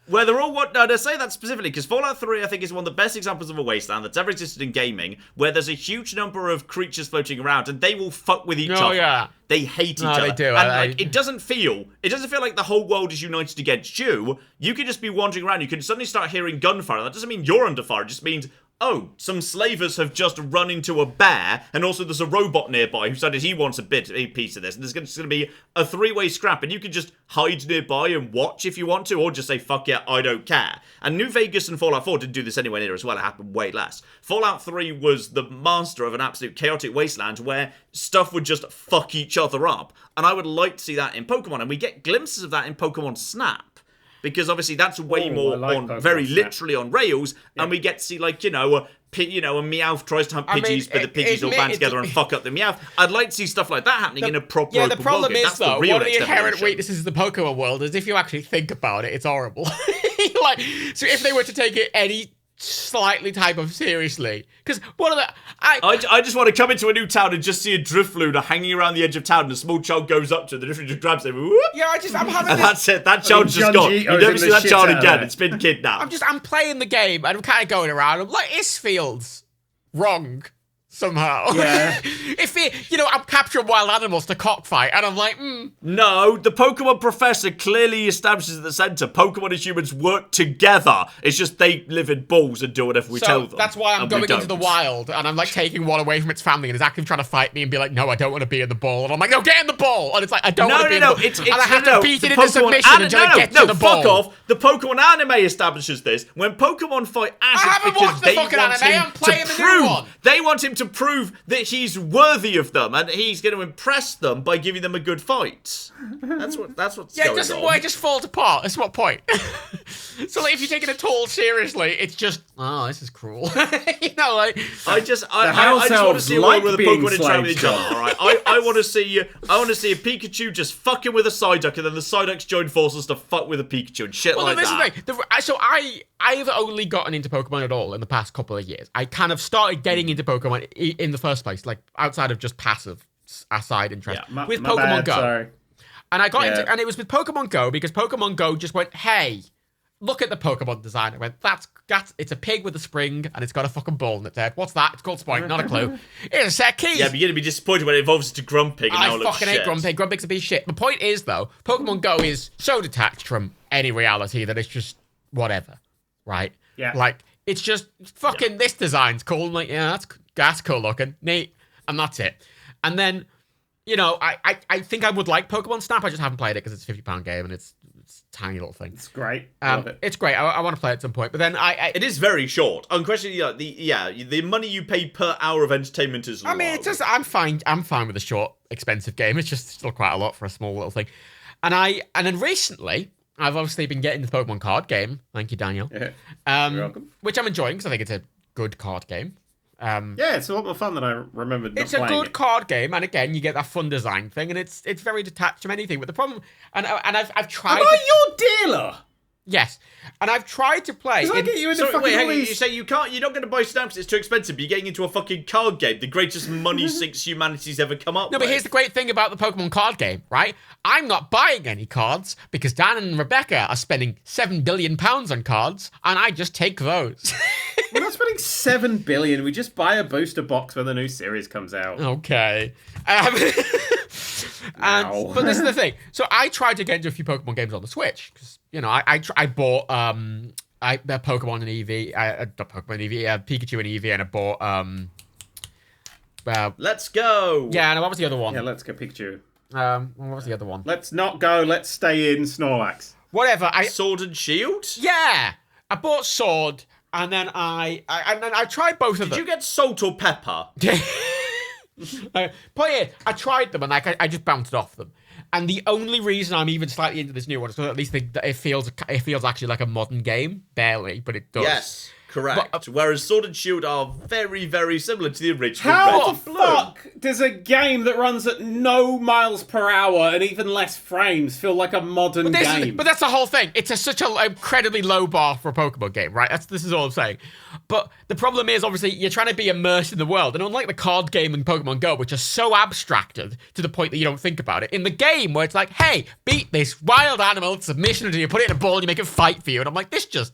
no, I say that specifically because Fallout 3, I think, is one of the best examples of a wasteland that's ever existed in gaming, where there's a huge number of creatures floating around, and they will fuck with each other. Yeah. They hate each other. They do. And it doesn't feel like the whole world is united against you. You could just be wandering around. You can suddenly start hearing gunfire. That doesn't mean you're under fire. It just means, oh, some slavers have just run into a bear, and also there's a robot nearby who decided he wants a piece of this, and there's going to be a three-way scrap, and you can just hide nearby and watch if you want to, or just say, fuck yeah, I don't care. And New Vegas and Fallout 4 didn't do this anywhere near as well. It happened way less. Fallout 3 was the master of an absolute chaotic wasteland where stuff would just fuck each other up, and I would like to see that in Pokemon, and we get glimpses of that in Pokemon Snap. Because obviously that's way more very literally on rails, and we get to see a Meowth tries to hunt Pidgeys, but the Pidgeys all band together and fuck up the Meowth. I'd like to see stuff like that happening in a proper open world game. The problem is, though, one of the inherent weaknesses of the Pokemon world is if you actually think about it, it's horrible. So if they were to take it any slightly type of seriously, because one of the I just want to come into a new town and just see a Drifloon hanging around the edge of town, and a small child goes up to it, the Drifloon just grabs him. Whoop, I'm having. And that's it. That child's just gone. You never see that child again. It's been kidnapped. I'm playing the game and I'm kind of going around. I'm like, this feels wrong somehow. Yeah. I'm capturing wild animals to cockfight, and I'm like, No, the Pokemon professor clearly establishes at the center, Pokemon and humans work together. It's just they live in balls and do whatever we tell them. That's why I'm going into the wild, and I'm like taking one away from its family, and it's actively trying to fight me and be like, no, I don't want to be in the ball. And I'm like, no, get in the ball. And it's like, I don't want to be in the ball. And I have to beat it into submission until it gets to the ball. Fuck off. The Pokemon anime establishes this. When Pokemon fight Ash, it's because they want him to prove that he's worthy of them, and he's going to impress them by giving them a good fight. That's what's going on. Why it just falls apart? That's what point. So if you're taking it all seriously, it's just, oh, this is cruel. I just want to see a world where the Pokemon interact with each other. All right, I want to see a Pikachu just fucking with a Psyduck, and then the Psyducks join forces to fuck with a Pikachu and shit like that. So I've only gotten into Pokemon at all in the past couple of years. I kind of started getting into Pokemon in the first place, like outside of just passive side interest, with Pokemon Go. Sorry. And I got into, and it was with Pokemon Go because Pokemon Go just went, hey, look at the Pokemon design. I went, it's a pig with a spring and it's got a fucking ball in its head. What's that? It's called Spike, not a clue. It's a set of keys. Yeah, but you're going to be disappointed when it evolves to Grumpig and now it looks shit. I fucking hate Grumpig. Grumpig's a piece of shit. The point is, though, Pokemon Go is so detached from any reality that it's just whatever, right? Yeah. Like, it's just fucking this design's cool. I'm like, yeah, that's cool looking. Neat. And that's it. And then, I think I would like Pokemon Snap. I just haven't played it because it's a £50 game and it's a tiny little thing. It's great. Love it. It's great. I want to play it at some point. But then it is very short. Unquestionably, the money you pay per hour of entertainment is low. I mean, it's just, I'm fine with a short, expensive game. It's just still quite a lot for a small little thing. And then recently, I've obviously been getting the Pokemon card game. Thank you, Daniel. Yeah. You're welcome. Which I'm enjoying because I think it's a good card game. It's a lot more fun than I remembered. It's a good card game, and again, you get that fun design thing, and it's very detached from anything. But the problem, and I've tried. Am I your dealer? Yes. And I've tried to play. Does that get you into fucking wait, hang on, all you these- say you're not going to buy stamps, it's too expensive, but you're getting into a fucking card game, the greatest money sinks humanity's ever come up with. No, but here's the great thing about the Pokemon card game, right? I'm not buying any cards because Dan and Rebecca are spending £7 billion on cards, and I just take those. We're not spending $7 billion. We just buy a booster box when the new series comes out. Okay. Wow. But this is the thing. So I tried to get into a few Pokemon games on the Switch because I bought Pokemon and Eevee, not Pokemon and Eevee, Pikachu and Eevee, and I bought. Let's go. Yeah, and what was the other one? Yeah, let's go Pikachu. What was the other one? Let's not go. Let's stay in Snorlax. Whatever. Sword and Shield? Yeah, I bought Sword, and then I tried both of them. Did you get salt or pepper? But yeah, I tried them and I just bounced off them. And the only reason I'm even slightly into this new one is because at least it feels actually like a modern game, barely, but it does. Yes, correct. But, whereas Sword and Shield are very, very similar to the original How Red the and Blue. fuck does a game that runs at no miles per hour and even less frames feel like a modern game? But that's the whole thing. It's such an incredibly low bar for a Pokemon game, right? This is all I'm saying. But the problem is, obviously, you're trying to be immersed in the world. And unlike the card game and Pokemon Go, which are so abstracted to the point that you don't think about it, in the game where it's like, hey, beat this wild animal, it's a mission, and you put it in a ball and you make it fight for you. And I'm like, this just...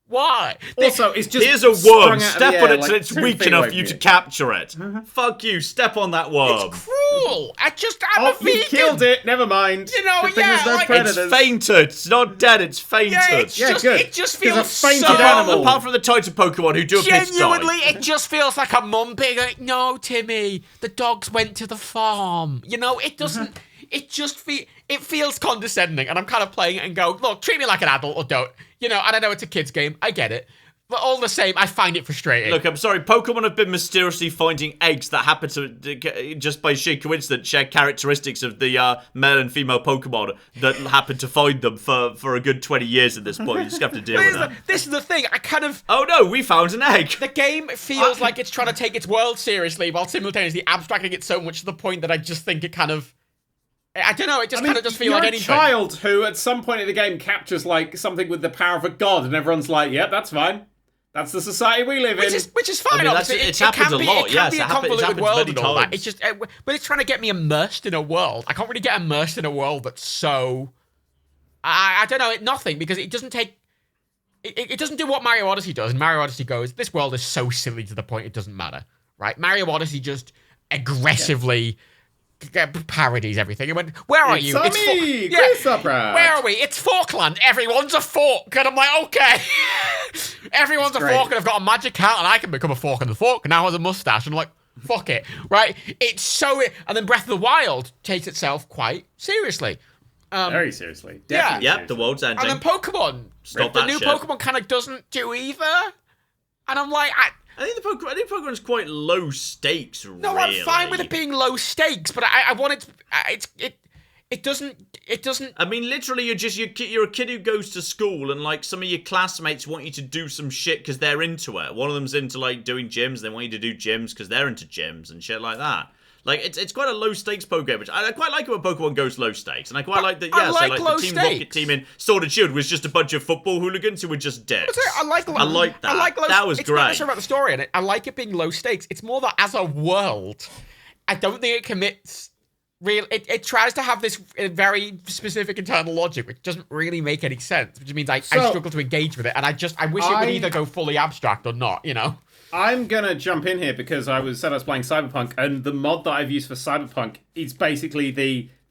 Why? Also, it's just Here's a sprung worm. out of Step the on air, it till like, it's 2 weak feet enough away for you from to capture it. Fuck you. Step on that worm. It's cruel. I'm Oh, a vegan. you killed it. Never mind. You know, Good thing yeah, there's no like, predators. It's fainted. It's not dead. It's fainted. Yeah, it's Yeah, just, good. it just 'Cause a feels fainted so... animal. Apart from the Titan Pokemon who do appear to die. Genuinely, it just feels like a mum being like, no, Timmy, the dogs went to the farm. You know, it doesn't... It just it feels condescending, and I'm kind of playing it and go, look, treat me like an adult or don't. You know, and I know it's a kid's game. I get it. But all the same, I find it frustrating. Look, I'm sorry, Pokemon have been mysteriously finding eggs that happen to, just by sheer coincidence, share characteristics of the male and female Pokemon that happen to find them for a good 20 years at this point. You just have to deal with that. This is the thing. I kind of... Oh no, we found an egg! The game feels like it's trying to take its world seriously while simultaneously abstracting it so much to the point that I just think it kind of... I don't know, it just kind of just feels like anything. You're a child who at some point in the game captures like something with the power of a god and everyone's like, yep, that's fine. That's the society we live in. Which is fine. I mean, obviously. it's happened a lot, It can yes, be it a happens convoluted world many and all that. times. It's just, but it's trying to get me immersed in a world. I can't really get immersed in a world that's so... I don't know, nothing, because it doesn't take... It doesn't do what Mario Odyssey does. And Mario Odyssey goes, this world is so silly to the point it doesn't matter, right? Mario Odyssey just aggressively... parodies everything. It went, where are you? It's me, Chris Uprat. Where are we? It's Falkland. Everyone's a fork. And I'm like, okay. Everyone's a great. fork, and I've got a magic hat, and I can become a fork, and the fork now has a mustache. And I'm like, fuck it, right? It's so... And then Breath of the Wild takes itself quite seriously. Very seriously. Yeah. Definitely Yep, seriously. the world's ending. And then Pokemon. Stop the that new shit. Pokemon kind of doesn't do either. And I'm like, I think Pokemon's quite low stakes, really. no, I'm fine with it being low stakes, but I want it... It doesn't... I mean, literally, you're a kid who goes to school, and like some of your classmates want you to do some shit because they're into it. One of them's into like doing gyms. They want you to do gyms because they're into gyms and shit like that. Like it's quite a low stakes Pokemon, which I quite like it when Pokemon goes low stakes, and I quite like that. Yeah, I like so low like the Team Rocket stakes. team in Sword and Shield was just a bunch of football hooligans who were just dicks. I like that. I like that. That was it's not great. necessarily about the story in it. I like it being low stakes. It's more that as a world, I don't think it commits real. It tries to have this very specific internal logic, which doesn't really make any sense. Which means I struggle to engage with it, and I wish it would either go fully abstract or not. You know. I'm gonna jump in here because I was playing Cyberpunk, and the mod that I've used for Cyberpunk is basically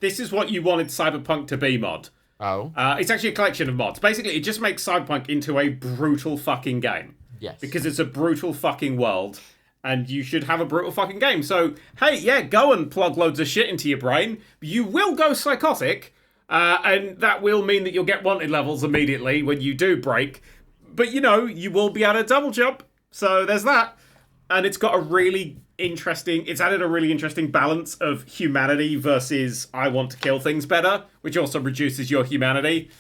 this is what you wanted Cyberpunk to be mod. Oh. It's actually a collection of mods. Basically, it just makes Cyberpunk into a brutal fucking game. Yes. Because it's a brutal fucking world, and you should have a brutal fucking game. So, hey, yeah, go and plug loads of shit into your brain. You will go psychotic, and that will mean that you'll get wanted levels immediately when you do break. But, you know, you will be able to double jump. So there's that. And it's got a really interesting... It's added a really interesting balance of humanity versus I want to kill things better, which also reduces your humanity.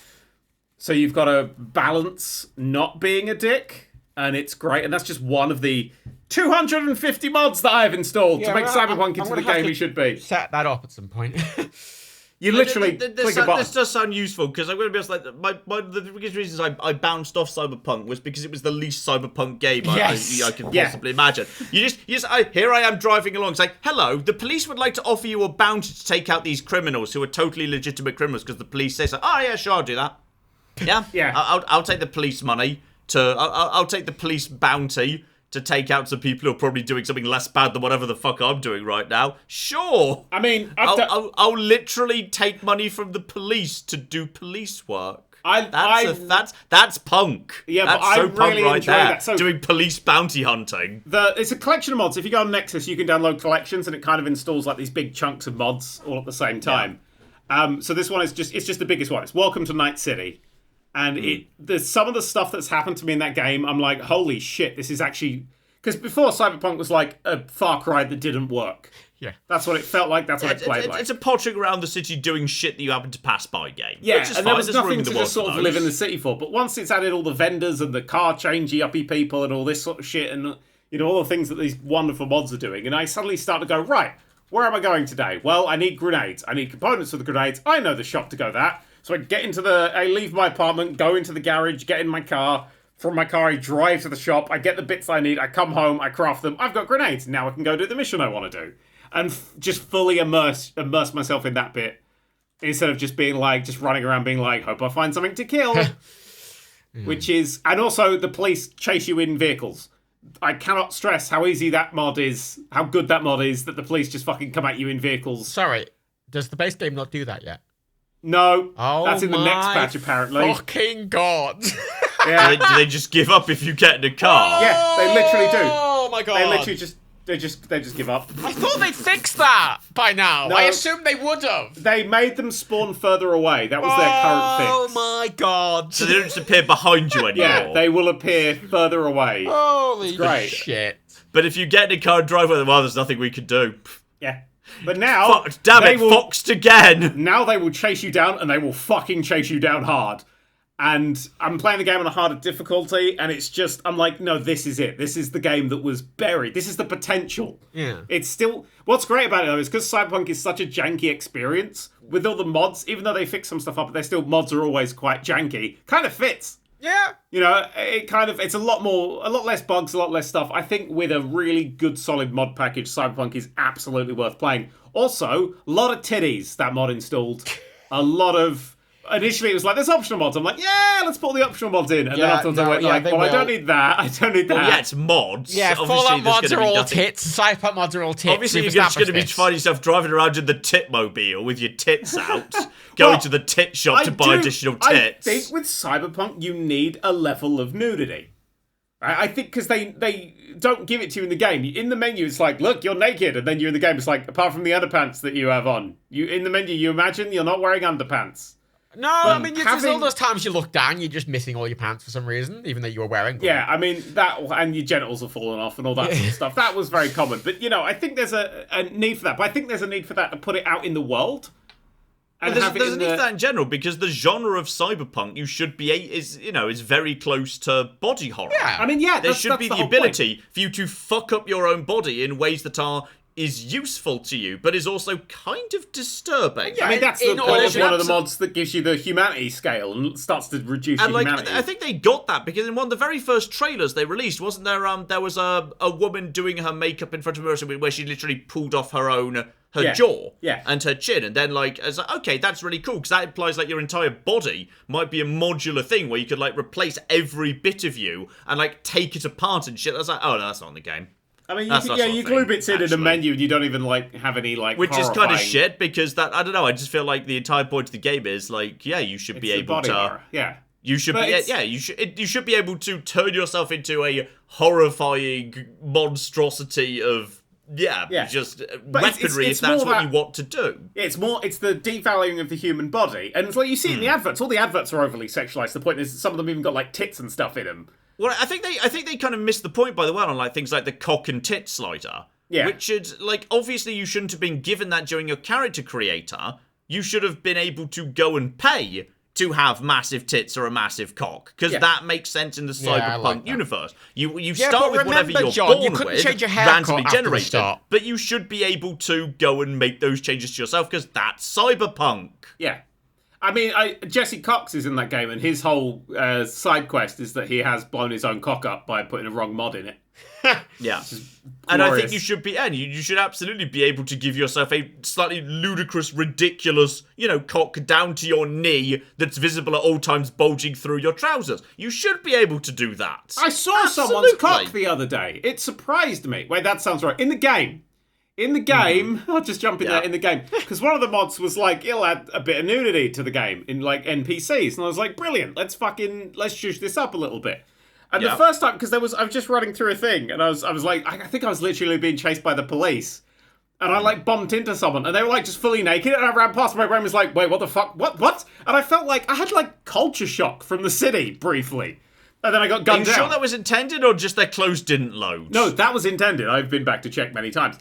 So you've got to balance not being a dick, and it's great. And that's just one of the 250 mods that I've installed to make Cyberpunk into the game it should be. Set that up at some point. You literally click a button. This does sound useful, because I'm going to be honest, like, the biggest reasons I bounced off Cyberpunk was because it was the least Cyberpunk game I could possibly imagine. Here I am driving along, it's like, hello, the police would like to offer you a bounty to take out these criminals who are totally legitimate criminals, because the police say so. Oh, yeah, sure, I'll do that. Yeah? Yeah. I'll take the police money I'll take the police bounty to take out some people who are probably doing something less bad than whatever the fuck I'm doing right now. Sure. I mean, I'll literally take money from the police to do police work. That's punk. Yeah, that's but I really punk enjoy there, that. So doing police bounty hunting. It's a collection of mods. If you go on Nexus, you can download collections, and it kind of installs like these big chunks of mods all at the same time. Yeah. So this one is just the biggest one. It's Welcome to Night City. And there's some of the stuff that's happened to me in that game, I'm like, holy shit, this is actually... Because before, Cyberpunk was like a Far Cry that didn't work. Yeah. That's what it felt like, that's what it played like. It's a pottering around the city doing shit that you happen to pass by game. Yeah, and fine. There was nothing to just sort of live in the city for. But once it's added all the vendors and the car changey uppy people and all this sort of shit and, all the things that these wonderful mods are doing, and I suddenly start to go, right, where am I going today? Well, I need grenades. I need components for the grenades. I know the shop to go that. So I leave my apartment, go into the garage, get in my car. From my car, I drive to the shop. I get the bits I need. I come home. I craft them. I've got grenades. Now I can go do the mission I want to do. And just fully immerse myself in that bit. Instead of just being like, just running around being like, hope I find something to kill. Which is... And also, the police chase you in vehicles. I cannot stress how easy that mod is, how good that mod is, that the police just fucking come at you in vehicles. Sorry, does the base game not do that yet? No, oh, that's in the next patch apparently. Fucking god! Yeah. Do they just give up if you get in a car? Yeah, they literally do. Oh my god! They literally just give up. I thought they'd fixed that by now. No, I assumed they would have. They made them spawn further away. That was their current fix. Oh my god! So they don't just appear behind you anymore. Yeah, they will appear further away. Holy great. shit! But if you get in a car and drive with them, well, there's nothing we can do. Yeah. But now, foxed again. Now they will chase you down, and they will fucking chase you down hard. And I'm playing the game on a harder difficulty, and it's just, I'm like, no, this is it. This is the game that was buried. This is the potential. Yeah. It's still, what's great about it though is because Cyberpunk is such a janky experience, with all the mods, even though they fix some stuff up, mods are always quite janky, kind of fits. Yeah. It's a lot less bugs, a lot less stuff. I think with a really good solid mod package, Cyberpunk is absolutely worth playing. Also, a lot of titties that mod installed. A lot of... Initially, it was like, there's optional mods. I'm like, yeah, let's put all the optional mods in. And then afterwards, I went I don't need that. I don't need that. Well, yeah, it's mods. Yeah, Fallout mods are all tits. Cyberpunk mods are all tits. Obviously, you're just going to be finding yourself driving around in the Titmobile with your tits out, going to the tit shop to buy additional tits. I think with Cyberpunk, you need a level of nudity. I think because they don't give it to you in the game. In the menu, it's like, look, you're naked. And then you're in the game, it's like, apart from the underpants that you have on. In the menu, you imagine you're not wearing underpants. No, I mean, there's all those times you look down, you're just missing all your pants for some reason, even though you were wearing them. Yeah, I mean, that, and your genitals are falling off and all that sort of stuff. That was very common. But, I think there's a need for that. But I think there's a need for that to put it out in the world. And there's a need for that in general, because the genre of cyberpunk is very close to body horror. Yeah, I mean, there should be the ability for you to fuck up your own body in ways that is useful to you, but is also kind of disturbing. Yeah, I mean, that's one of the mods that gives you the humanity scale and starts to reduce your humanity. I think they got that because in one of the very first trailers they released, wasn't there? There was a woman doing her makeup in front of a mirror where she literally pulled off her jaw and her chin, and then I was like, okay, that's really cool because that implies your entire body might be a modular thing where you could replace every bit of you and take it apart and shit. I was like, oh no, that's not in the game. I mean, you glue bits in a menu and you don't even have any which is kind of shit because that, I don't know, I just feel like the entire point of the game is you should be able to horror. Yeah. You should you should be able to turn yourself into a horrifying monstrosity of just weaponry if that's what you want to do. It's the devaluing of the human body. And it's like you see in the adverts, all the adverts are overly sexualized. The point is some of them even got tits and stuff in them. Well, I think they kind of missed the point by the way on things like the cock and tit slider. Yeah. Which should obviously you shouldn't have been given that during your character creator. You should have been able to go and pay to have massive tits or a massive cock, because that makes sense in the cyberpunk universe. You start with whatever you're John, born with, change your randomly generated, but you should be able to go and make those changes to yourself, because that's cyberpunk. Yeah. I mean, Jesse Cox is in that game, and his whole side quest is that he has blown his own cock up by putting a wrong mod in it. Yeah. And I think you should be, and you should absolutely be able to give yourself a slightly ludicrous, ridiculous, cock down to your knee that's visible at all times, bulging through your trousers. You should be able to do that. I saw someone's cock the other day. It surprised me. Wait, that sounds right. In the game, I'll just jump in there in the game, because one of the mods was like, it'll add a bit of nudity to the game in like NPCs, and I was like, brilliant. Let's zhuzh this up a little bit. And the first time, because I was just running through a thing, and I was like, I think I was literally being chased by the police, and I like bumped into someone, and they were like just fully naked, and I ran past, my brain was like, wait, what the fuck, what? And I felt like I had like culture shock from the city briefly, and then I got gunned down. Are you sure that was intended, or just their clothes didn't load? No, that was intended. I've been back to check many times.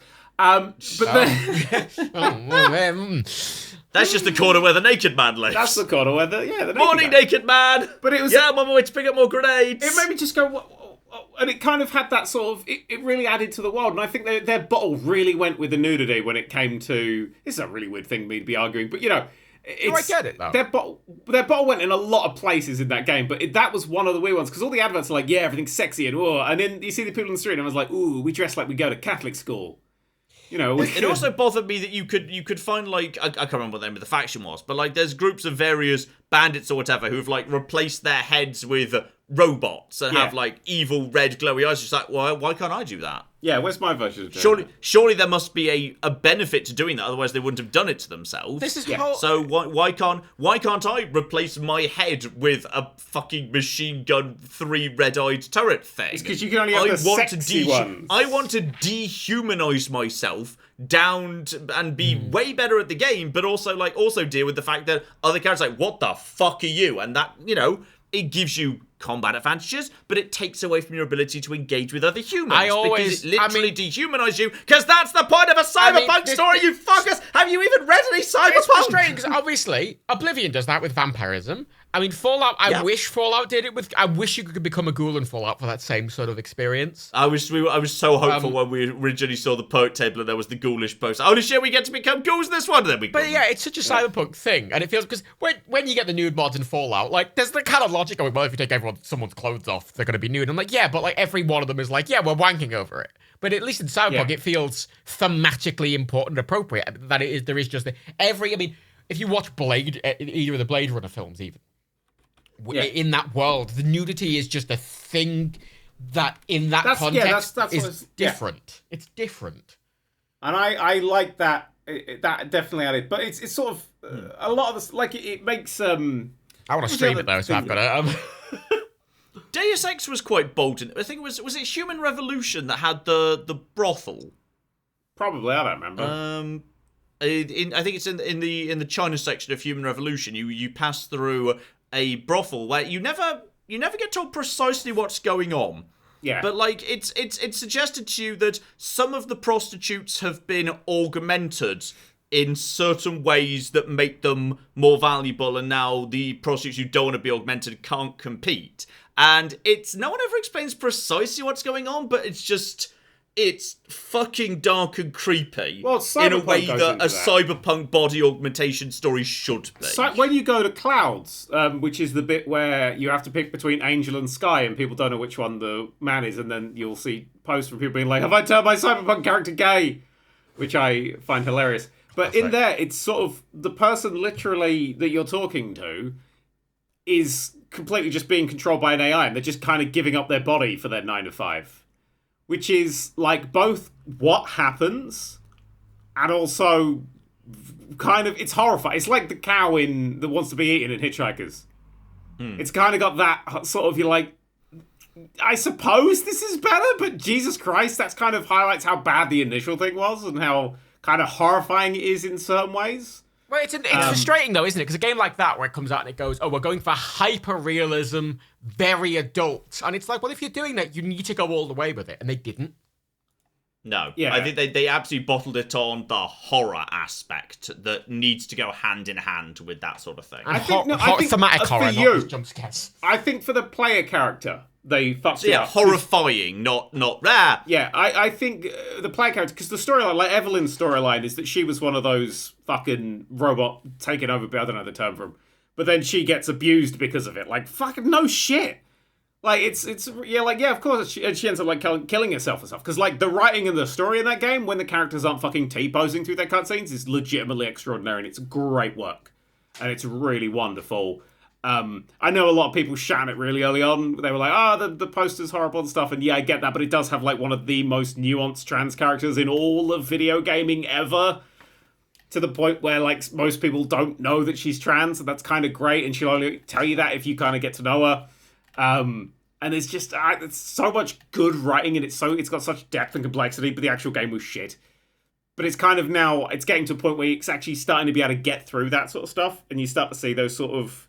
That's just the corner where the naked man lives. That's the corner where the naked Morning, man. naked man. But it was I'm on my way to pick up more grenades. It made me just go, and it kind of had that sort of. It really added to the world, and I think their bottle really went with the nudity when it came to. This is a really weird thing for me to be arguing, but I get it though. Their bottle went in a lot of places in that game, but that was one of the weird ones, because all the adverts are like, yeah, everything's sexy and then you see the people in the street, and I was like, ooh, we dress like we go to Catholic school. It also bothered me that you could find, like, I can't remember what the name of the faction was, but like there's groups of various bandits or whatever who've like replaced their heads with robots and have like evil red glowy eyes. Just like, why can't I do that? Yeah, where's my version of doing that? Surely there must be a benefit to doing that, otherwise they wouldn't have done it to themselves. This is So why can't I replace my head with a fucking machine gun 3 red-eyed turret thing? It's because you can only have the sexy ones. I want to dehumanize myself down and be way better at the game, but also deal with the fact that other characters are like, what the fuck are you? And that, it gives you combat advantages, but it takes away from your ability to engage with other humans. Because it literally dehumanizes you, because that's the point of a cyberpunk story, you fuckers! Have you even read any cyberpunk? It's frustrating, because obviously, Oblivion does that with vampirism. I mean, Fallout, I wish Fallout did it with... I wish you could become a ghoul in Fallout for that same sort of experience. I was so hopeful when we originally saw the poet table and there was the ghoulish post. Holy shit, we get to become ghouls in this one, and then we... But yeah, it's such a cyberpunk thing, and it feels... Because when you get the nude mods in Fallout, like, there's the kind of logic going, well, if you take someone's clothes off, they're going to be nude. I'm like, yeah, but like every one of them is like, yeah, we're wanking over it. But at least in cyberpunk, it feels thematically important and appropriate. That there is just... I mean, if you watch Blade, either of the Blade Runner films even, in that world, the nudity is just a thing that in that context is different. It's different. And I like that. That definitely added. But it's sort of a lot of this, like it makes... I want to stream it though, so I've got to... Deus Ex was quite bold. I think was it Human Revolution that had the brothel? Probably, I don't remember. I think it's in the China section of Human Revolution. You pass through a brothel where you never get told precisely what's going on. Yeah. But like it's suggested to you that some of the prostitutes have been augmented in certain ways that make them more valuable, and now the prostitutes who don't want to be augmented can't compete. And no one ever explains precisely what's going on, but it's fucking dark and creepy in a way that a cyberpunk body augmentation story should be. So when you go to Clouds, which is the bit where you have to pick between Angel and Sky, and people don't know which one the man is, and then you'll see posts from people being like, have I turned my cyberpunk character gay? Which I find hilarious. But there, it's sort of the person literally that you're talking to is completely just being controlled by an AI, and they're just kind of giving up their body for their 9 to 5. Which is, like, both what happens and also kind of... It's horrifying. It's like the cow that wants to be eaten in Hitchhikers. It's kind of got that sort of, you're like, I suppose this is better, but Jesus Christ, that's kind of highlights how bad the initial thing was and how kind of horrifying it is in certain ways. Well, it's frustrating, though, isn't it? Because a game like that, where it comes out and it goes, oh, we're going for hyper-realism, very adult. And it's like, well, if you're doing that, you need to go all the way with it. And they didn't. No. Yeah. I think they absolutely bottled it on the horror aspect that needs to go hand in hand with that sort of thing. And I think thematic horror, for not just jump scares. I think for the player character, they fucked it up. Horrifying, not rare. Yeah, I think the player character, because the storyline, like Evelyn's storyline, is that she was one of those fucking robot taken over, I don't know the term for them, but then she gets abused because of it. Like, fucking no shit. Like, of course, she ends up, like, killing herself and stuff. Because, like, the writing and the story in that game, when the characters aren't fucking T-posing through their cutscenes, is legitimately extraordinary, and it's great work. And it's really wonderful. I know a lot of people shat it really early on. They were like, the poster's horrible and stuff. And yeah, I get that, but it does have, like, one of the most nuanced trans characters in all of video gaming ever. To the point where, like, most people don't know that she's trans, and that's kind of great. And she'll only tell you that if you kind of get to know her. And it's just, it's so much good writing, and it's got such depth and complexity, but the actual game was shit. But it's kind of now, it's getting to a point where it's actually starting to be able to get through that sort of stuff, and you start to see those sort of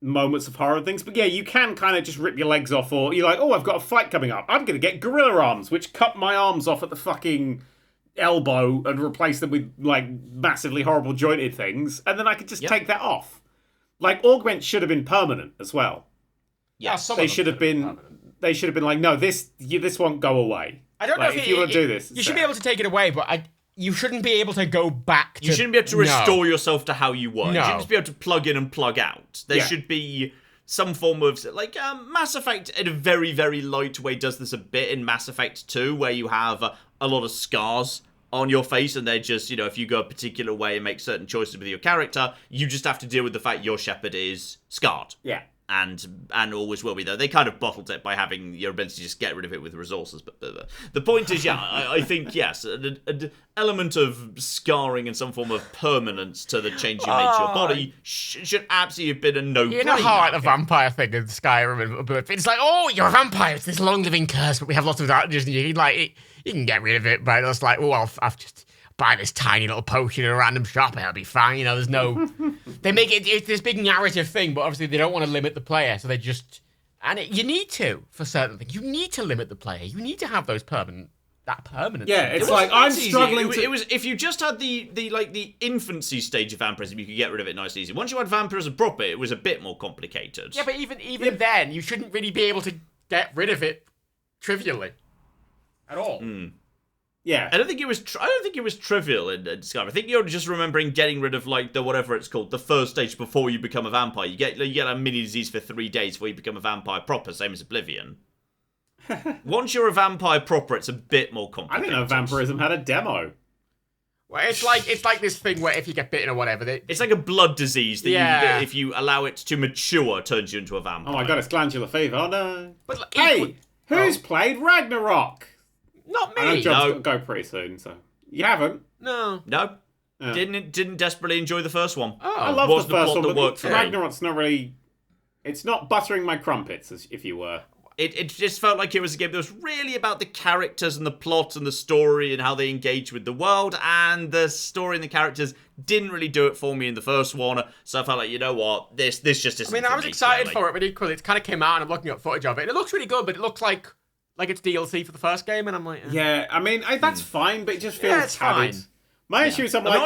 moments of horror things. But yeah, you can kind of just rip your legs off, or you're like, oh, I've got a fight coming up. I'm going to get gorilla arms, which cut my arms off at the fucking elbow and replace them with, like, massively horrible jointed things, and then I could just take that off. Like, augment should have been permanent as well. Yeah, they should have been. They should have been like, no, this won't go away. I don't know if you want to do this. You should be able to take it away, but you shouldn't be able to go back. You shouldn't be able to restore yourself to how you were. No. You shouldn't just be able to plug in and plug out. There should be some form of, like, Mass Effect in a very, very light way does this a bit in Mass Effect 2, where you have a lot of scars on your face, and they're just, if you go a particular way and make certain choices with your character, you just have to deal with the fact your Shepard is scarred. Yeah. And always will be, though. They kind of bottled it by having your ability to just get rid of it with resources. But the point is, I think, yes, an element of scarring and some form of permanence to the change you made to your body should absolutely have been a no-brainer. You know how, like, the vampire thing in Skyrim, but it's like, oh, you're a vampire, it's this long-living curse, but we have lots of advantages, and you can get rid of it, but it's like, oh, I've just buy this tiny little potion in a random shop, it'll be fine. There's no... They make it's this big narrative thing, but obviously they don't want to limit the player, so they just... And you need to, for certain things. You need to limit the player. You need to have those permanent... Yeah, it's like, I'm struggling to... It was, if you just had the infancy stage of vampirism, you could get rid of it nice and easy. Once you had vampirism proper, it was a bit more complicated. Yeah, but even then, you shouldn't really be able to get rid of it trivially. At all. Yeah, I don't think it was trivial in Skyrim. I think you're just remembering getting rid of, like, the whatever it's called, the first stage before you become a vampire. You get a mini disease for 3 days before you become a vampire proper, same as Oblivion. Once you're a vampire proper, it's a bit more complicated. I didn't know vampirism had a demo. Well, it's like this thing where if you get bitten or whatever, it's like a blood disease that if you allow it to mature, turns you into a vampire. Oh my god, it's glandular fever. Oh no! But hey, who's played Ragnarok? Not me. I know John's got to go pretty soon, so you haven't. No. Yeah. Didn't desperately enjoy the first one. Oh, I love the first one, but Ragnarok's not really. It's not buttering my crumpets, as if you were. It just felt like it was a game that was really about the characters and the plot and the story and how they engage with the world, and the story and the characters didn't really do it for me in the first one, so I felt like, you know what, this just isn't. I mean, I was excited for it, but equally, it kind of came out and I'm looking at footage of it, and it looks really good, but it looks like it's DLC for the first game, and I'm like... Yeah, I mean, that's fine, but it just feels fine. My issue is I'm actually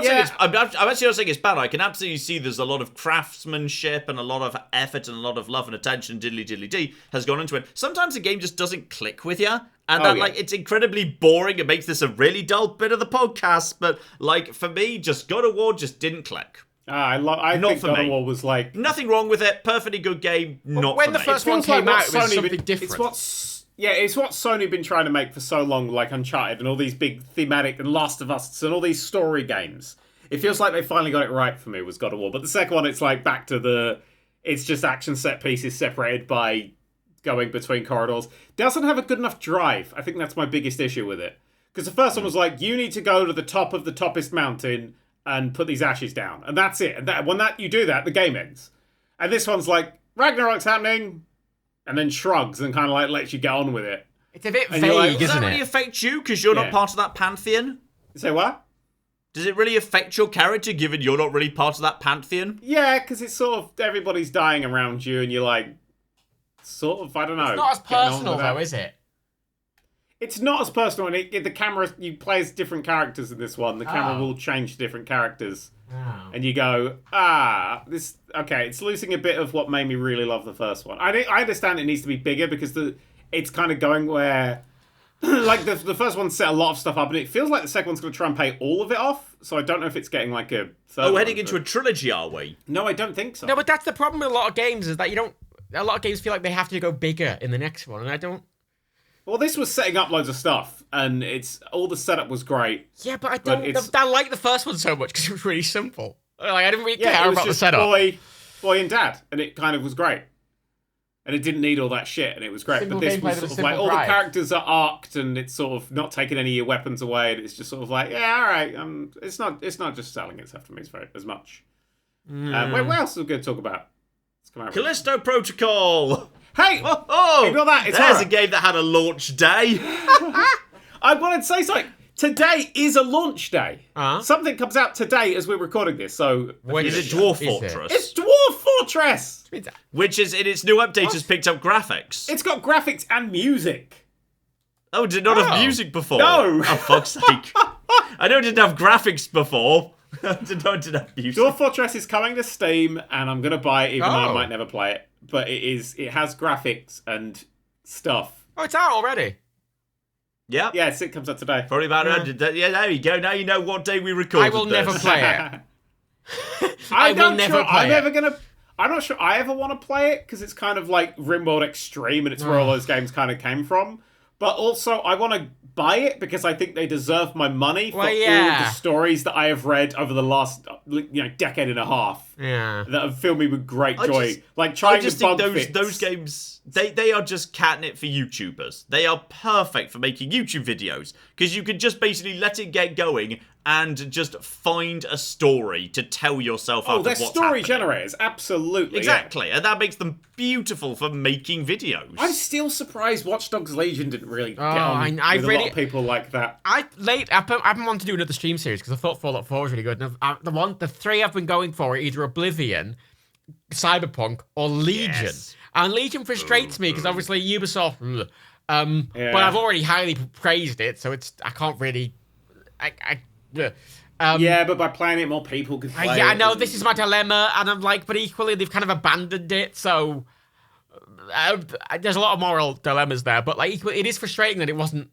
not saying it's bad. I can absolutely see there's a lot of craftsmanship and a lot of effort and a lot of love and attention, diddly has gone into it. Sometimes the game just doesn't click with you, and it's incredibly boring. It makes this a really dull bit of the podcast, but, like, for me, just God of War just didn't click. I think God of War was like... Nothing wrong with it. Perfectly good game. When the first one came out, it was something different. It's what Sony been trying to make for so long, like Uncharted and all these big thematic and Last of Us and all these story games. It feels like they finally got it right for me with God of War. But the second one, it's like back to it's just action set pieces separated by going between corridors. Doesn't have a good enough drive. I think that's my biggest issue with it. Because the first one was like, you need to go to the top of the toppest mountain and put these ashes down. And that's it. And when you do that, the game ends. And this one's like, Ragnarok's happening... And then shrugs and kind of like lets you get on with it. It's a bit and vague, like, isn't it? Does that really affect you because you're not part of that pantheon? Say what? Does it really affect your character given you're not really part of that pantheon? Yeah, because it's sort of everybody's dying around you and you're like, sort of, I don't know. It's not as personal though, is it? It's not as personal, and the camera, you play as different characters in this one. The camera will change to different characters. Oh. And you go, it's losing a bit of what made me really love the first one. I understand it needs to be bigger because it's kind of going where, like the first one set a lot of stuff up, and it feels like the second one's going to try and pay all of it off. So I don't know if it's getting like a third one, heading into a trilogy, are we? No, I don't think so. No, but that's the problem with a lot of games is that a lot of games feel like they have to go bigger in the next one, and I don't. Well, this was setting up loads of stuff, and all the setup was great. Yeah, but I don't. I like the first one so much because it was really simple. Like I didn't really care it was about the just setup. Boy and dad, and it kind of was great. And it didn't need all that shit, and it was great. Simple but this gameplay was that was sort of like simple all drive. the characters are arced, and it's sort of not taking any of your weapons away, and it's just sort of like, yeah, all right. It's not just selling itself to me as much. What else are we going to talk about? Let's come out with Callisto Protocol. Hey! Ignore that. It's there's horror. a game that had a launch day. I wanted to say something. Today is a launch day. Something comes out today as we're recording this, so... Is it Dwarf Fortress? It's Dwarf Fortress! Which is, in its new update, has picked up graphics. It's got graphics and music. Oh, did it not have music before? No! Oh, fuck's sake. I know it didn't have graphics before. I didn't know it didn't have music. Dwarf Fortress is coming to Steam, and I'm going to buy it, even though I might never play it. But it has graphics and stuff. Oh, it's out already. Yeah. Yes, it comes out today. Probably about 100. Yeah, there you go. Now you know what day we recorded I will never this. play it. I'm not sure I ever want to play it, because it's kind of like RimWorld Extreme, and it's where all those games kind of came from. But also, I want to buy it because I think they deserve my money for all the stories that I have read over the last decade and a half. Yeah. That have filled me with great joy. I just think those games, they are just catnip for YouTubers. They are perfect for making YouTube videos, because you can just basically let it get going and just find a story to tell yourself out of what's happening. Story generators, absolutely. Exactly, yeah. and that makes them beautiful for making videos. I'm still surprised Watch Dogs Legion didn't really get on with a lot of people like that. I've been wanting to do another stream series because I thought Fallout 4 was really good. And the three I've been going for are either Oblivion, Cyberpunk, or Legion. Yes. And Legion frustrates me because obviously Ubisoft. But I've already highly praised it, so I can't really. But by playing it, more people could play it. I know, this is my dilemma, and I'm like, but equally, they've kind of abandoned it, so there's a lot of moral dilemmas there, but like, equally, it is frustrating that it wasn't,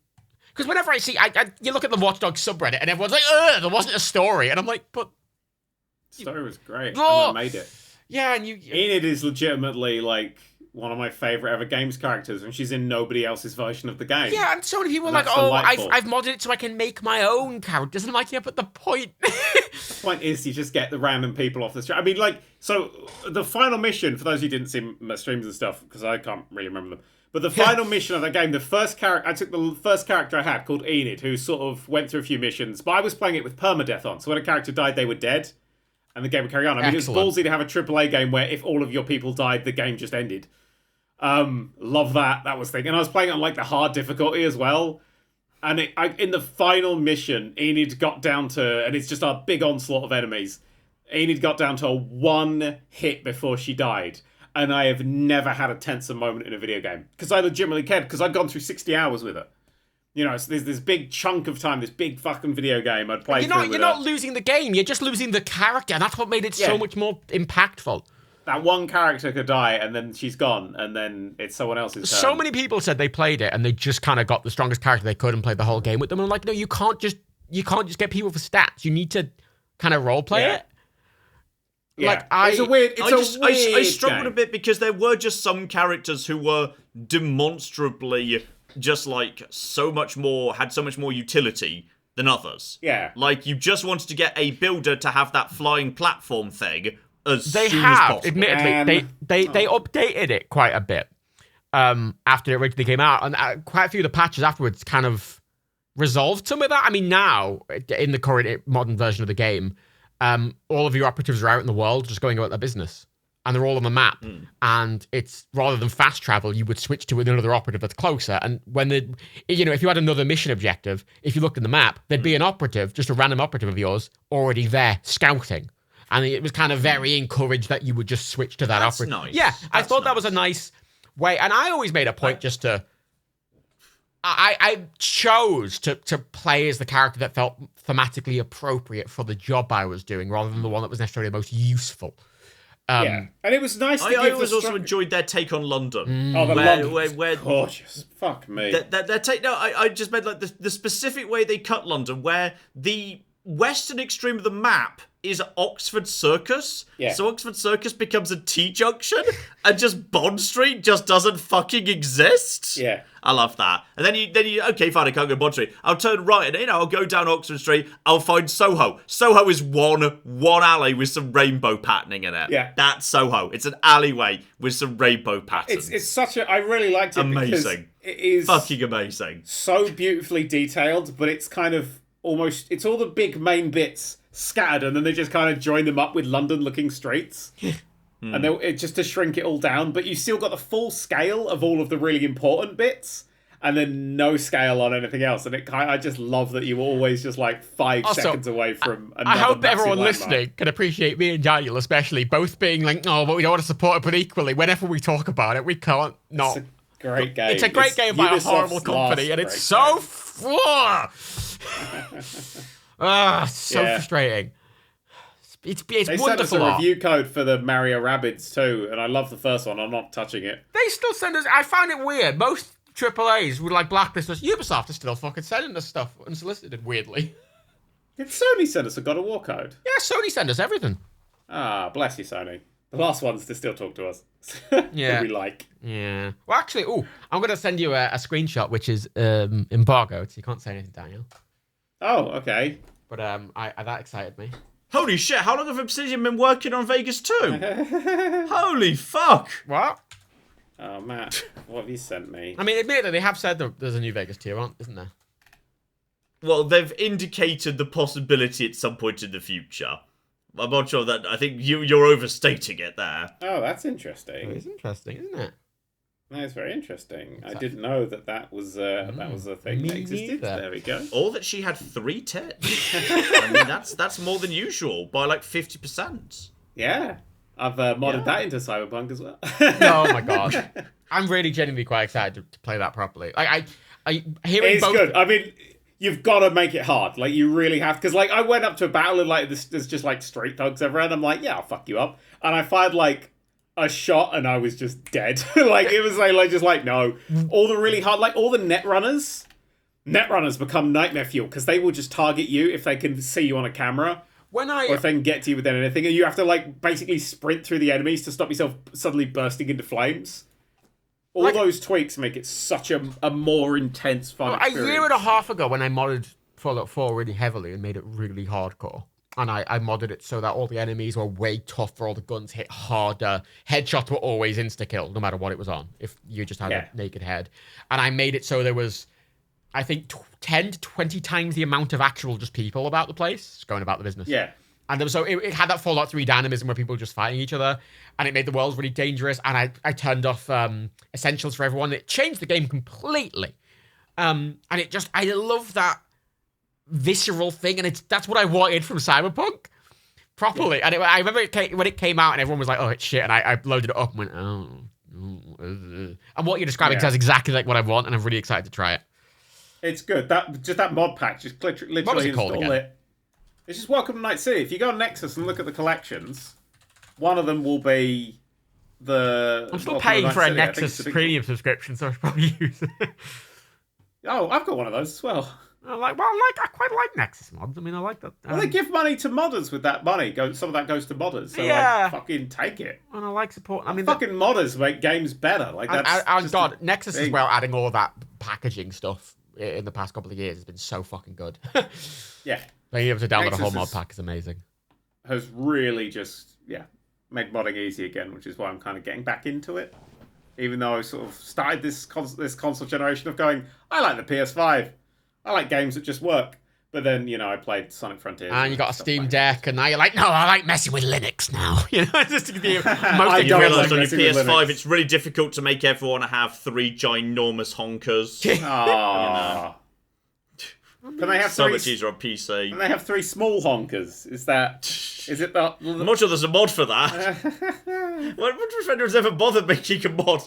because whenever I see, you look at the Watch Dogs subreddit, and everyone's like, there wasn't a story, and I'm like, but... The story was great, and I made it. Yeah, and Enid is legitimately, like, one of my favourite ever games characters, and she's in nobody else's version of the game. Yeah, and so many people are like, I've modded it so I can make my own characters. And I'm like, yeah, but the point... The point is you just get the random people off the street. I mean, like, so the final mission, for those who didn't see my streams and stuff, because I can't really remember them, but the final mission of that game, I took the first character I had, called Enid, who sort of went through a few missions, but I was playing it with permadeath on, so when a character died, they were dead, and the game would carry on. I mean, Excellent. It was ballsy to have a AAA game where if all of your people died, the game just ended. Love that. That was the thing. And I was playing on like the hard difficulty as well. And in the final mission, Enid got down to, and it's just a big onslaught of enemies. Enid got down to a 1 hit before she died. And I have never had a tenser moment in a video game. Because I legitimately cared, because I'd gone through 60 hours with it. You know, so there's this big chunk of time, this big fucking video game I'd played through. You're not losing the game, you're just losing the character. And that's what made it so much more impactful. That one character could die, and then she's gone, and then it's someone else's turn. So many people said they played it, and they just kind of got the strongest character they could and played the whole game with them. And I'm like, no, you can't just get people for stats. You need to kind of roleplay it. Yeah. Like, I struggled a bit because there were just some characters who were demonstrably just like had so much more utility than others. Yeah. Like, you just wanted to get a builder to have that flying platform thing as they soon have, as possible. admittedly, they updated it quite a bit after it originally came out, and quite a few of the patches afterwards kind of resolved some of that. I mean, now, in the current modern version of the game, all of your operatives are out in the world just going about their business, and they're all on the map, and it's, rather than fast travel, you would switch to another operative that's closer, and if you had another mission objective, if you looked in the map, there'd be an operative, just a random operative of yours, already there, scouting. And it was kind of very encouraged that you would just switch to that operative. Nice. Yeah, I thought that was a nice way. And I always made a point just to... I chose to play as the character that felt thematically appropriate for the job I was doing, rather than the one that was necessarily the most useful. And it was nice. I always also enjoyed their take on London. Oh, the London was gorgeous. Fuck me. Their take. No, I just meant like the specific way they cut London, where the western extreme of the map is Oxford Circus. Yeah. So Oxford Circus becomes a T-junction, and just Bond Street just doesn't fucking exist. Yeah. I love that. And then you okay, fine, I can't go to Bond Street. I'll turn right, and I'll go down Oxford Street. I'll find Soho. Soho is one alley with some rainbow patterning in it. Yeah. That's Soho. It's an alleyway with some rainbow patterns. It's such a. I really liked it. Amazing. Because it is fucking amazing. So beautifully detailed, but it's kind of almost. It's all the big main bits scattered, and then they just kind of join them up with London-looking streets. And just to shrink it all down, but you still got the full scale of all of the really important bits, and then no scale on anything else. And I just love that you were always just like 5 seconds away from another. I hope massive everyone landmark. listening can appreciate me and Daniel, especially, both being like, "Oh, but we don't want to support it," but equally, whenever we talk about it, we can't not. It's a great game. It's a great game by a Ubisoft's horrible company, and it's so frustrating. It's they sent us wonderful a art. review code for the Mario Rabbids too, and I love the first one. I'm not touching it. They still send us. I found it weird. Most AAAs would like blacklist us. Ubisoft is still fucking sending us stuff unsolicited. Weirdly, Did Sony send us a God of War code? yeah, Sony send us everything. Ah, bless you, Sony. The last ones to still talk to us. Yeah. That we like. Yeah. Well, actually, I'm gonna send you a screenshot, which is embargoed, so you can't say anything, Daniel. Oh, okay. But that excited me. Holy shit, how long have Obsidian been working on Vegas 2? Holy fuck! What? Oh, Matt, what have you sent me? I mean, admittedly, they have said there's a new Vegas tier, isn't there? Well, they've indicated the possibility at some point in the future. I'm not sure that. I think you're overstating it there. Oh, that's interesting. It's interesting, isn't it? That's very interesting. I didn't know that was a thing that existed. neither. There we go. Or that she had 3 tits. I mean, that's more than usual by like 50%. Yeah. I've modded that into Cyberpunk as well. Oh my god. I'm really genuinely quite excited to play that properly. I hearing It's both. good. I mean, you've got to make it hard. Like, you really have. Because, like, I went up to a battle and, like, there's just, like, street thugs everywhere. And I'm like, yeah, I'll fuck you up. And I fired, like, a shot and I was just dead. Like, it was like just like, no. All the really hard, like, all the netrunners become nightmare fuel because they will just target you if they can see you on a camera. Or if they can get to you with anything. And you have to, like, basically sprint through the enemies to stop yourself suddenly bursting into flames. All those tweaks make it such a more intense fun experience. A year and a half ago when I modded Fallout 4 really heavily and made it really hardcore. And I modded it so that all the enemies were way tougher, all the guns hit harder. Headshots were always insta-kill, no matter what it was on, if you just had a naked head. And I made it so there was, I think, 10 to 20 times the amount of actual just people about the place, going about the business. Yeah. And so it had that Fallout 3 dynamism where people were just fighting each other, and it made the world really dangerous, and I turned off essentials for everyone. It changed the game completely. And I love that visceral thing, and that's what I wanted from Cyberpunk properly. Yeah. And I remember when it came out and everyone was like, oh, it's shit, and I loaded it up and went, and what you're describing sounds exactly like what I want, and I'm really excited to try it. It's good. That mod pack, just literally install it. It's just Welcome to Night City. If you go on Nexus and look at the collections, one of them will be the... I'm still paying for a Nexus premium subscription, so I should probably use it. Oh, I've got one of those as well. I quite like Nexus mods. I mean, I like that. Well, they give money to modders with that money. Some of that goes to modders. So, yeah. fucking take it. And I like support. I mean, fucking modders make games better. Like, that's God, Nexus as well, adding all of that packaging stuff in the past couple of years has been so fucking good. Yeah. Being able to download Nexus a whole mod pack is amazing. Has really just, made modding easy again, which is why I'm kind of getting back into it. Even though I sort of started this console generation of going, I like the PS5. I like games that just work. But then, I played Sonic Frontiers. And you got a Steam Deck, and now you're like, no, I like messing with Linux now. Just to be most you realise on your PS5 it's really difficult to make everyone have 3 ginormous honkers. Aww. Can they have So three? much easier on PC. Can they have 3 small honkers? Is it the? I'm not sure there's a mod for that. I wonder if anyone's ever bothered making a mod.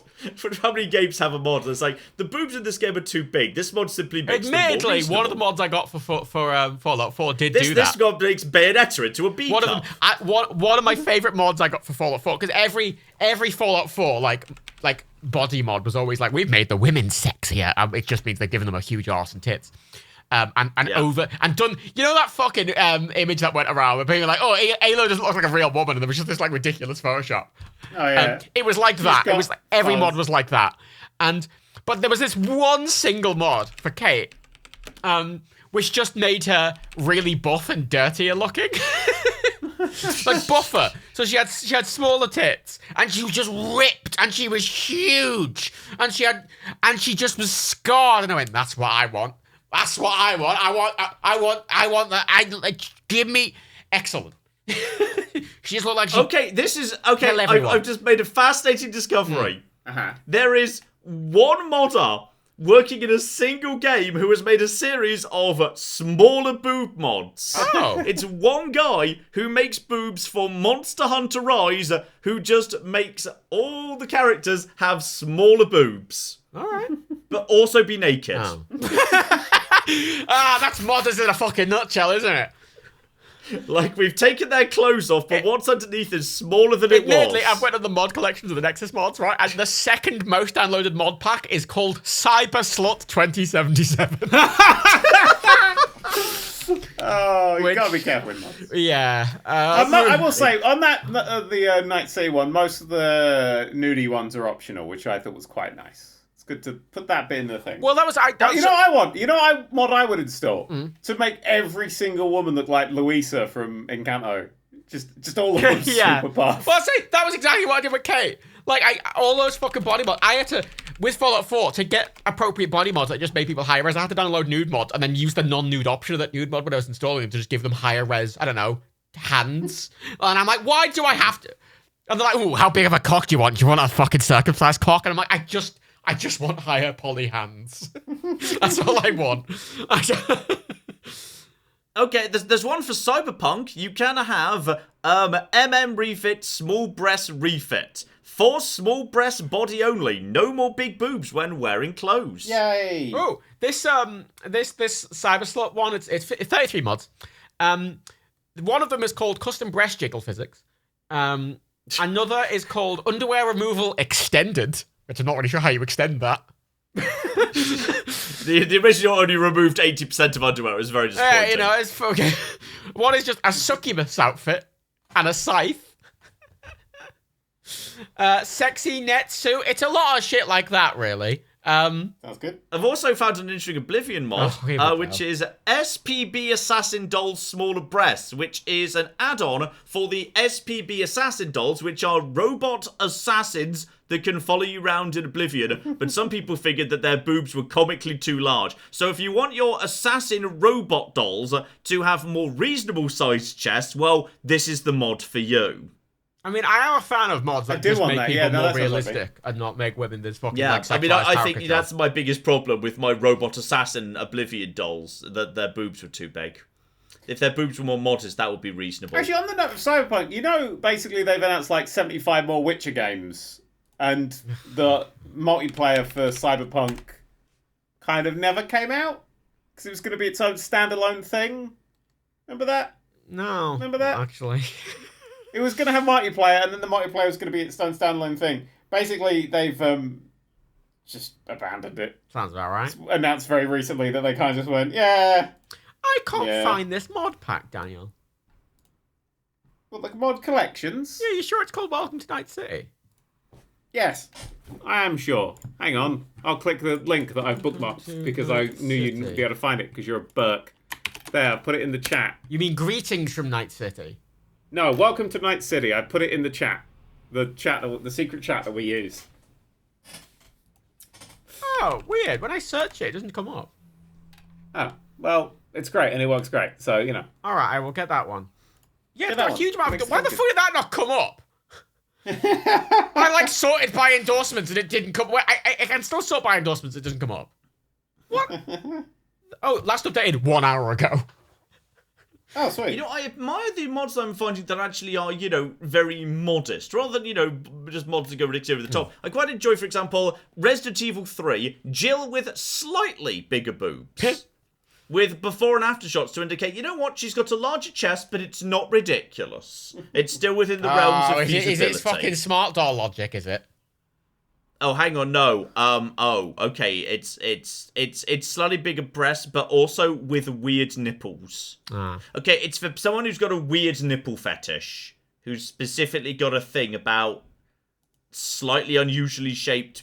How many games have a mod? It's like, the boobs in this game are too big. This mod simply makes them more Admittedly, reasonable. one of the mods I got for Fallout 4 did do that. This mod makes Bayonetta into a B One cup. of them, one of my favorite mods I got for Fallout 4, because every Fallout 4 like body mod was always like, we've made the women sexier. It just means they're giving them a huge arse and tits. And over and done. You know that fucking image that went around where people were like, oh, Aloy doesn't look like a real woman, and there was just this like ridiculous Photoshop. Oh yeah. It was like that. It was like, every mod was like that. But there was this one single mod for Kate, which just made her really buff and dirtier looking. Like buffer. So she had smaller tits, and she was just ripped, and she was huge, and she just was scarred. And I went, that's what I want. That's what I want. I want that. Give me excellent. She just looked like she. Okay, this is okay. I've just made a fascinating discovery. There is one modder working in a single game who has made a series of smaller boob mods. Oh. It's one guy who makes boobs for Monster Hunter Rise, who just makes all the characters have smaller boobs. All right. But also be naked. Oh. That's modders in a fucking nutshell, isn't it? Like, we've taken their clothes off, but what's underneath is smaller than it was. Admittedly, I've went on the mod collections of the Nexus mods, right? And the second most downloaded mod pack is called Cyber Slut 2077. Oh, you gotta be careful with mods. Yeah. I will say, on that the Night City one, most of the nudie ones are optional, which I thought was quite nice. It's good to put that bit in the thing. Well, that was... You know what I want? You know what I would install? To make every single woman look like Louisa from Encanto. Just all of them super buff. Well, see, that was exactly what I did with Kate. Like, all those fucking body mods, I had to, with Fallout 4, to get appropriate body mods that just made people higher res, I had to download nude mods and then use the non-nude option of that nude mod when I was installing them to just give them higher res, I don't know, hands. And I'm like, why do I have to? And they're like, ooh, how big of a cock do you want? Do you want a fucking circumcised cock? And I'm like, I just want higher poly hands. That's all I want. Okay, there's one for Cyberpunk. You can have MM refit, small breast refit. For small breast body only. No more big boobs when wearing clothes. Yay! Oh, this Cyber Slut one, it's 33 mods. One of them is called Custom Breast Jiggle Physics. Another is called Underwear Removal Extended, which I'm not really sure how you extend that. The original only removed 80% of underwear. It was very disappointing. You know, it's okay. One is just a succubus outfit and a scythe. Sexy net suit. It's a lot of shit like that, really. Sounds good. I've also found an interesting Oblivion mod, which is SPB Assassin Dolls Smaller Breasts, which is an add-on for the SPB Assassin Dolls, which are robot assassins that can follow you around in Oblivion, but some people figured that their boobs were comically too large. So if you want your assassin robot dolls to have more reasonable sized chests, well, this is the mod for you. I mean, I am a fan of mods that just make people more realistic and not make women this fucking I mean, I think that's my biggest problem with my robot assassin Oblivion dolls, that their boobs were too big. If their boobs were more modest, that would be reasonable. Actually, on the note of Cyberpunk, you know, basically they've announced like 75 more Witcher games, and the multiplayer for Cyberpunk kind of never came out because it was going to be its own standalone thing. Remember that? No. Remember that? Actually. It was going to have multiplayer, and then the multiplayer was going to be its own standalone thing. Basically, they've just abandoned it. Sounds about right. It's announced very recently that they kind of just went, yeah. I can't find this mod pack, Daniel. Well, the mod collections? Yeah, you sure it's called Welcome to Night City? Yes, I am sure. Hang on. I'll click the link that I've bookmarked because I knew you'd be able to find it because you're a Burk. There, put it in the chat. You mean greetings from Night City? No, welcome to Night City. I put it in the chat. The secret chat that we use. Oh, weird. When I search it, it doesn't come up. Oh, well, it's great and it works great. So, you know. All right, I will get that one. Yeah, Get it's got that a huge amount of... one. Why the fuck did that not come up? I sorted by endorsements and it didn't come... I can still sort by endorsements, it doesn't come up. What? Oh, last updated 1 hour ago. Oh, sweet. You know, I admire the mods that I'm finding that actually are, very modest. Rather than, just mods that go ridiculously over the top. I quite enjoy, for example, Resident Evil 3, Jill with slightly bigger boobs. With before and after shots to indicate, you know what, she's got a larger chest, but it's not ridiculous. It's still within the realms of feasibility. Is it fucking smart doll logic, is it? Oh, hang on, no. Okay, it's slightly bigger breasts, but also with weird nipples. Okay, it's for someone who's got a weird nipple fetish, who's specifically got a thing about slightly unusually shaped,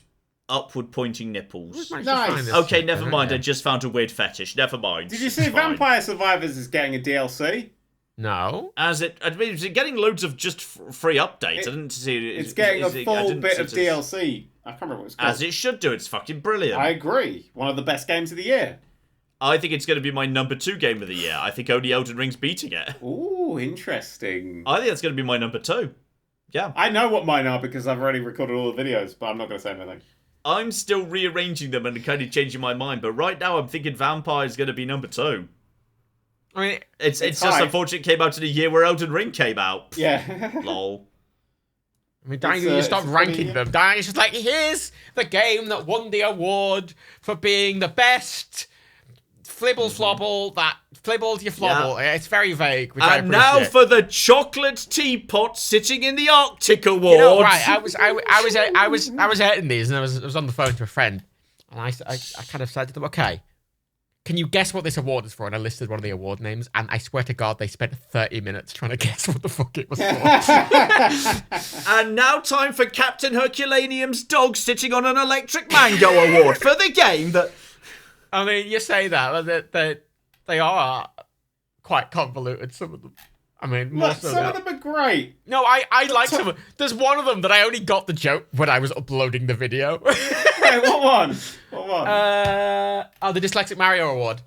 upward-pointing nipples. Nice. Okay, never mind. I just found a weird fetish. Never mind. Did you see Vampire Survivors is getting a DLC? No. Is it getting loads of just free updates? I didn't see it. It's getting a full bit of DLC. I can't remember what it's called. As it should do. It's fucking brilliant. I agree. One of the best games of the year. I think it's going to be my number 2 game of the year. I think only Elden Ring's beating it. Ooh, interesting. I think that's going to be my number 2. Yeah. I know what mine are because I've already recorded all the videos, but I'm not going to say anything. I'm still rearranging them and kind of changing my mind, but right now I'm thinking Vampire is going to be number 2. I mean, it's just unfortunate it came out in a year where Elden Ring came out. Yeah. Lol. I mean, Daniel, you stop ranking them. Daniel's just like, here's the game that won the award for being the best flibble flobble that flibbled your flobble. Yeah. It's very vague. Which and now for the chocolate teapot sitting in the Arctic Awards. You know, right, I was editing these and I was on the phone to a friend, and I kind of said to them, okay, can you guess what this award is for? And I listed one of the award names, and I swear to God, they spent 30 minutes trying to guess what the fuck it was for. And now time for Captain Herculaneum's dog sitting on an electric mango award for the game that... I mean, you say that, they are quite convoluted, some of them. I mean, most of them. Some of them are great. No, I like some of them. There's one of them that I only got the joke when I was uploading the video. Wait, what one? What one? The Dyslexic Mario Award.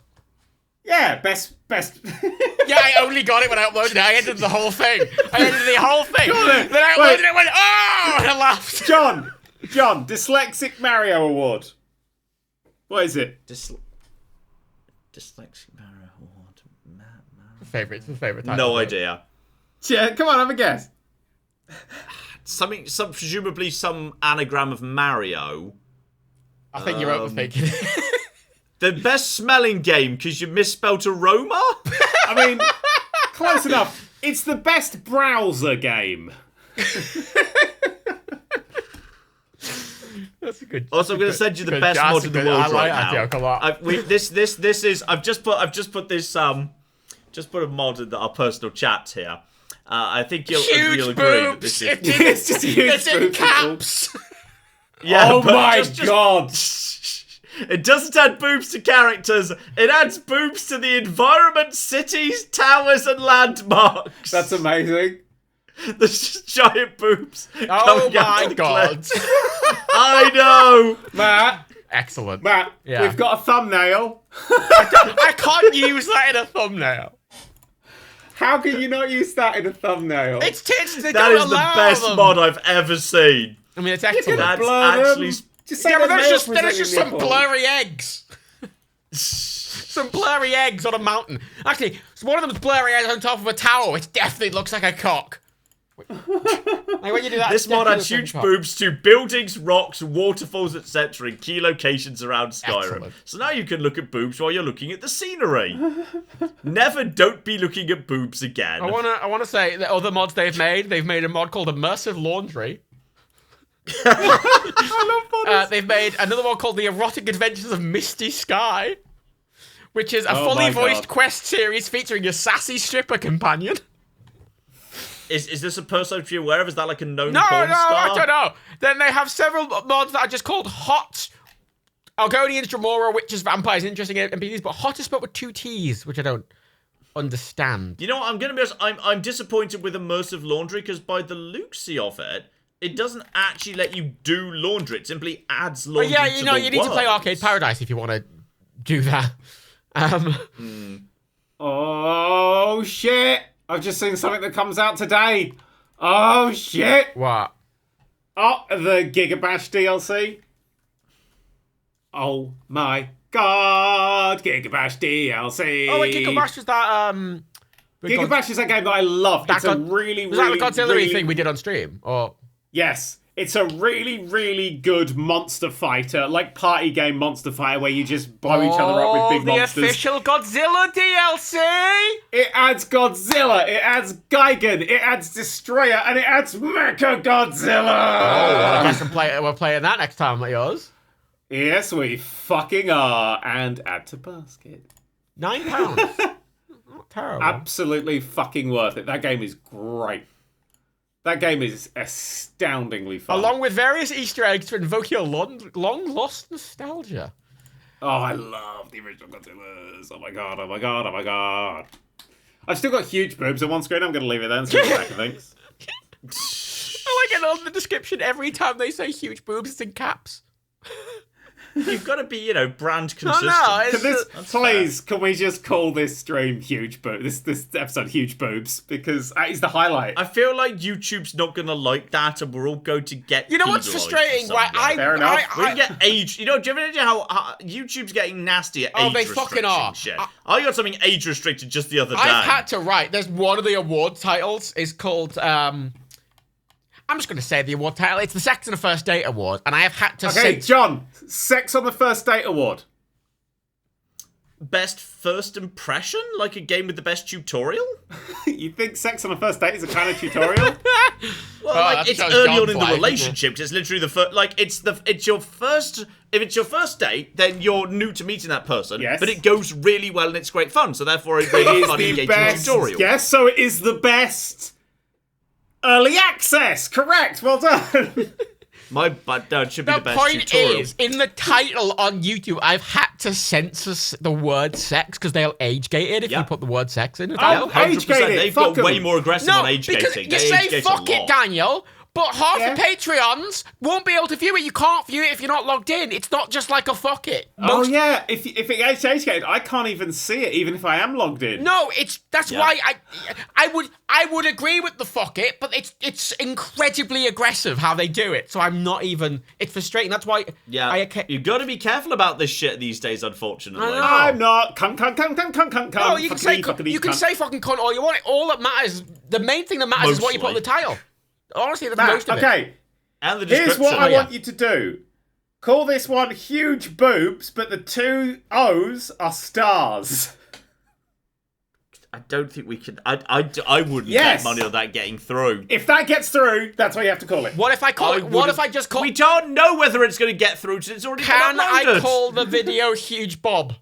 Yeah, best. Yeah, I only got it when I uploaded it. I edited the whole thing. Then I uploaded it and went, oh! And I laughed. John, Dyslexic Mario Award. What is it? Dyslexic Mario Award. It's the favourite title. No idea. Yeah, come on, have a guess. Presumably some anagram of Mario. I think you're overthinking it. The best smelling game because you misspelled aroma? I mean, close enough. It's the best browser game. That's a good. Also, I'm going to send you the best mod in the world right now. I like that joke a lot. This is. I've just put this. Just put a mod in our personal chat here. I think you'll agree that this is. It's just huge. It's in caps. Yeah. Oh my God. It doesn't add boobs to characters. It adds boobs to the environment, cities, towers, and landmarks. That's amazing. There's just giant boobs. Oh my God. I know. Matt. Excellent. Matt, we've got a thumbnail. I can't use that in a thumbnail. How can you not use that in a thumbnail? It's tits. That is the best mod I've ever seen. I mean, it's excellent. That's actually... but there's just some blurry eggs. Some blurry eggs on a mountain. Actually, one of them's blurry eggs on top of a tower, which definitely looks like a cock. Like when you do that, this mod adds huge boobs to buildings, rocks, waterfalls, etc. in key locations around Skyrim. Excellent. So now you can look at boobs while you're looking at the scenery. Never don't be looking at boobs again. I wanna say the other mods they've made a mod called Immersive Laundry. I love mods. They've made another one called The Erotic Adventures of Misty Sky, which is a fully voiced quest series featuring a sassy stripper companion. Is this a person you're aware of? Is that like a known porn star? I don't know. Then they have several mods that are just called Hot. Algonians, Dremora, Witches, Vampires, interesting NPCs, but Hot is spelled with 2 T's, which I don't understand. You know what? I'm going to be honest. I'm disappointed with Immersive Laundry because by the looks of it doesn't actually let you do laundry. It simply adds laundry to the world. You need to play Arcade Paradise if you want to do that. Oh, shit. I've just seen something that comes out today. Oh, shit. What? Oh, the Gigabash DLC. Oh my god, Giga Bash DLC. Oh, wait, Giga Bash was that, Giga Bash is that game that I loved. It's a really, was really, that the Godzilla really... thing we did on stream? Or... Yes. It's a really, really good monster fighter, like party game monster fighter where you just blow each other up with big monsters. The official Godzilla DLC! It adds Godzilla, it adds Gigan, it adds Destroyer, and it adds Mecha Godzilla! I guess we're playing that next time at yours. Yes, we fucking are. And add to basket. £9. Not terrible. Absolutely fucking worth it. That game is great. That game is astoundingly fun. Along with various Easter eggs to invoke your long-lost nostalgia. Oh, I love the original Godzillas. Oh my god, oh my god, oh my god. I've still got huge boobs on one screen. I'm going to leave it there and see what Rebecca thinks. I like it on the description every time they say huge boobs, it's in caps. You've got to be, brand consistent. Please, can we just call this stream Huge Boobs? This episode Huge Boobs, because that is the highlight. I feel like YouTube's not going to like that, and we're all going to get. You know what's frustrating? Right, Fair enough. We get age. Do you ever know how YouTube's getting nasty at age they fucking are. Shit. I got something age restricted just the other day. I've had to write. There's one of the award titles is called. I'm just going to say the award title. It's the Sex on the First Date Award, and I have had to say... Okay, John, Sex on the First Date Award. Best first impression? Like a game with the best tutorial? You think Sex on the First Date is a kind of tutorial? Well, it's early on in the relationship. It's literally the first... it's your first... If it's your first date, then you're new to meeting that person. Yes. But it goes really well and it's great fun. So therefore, it's really funny, engaging tutorial. Yes, so it is the best... Early access, correct. Well done. It should be the best point tutorial. is, in the title on YouTube, I've had to censor the word sex because they'll age gate it if you put the word sex in the title. 100%. They've got way more aggressive on age gating. Because you say fuck it, Daniel. But half the Patreons won't be able to view it. You can't view it if you're not logged in. It's not just like a fuck it. If it gets age-gated, I can't even see it, even if I am logged in. No, that's why I would agree with the fuck it, but it's incredibly aggressive how they do it. So I'm not even. It's frustrating. That's why. You've got to be careful about this shit these days. Unfortunately, I'm not. Cunt. No, you can say fucking cunt all you want. All that matters, the main thing that matters is what you put in the title. Honestly, that's most of it. Okay. And the here's what I want you to do. Call this one Huge Boobs, but the two O's are stars. I don't think we can. I wouldn't bet money on that getting through. If that gets through, that's what you have to call it. What if I call it? What if I just call? We don't know whether it's going to get through since it's already been uploaded. Can I call the video Huge Bob?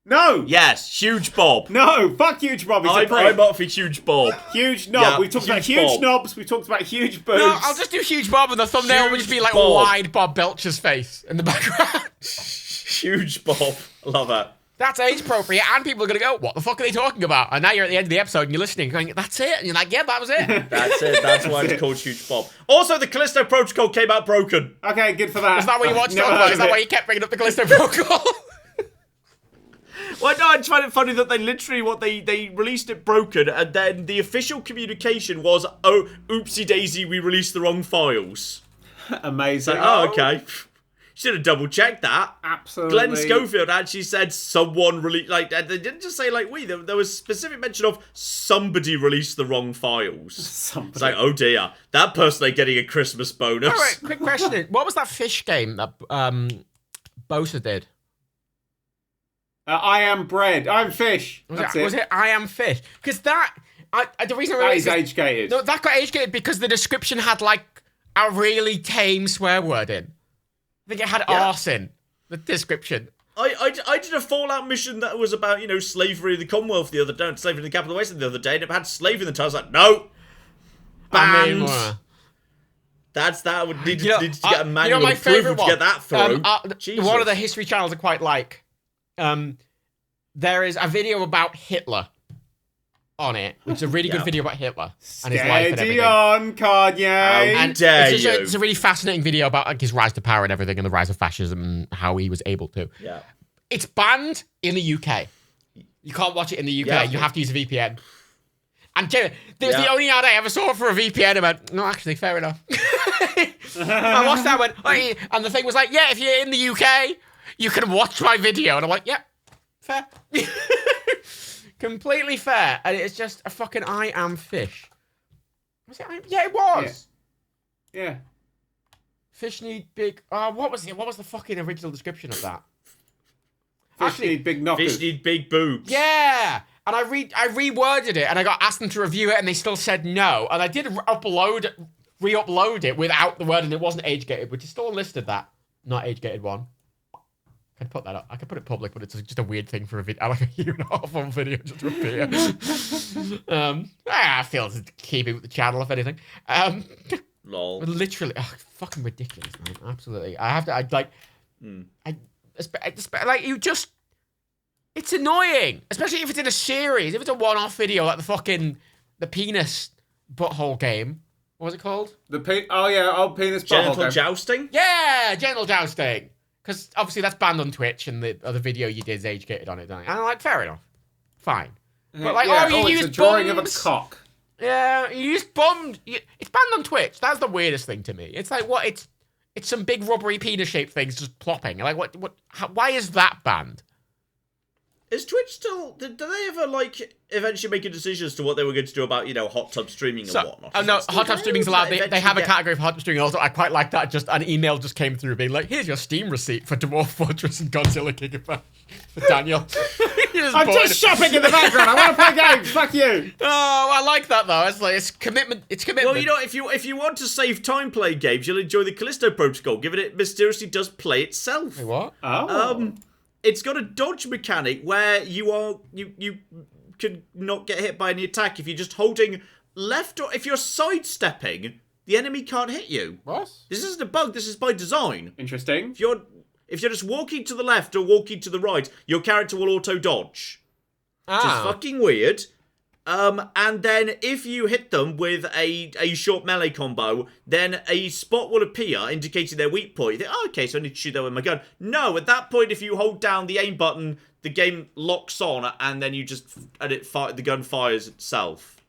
No. Yes, Huge Bob. No, fuck Huge Bob. I'm up for Huge Bob. Huge knob. Yeah, we've talked about huge knobs. We've talked about huge boobs. No, I'll just do Huge Bob, and the thumbnail will just be like wide Bob Belcher's face in the background. Huge Bob. I love that. That's age appropriate, and people are going to go, what the fuck are they talking about? And now you're at the end of the episode, and you're listening, going, that's it? And you're like, yeah, that was it. That's it. That's why it's called Huge Bob. Also, the Callisto Protocol came out broken. Okay, good for that. Is that what you want to talk about? Is that why you kept bringing up the Callisto Protocol? Well, no, I just find it funny that they literally, they released it broken, and then the official communication was, oh, oopsie daisy, we released the wrong files. Amazing. Okay. Should have double checked that. Absolutely. Glenn Schofield actually said someone released, they didn't just say we, there was specific mention of somebody released the wrong files. Somebody. It's like, oh dear, that person ain't getting a Christmas bonus. All right, quick question. What was that fish game that Bosa did? I am bread. I'm fish. Was it I am fish? Because the reason that is age-gated. No, that got age-gated because the description had a really tame swear word in. I think it had arse in the description. I did a Fallout mission that was about, slavery in the Commonwealth the other day, slavery in the capital West the other day, and it had slavery in the title. I was like, no! Banned! That would need to get a manual approval to get that through. One of the history channels I quite like. There is a video about Hitler on it, which is a really good video about Hitler and his life and everything. Steady on, Kanye. It's a really fascinating video about his rise to power and everything, and the rise of fascism and how he was able to. Yeah. It's banned in the UK. You can't watch it in the UK. Yeah. You have to use a VPN. And there's the only ad I ever saw for a VPN. I went, no, actually, fair enough. I watched that one, and the thing was like, yeah, if you're in the UK, you can watch my video. And I'm like, yeah, fair. Completely fair. And it's just a fucking I am fish. Was it? Yeah, it was. Yeah. Fish need big... what was the fucking original description of that? Fish need big knockers. Fish need big boobs. Yeah! And I reworded it, and I got asked them to review it, and they still said no. And I did re-upload it without the word, and it wasn't age-gated, which is still listed that. Not age-gated one. I could put that up. I could put it public, but it's just a weird thing for a video. Like a year and a half on video just to appear. I feel to keep it with the channel, if anything. Lol. Literally, fucking ridiculous, man. Absolutely. You just... It's annoying. Especially if it's in a series. If it's a one-off video, like the penis butthole game. What was it called? Penis butthole Genital game. jousting? Yeah, genital jousting. Because obviously that's banned on Twitch, and the other video you did is age-gated on it, don't you? And I'm like, fair enough. Fine. But like, you it's use a drawing of a bums. cock. Yeah, you use bums. It's banned on Twitch. That's the weirdest thing to me. It's like, what? It's some big rubbery penis-shaped things just plopping. Like, why is that banned? Is Twitch still... Did they ever, eventually make a decision as to what they were going to do about, hot tub streaming and whatnot? No, hot tub streaming's allowed. They have a category for hot tub streaming. Also, I quite like that. Just an email just came through being like, here's your Steam receipt for Dwarf Fortress and Godzilla King of Bash. For Daniel. I'm just shopping in the background. I want to play games. Fuck you. Oh, I like that, though. It's commitment. It's commitment. Well, if you want to save time playing games, you'll enjoy the Callisto Protocol, given it mysteriously does play itself. Wait, what? Oh. It's got a dodge mechanic where you could not get hit by any attack if you're just holding left, or if you're sidestepping, the enemy can't hit you. What? This isn't a bug, this is by design. Interesting. If you're just walking to the left or walking to the right, your character will auto dodge. Which is fucking weird. And then if you hit them with a short melee combo, then a spot will appear indicating their weak point. You think, okay, so I need to shoot that with my gun. No, at that point, if you hold down the aim button, the game locks on, and then the gun fires itself.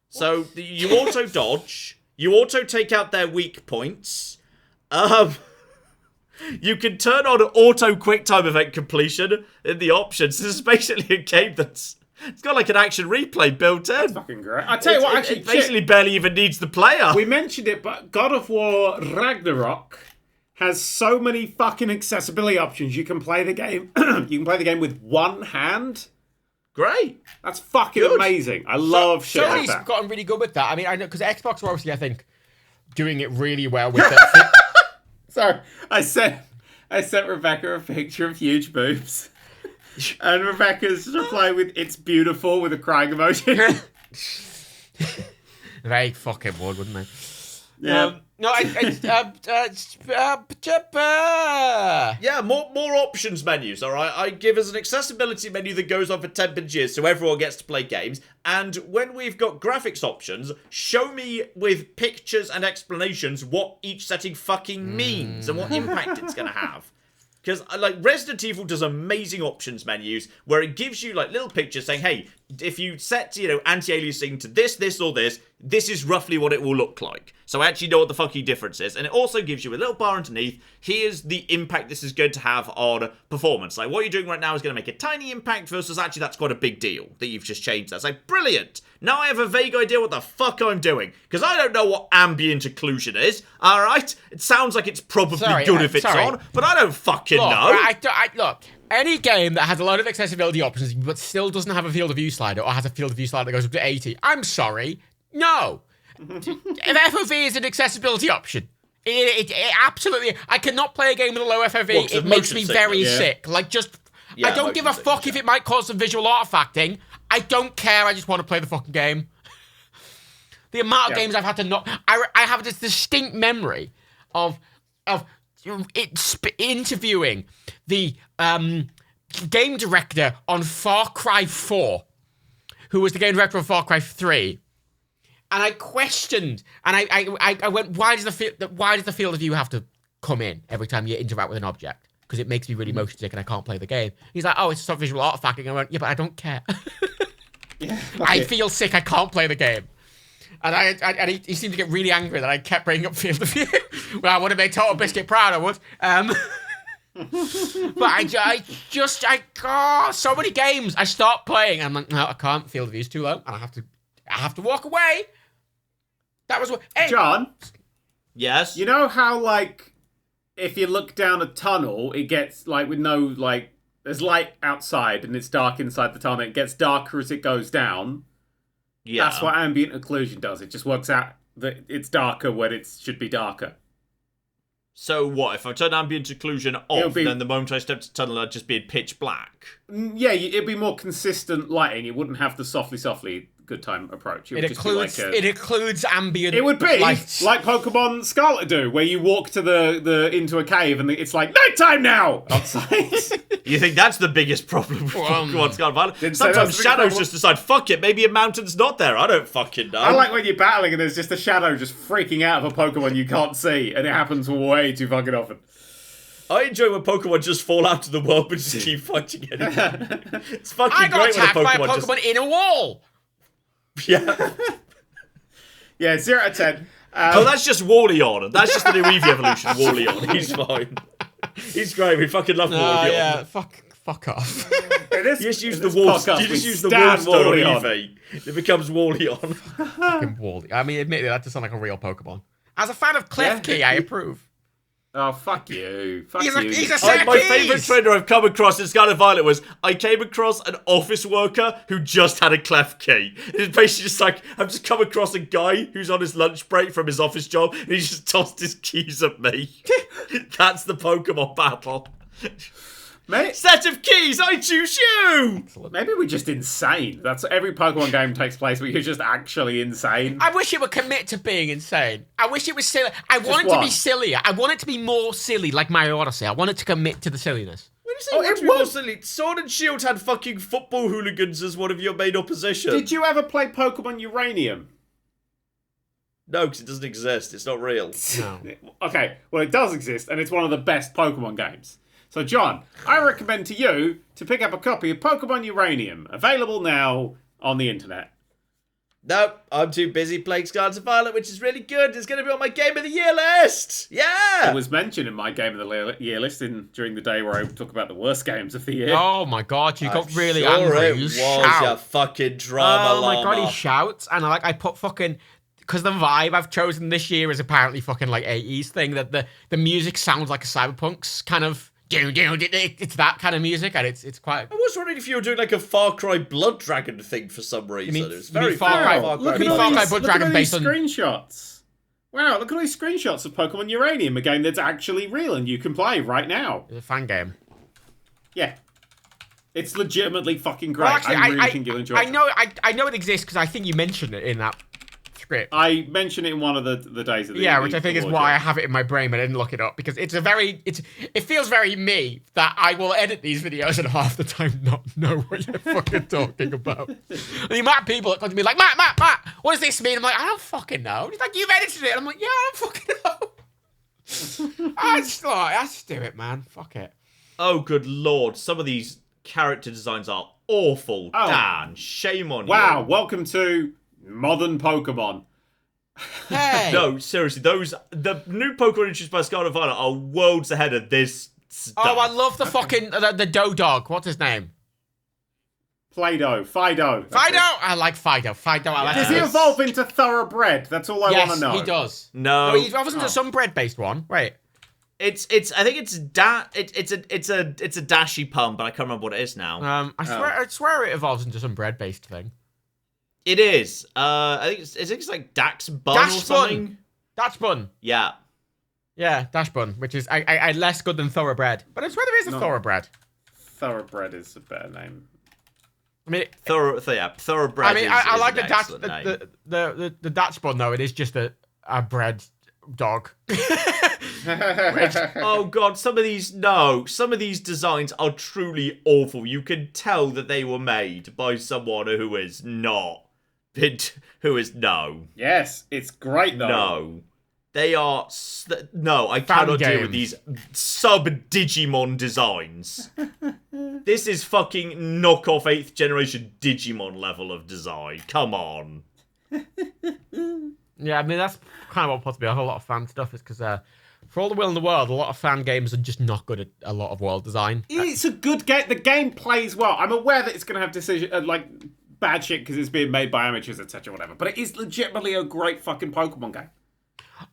So you auto dodge, you auto take out their weak points. You can turn on auto quick time event completion in the options. This is basically a game it's got like an action replay built in. That's fucking great. I tell you what, actually, it basically barely even needs the player. We mentioned it, but God of War Ragnarok has so many fucking accessibility options. You can play the game. You can play the game with one hand. Great. That's fucking amazing. I love shit like that. Sony's gotten really good with that. I mean, I know because Xbox are obviously, I think, doing it really well with it. Sorry, I sent Rebecca a picture of huge boobs. And Rebecca's reply with "It's beautiful" with a crying emoji. They fucking would, wouldn't they? Yeah. Yeah, more options menus, alright? I give us an accessibility menu that goes on for 10 years so everyone gets to play games. And when we've got graphics options, show me with pictures and explanations what each setting fucking means and what impact it's going to have. Because, Resident Evil does amazing options menus where it gives you, little pictures saying, hey, if you set, anti-aliasing to this, or this is roughly what it will look like. So I actually know what the fucking difference is. And it also gives you a little bar underneath, here's the impact this is going to have on performance. Like, what you're doing right now is going to make a tiny impact versus actually that's quite a big deal that you've just changed that. It's like, brilliant! Now I have a vague idea what the fuck I'm doing. Because I don't know what ambient occlusion is, alright? It sounds like it's probably good if it's on, but I don't fucking know. Look, any game that has a lot of accessibility options but still doesn't have a field of view slider or has a field of view slider that goes up to 80, I'm sorry. No. FOV is an accessibility option. It absolutely... I cannot play a game with a low FOV. It makes me very sick. I don't give a fuck if it might cause some visual artifacting. I don't care. I just want to play the fucking game. The amount of games I've had to not... I have this distinct memory of interviewing the game director on Far Cry 4, who was the game director of Far Cry 3. And I questioned, and I went, why does the field of view have to come in every time you interact with an object? Because it makes me really motion sick and I can't play the game. He's like, oh, it's some visual artifacting. I went, yeah, but I don't care. I feel sick. I can't play the game. And he seemed to get really angry that I kept bringing up Field of View. Well, I would have made Total Biscuit proud, I would. But so many games I start playing. I'm like, no, I can't. Field of View's too low, and I have to walk away. That was what. Hey. John. Yes. You know how if you look down a tunnel, it gets with no there's light outside and it's dark inside the tunnel. It gets darker as it goes down. Yeah. That's what ambient occlusion does. It just works out that it's darker when it should be darker. So what, if I turn ambient occlusion off, then the moment I step to the tunnel, I'd just be in pitch black? Yeah, it'd be more consistent lighting. It wouldn't have the softly good time approach. It includes ambient. It would be lights. like Pokemon Scarlet do, where you walk to the into a cave and it's like nighttime now outside. You think that's the biggest problem with Pokemon Scarlet Violet? Sometimes shadows just decide, fuck it, maybe a mountain's not there. I don't fucking know. I like when you're battling and there's just a shadow just freaking out of a Pokemon you can't see, and it happens way too fucking often. I enjoy when Pokemon just fall out of the world but just keep fighting it. It's fucking I got great attacked when by a Pokemon in a wall. Yeah. Yeah, 0 out of 10. Oh, that's just Wallion. That's just the new Eevee evolution, Wallion. He's fine. He's great. We fucking love Wallion. Yeah, fuck off. You just use the wall. You just use the Wallstone on Eevee. It becomes Wallion. Fucking Wally. I mean, admittedly, that does sound like a real Pokemon. As a fan of Klefki, I approve. Oh, fuck you. Fuck he's you. He's a My favourite trainer I've come across in Scarlet Violet was I came across an office worker who just had a clef key. It's basically just like, I've just come across a guy who's on his lunch break from his office job and he's just tossed his keys at me. That's the Pokemon battle. Set of keys, I choose you! Maybe we're just insane. That's every Pokemon game takes place where you're just actually insane. I wish it would commit to being insane. I wish it was silly. I want it to be sillier. I want it to be more silly, like Mario Odyssey. I want it to commit to the silliness. When you say it was silly, Sword and Shield had fucking football hooligans as one of your main opposition. Did you ever play Pokemon Uranium? No, because it doesn't exist. It's not real. No. Okay, well it does exist, and it's one of the best Pokemon games. So, John, I recommend to you to pick up a copy of Pokemon Uranium, available now on the internet. Nope, I'm too busy playing Scarlet and Violet, which is really good. It's going to be on my Game of the Year list. Yeah! It was mentioned in my Game of the Year list during the day where I talk about the worst games of the year. Oh my god, you got really sure angry. It was a fucking drama. Oh my god, he shouts, and I put fucking... Because the vibe I've chosen this year is apparently fucking like 80s thing, that the music sounds like a Cyberpunk's kind of... It's that kind of music, and it's quite... I was wondering if you were doing like a Far Cry Blood Dragon thing for some reason. It was very Far Cry Blood Dragon based on screenshots. Wow, look at all these screenshots of Pokemon Uranium, a game that's actually real and you can play right now. It's a fan game. Yeah. It's legitimately fucking great. Well, actually, I really think you'll enjoy it. I know it exists because I think you mentioned it in that script. I mentioned it in one of the days of the which I think is why I have it in my brain, but I didn't look it up because it feels very me that I will edit these videos and half the time not know what you're fucking talking about. The amount of people that come to me like, Matt, what does this mean? I'm like, I don't fucking know. He's like, you've edited it. I'm like, yeah, I don't fucking know. I just do it, man. Fuck it. Oh, good lord. Some of these character designs are awful. Oh. Dan, shame on you. Wow, welcome to modern Pokemon. Hey. No, seriously, the new Pokemon introduced by Scarlet and Violet are worlds ahead of this stuff. Oh, I love the fucking the Dog. What's his name? Fido. Fido. I like Fido. Does he evolve into Thoroughbred? That's all I want to know. Yes, he does. No, he evolves into some bread-based one. Right. I think it's a dashy pun, but I can't remember what it is now. I swear it evolves into some bread-based thing. It is. I think it's like Dax Bun or something. Dash Bun. Yeah. Yeah, Dash Bun, which is I less good than Thoroughbred. But I swear there is a Thoroughbred. Thoroughbred is a better name. I mean, Thoroughbred. I mean, I like the Dash Bun though. It is just a bread dog. Oh god, some of these designs are truly awful. You can tell that they were made by someone who is no. Yes, it's great though. No. They are I cannot deal with these sub-Digimon designs. This is fucking knockoff 8th generation Digimon level of design. Come on. Yeah, I mean, that's kind of what puts me off a lot of fan stuff, is because for all the will in the world, a lot of fan games are just not good at a lot of world design. It's a good game. The game plays well. I'm aware that it's going to have decision bad shit because it's being made by amateurs, etc., whatever. But it is legitimately a great fucking Pokemon game.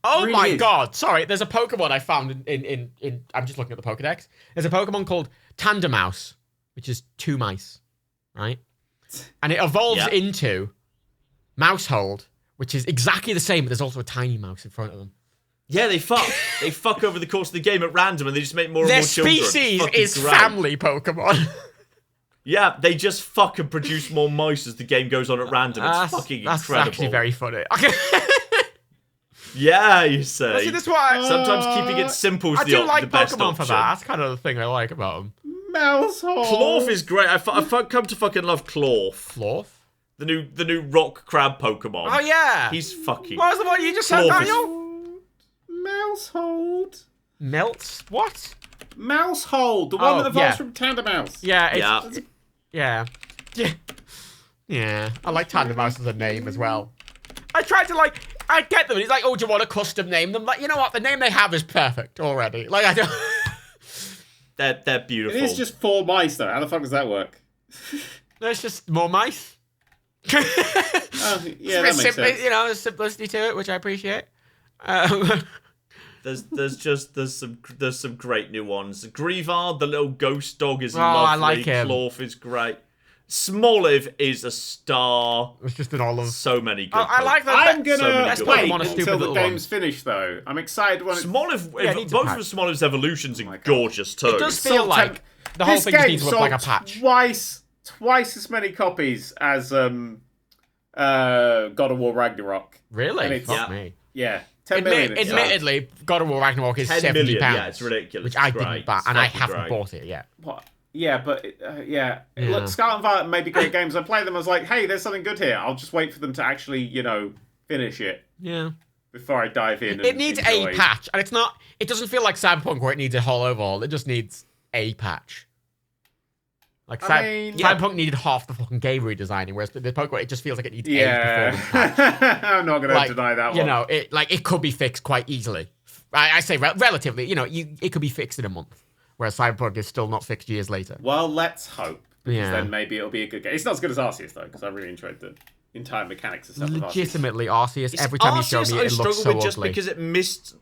Oh really my is. god! Sorry, there's a Pokemon I found in I'm just looking at the Pokedex. There's a Pokemon called Tandemouse, which is 2 mice, right? And it evolves into Mousehold, which is exactly the same, but there's also a tiny mouse in front of them. Yeah, they fuck. They fuck over the course of the game at random, and they just make more and Their more children. species Fucking is great. family Pokemon. Yeah, they just fuck and produce more mice as the game goes on at random. It's fucking that's incredible. actually very funny. Yeah, you say. See, that's why Sometimes keeping it simple is I the do like the best Pokemon option. for that. That's kind of the thing I like about them. Mousehold. Clorf is great. I've come to fucking love Clorf. Clorf? The new rock crab Pokemon. Oh, yeah. He's fucking... What was the one you just said, Clorf is- Daniel? Mousehold. Melts? What? Mousehold, the one that evolves from Tandemouse. Yeah, yeah. Yeah. I like Tandemouse as a name as well. I tried to I get them, and he's like, oh, do you want to custom name them? Like, you know what? The name they have is perfect already. Like, I don't... They're beautiful. It is just 4 mice, though. How the fuck does that work? There's just more mice. Oh, yeah, that makes sense. You know, there's simplicity to it, which I appreciate. There's some great new ones. Greavard, the little ghost dog, is lovely. I like him. Clorf is great. Smoliv is a star. It's just an olive. So many good. I like that. I'm gonna wait Pokemon are stupid until the little game's ones. finished, though. I'm excited when Smoliv, needs a both patch. of Smoliv's evolutions are gorgeous too. It does feel like the whole thing just needs to look like a patch. Twice as many copies as God of War Ragnarok. Really? And it's- Fuck me. Yeah, 10 million. it's Admittedly, God of War Ragnarok is 10 £70. million, yeah, it's ridiculous. Which I It's didn't great. buy, It's and I fucking haven't great. bought it yet. What? Yeah, but Yeah. Look, Scarlet and Violet may be great games. I played them. I was like, hey, there's something good here. I'll just wait for them to actually, finish it Yeah. before I dive in. It needs enjoy. a patch, and it doesn't feel like Cyberpunk where it needs a whole overhaul. It just needs a patch. Like, Cyberpunk needed half the fucking game redesigning, whereas the Pokemon, it just feels like it needs a performance patch. I'm not going to deny that one. It could be fixed quite easily. I say relatively, it could be fixed in a month. Whereas Cyberpunk is still not fixed years later. Well, let's hope. Because Yeah. then maybe it'll be a good game. It's not as good as Arceus, though, because I really enjoyed the entire mechanics and stuff of Arceus. Legitimately, Arceus, every time you show me it, looks so with just ugly. because it missed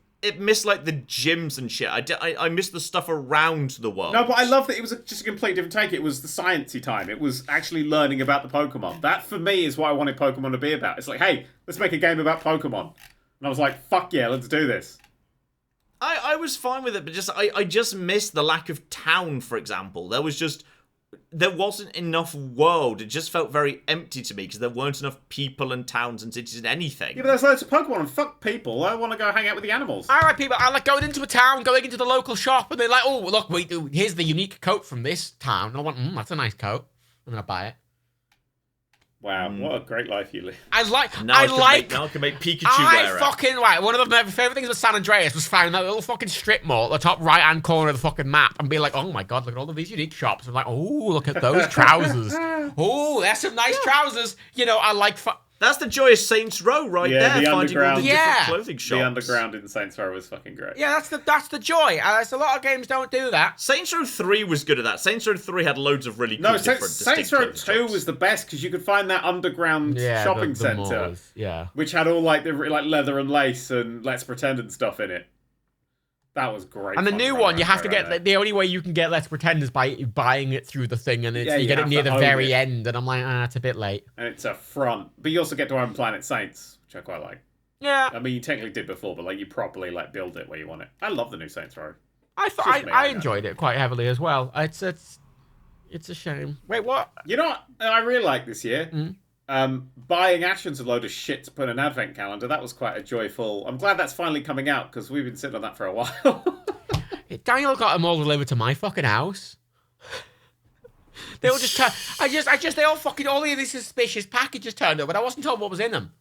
like the gyms and shit. I missed the stuff around the world. No, but I love that it was just a completely different take. It was the sciencey time. It was actually learning about the Pokemon. That, for me, is what I wanted Pokemon to be about. It's like, hey, let's make a game about Pokemon. And I was like, fuck yeah, let's do this. I was fine with it, but I just missed the lack of town, for example. There wasn't enough world. It just felt very empty to me because there weren't enough people and towns and cities and anything. Yeah, but there's loads of Pokemon and fuck people. I want to go hang out with the animals. I like people. I like going into a town, going into the local shop, and they're like, "Oh, look, here's the unique coat from this town." And I went, "That's a nice coat. I'm gonna buy it." Wow, what a great life you live. Now I can make Pikachu wear it. One of my favorite things about San Andreas was finding that little fucking strip mall at the top right-hand corner of the fucking map and being like, "Oh my god, look at all of these unique shops." I'm like, "Oh, look at those trousers. Oh, there's some nice trousers." I like. That's the joy of Saints Row right there, finding all the different Yeah. clothing shops. The underground in Saints Row was fucking great. Yeah, that's the joy. A lot of games don't do that. Saints Row 3 was good at that. Saints Row 3 had loads of really cool different Saints Row 2 shops. was the best because you could find that underground shopping the centre, malls, yeah. which had all like the leather and lace and Let's Pretend and stuff in it. That was great. And the fun new to run one, you around have to there. get the only way you can get Let's Pretend is by buying it through the thing, and you you get it have near to the own very it. end, and I'm like, it's a bit late. And it's a front, but you also get to own Planet Saints, which I quite like. Yeah, I mean, you technically did before, but you properly build it where you want it. I love the new Saints Row. I enjoyed it quite heavily as well. It's a shame. Wait, what? You know what I really like this year? Mm. Buying Ashton's a load of shit to put in an advent calendar. That was quite a joyful. I'm glad that's finally coming out because we've been sitting on that for a while. Daniel got them all delivered to my fucking house. They all just all of these suspicious packages turned up, but I wasn't told what was in them.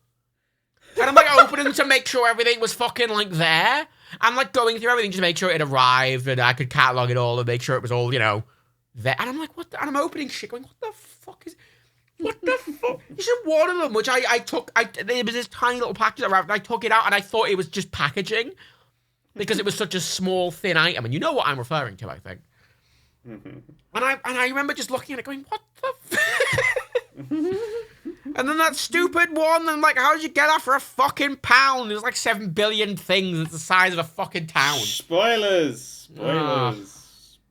And I'm opening them to make sure everything was fucking there. I'm going through everything just to make sure it arrived and I could catalog it all and make sure it was all, there. And I'm like, what? And I'm opening shit going, what the fuck is... What the fuck? You said one of them, which I took. There was this tiny little package around, and I took it out, and I thought it was just packaging because it was such a small, thin item. And you know what I'm referring to, I think. And I remember just looking at it, going, "What the?" And then that stupid one, and like, how did you get that for a fucking £1? There's like 7 billion things. It's the size of a fucking town. Spoilers.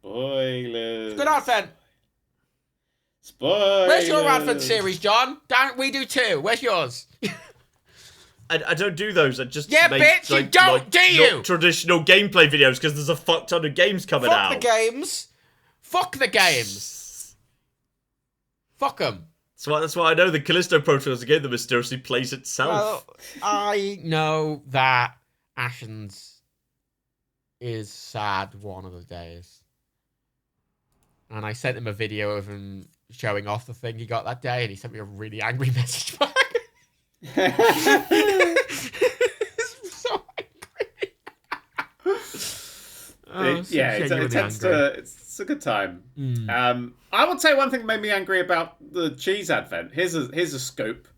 Spoilers. Good advent. Spoilers. Where's your advent series, John? We do too. Where's yours? I don't do those. I just Yeah, make, bitch, you don't, do you? not traditional gameplay videos because there's a fuck ton of games coming out. Fuck the games. Fuck the games. Fuck them. That's why I know the Callisto Protocol is a game that mysteriously plays itself. Well, I know that Ashen's is sad one of the days. And I sent him a video of him showing off the thing he got that day, and he sent me a really angry message back. So angry. It's a good time. I would say one thing that made me angry about the cheese advent. Here's a scoop.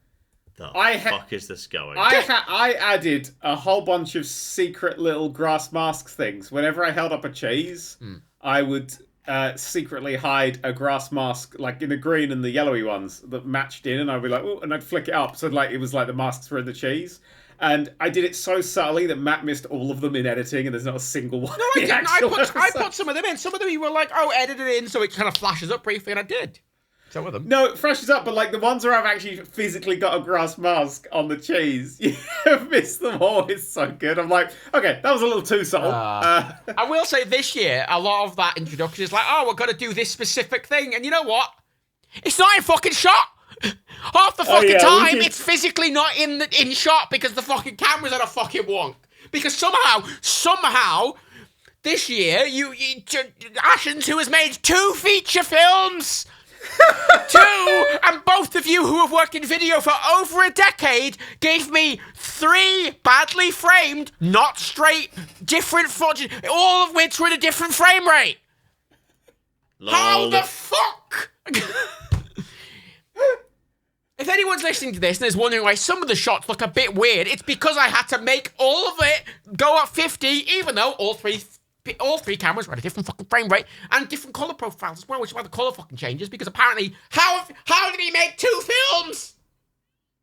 The fuck is this going? I added a whole bunch of secret little grass masks things. Whenever I held up a cheese, I would secretly hide a grass mask, like in the green and the yellowy ones that matched in, and I'd be like, oh, and I'd flick it up so like it was like the masks were in the cheese. And I did it so subtly that Matt missed all of them in editing, and there's not a single one. No, I didn't. I put some of them in. Some of them you were like, oh, edit it in so it kind of flashes up briefly, and I did. Some of them. No, it flashes up, but like the ones where I've actually physically got a grass mask on the cheese, you have missed them all. It's so good. I'm like, okay, that was a little too subtle. I will say this year, a lot of that introduction is like, oh, we're going to do this specific thing. And you know what? It's not in fucking shot. Half the fucking time, it's physically not in shot because the fucking camera's on a fucking wonk. Because somehow, this year, Ashens, who has made 2 feature films, 2, and both of you who have worked in video for over a decade, gave me 3 badly framed, not straight, different footage, all of which were at a different frame rate. Lol. How the fuck? If anyone's listening to this and is wondering why some of the shots look a bit weird, it's because I had to make all of it go at 50, even though all three cameras were at a different fucking frame rate and different colour profiles as well, which is why the colour fucking changes, because apparently, how did he make 2 films?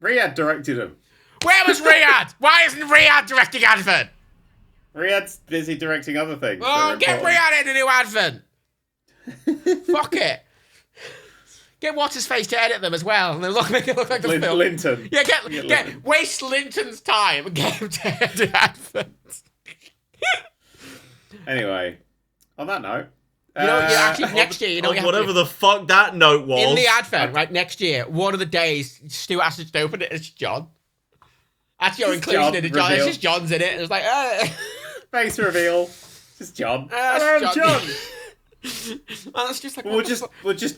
Riyadh directed them. Where was Riyadh? Why isn't Riyadh directing Advent? Riyadh's busy directing other things. Oh, get Riyadh in a new Advent. Fuck it. Get What's-His-Face to edit them as well, and then make it look like the film. Linton. Yeah, waste Linton's time and get him to edit Advent. Anyway, on that note... actually, next year, whatever the fuck that note was. In the Advent, right, next year, one of the days, Stu has to open it, it's John. That's your inclusion in it, John. It's just John's in it. It's like, face reveal. It's just John. Hello, John. Well, that's just like, we'll just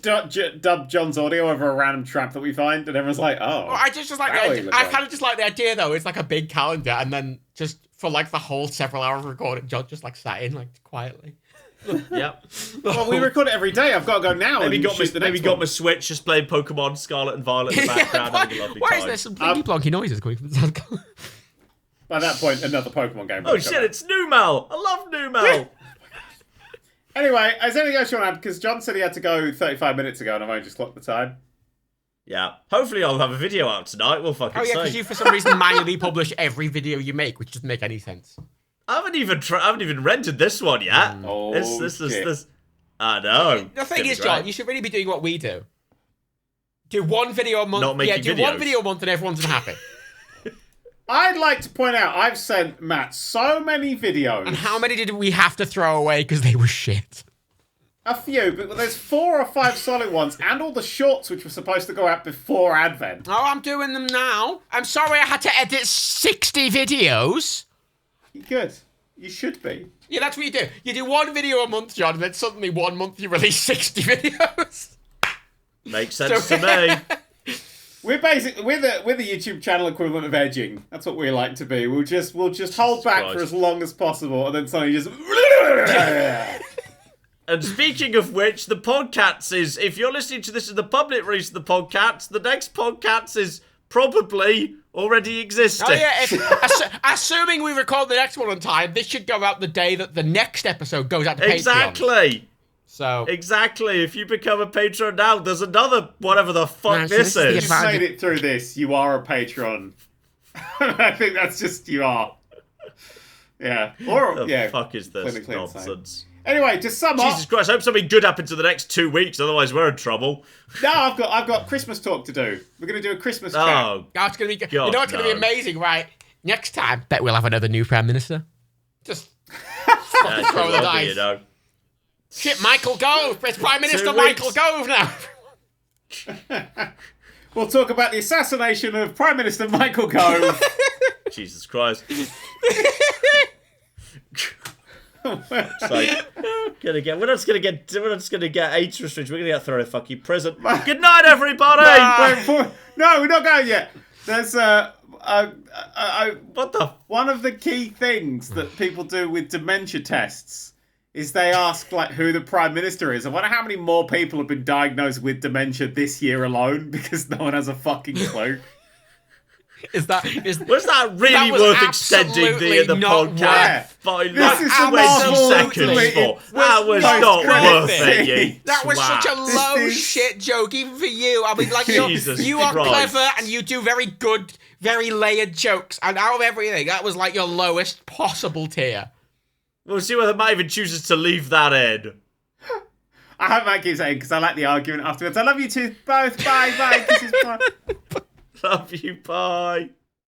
dub John's audio over a random trap that we find, and everyone's like, oh. Well, I kind of just like the idea, though. It's like a big calendar, and then just for like the whole several hours recording, John just like sat in like quietly. Yep. Well, we record it every day. I've got to go now. Maybe got my Switch, just playing Pokemon Scarlet and Violet in the background. Why is there some blinky plonky noises coming from the sound card? By that point, another Pokemon game. Oh shit! It's Numel. I love Numel. Anyway, is there anything else you want to add? Because John said he had to go 35 minutes ago, and I've only just clocked the time. Yeah. Hopefully, I'll have a video out tonight. We'll fucking see. Oh yeah, because you for some reason manually publish every video you make, which doesn't make any sense. I haven't even rented this one yet. Oh, this. I know. The thing is, John, you should really be doing what we do. Do one video a month. Not making videos. One video a month, and everyone's happy. I'd like to point out, I've sent Matt so many videos. And how many did we have to throw away because they were shit? A few, but there's 4 or 5 solid ones, and all the shorts which were supposed to go out before Advent. Oh, I'm doing them now. I'm sorry I had to edit 60 videos. Good. You should be. Yeah, that's what you do. You do one video a month, John, and then suddenly 1 month you release 60 videos. Makes sense to me. We're the YouTube channel equivalent of edging. That's what we like to be. We'll just hold back for as long as possible, and then suddenly just And speaking of which, the PodCats is, if you're listening to this in the public release of the PodCats, the next PodCats is probably already existing. Oh yeah, assuming we record the next one on time, this should go out the day that the next episode goes out to Patreon. Exactly. So exactly. If you become a patron now, there's another whatever the fuck this is. You've made it through this. You are a patron. I think that's just you are. Yeah. Or the fuck is this nonsense? Anyway, to sum up. Jesus Christ! I hope something good happens in the next 2 weeks. Otherwise, we're in trouble. No, I've got Christmas talk to do. We're gonna do a Christmas chat. Oh, it's gonna be. God, you know what's gonna be amazing, right? Next time, bet we'll have another new prime minister. Just throw the dice. You know. Shit, Michael Gove. It's Prime Minister Michael Gove now. We'll talk about the assassination of Prime Minister Michael Gove. Jesus Christ. We're not just gonna get age restriction. We're gonna get thrown in a fucking prison. Good night, everybody. No, we're not going yet. There's what the? One of the key things that people do with dementia tests is they ask like who the prime minister is. I wonder how many more people have been diagnosed with dementia this year alone because no one has a fucking clue. Was that really worth extending the podcast by like 20 seconds for? That was not worth it, you That was such a low shit joke, even for you. I mean, like, you are clever and you do very good, very layered jokes. And out of everything, that was like your lowest possible tier. We'll see whether Matt even chooses to leave that in. I hope Matt keeps saying because I like the argument afterwards. I love you two both. Bye, bye. Kisses, bye. Love you, bye.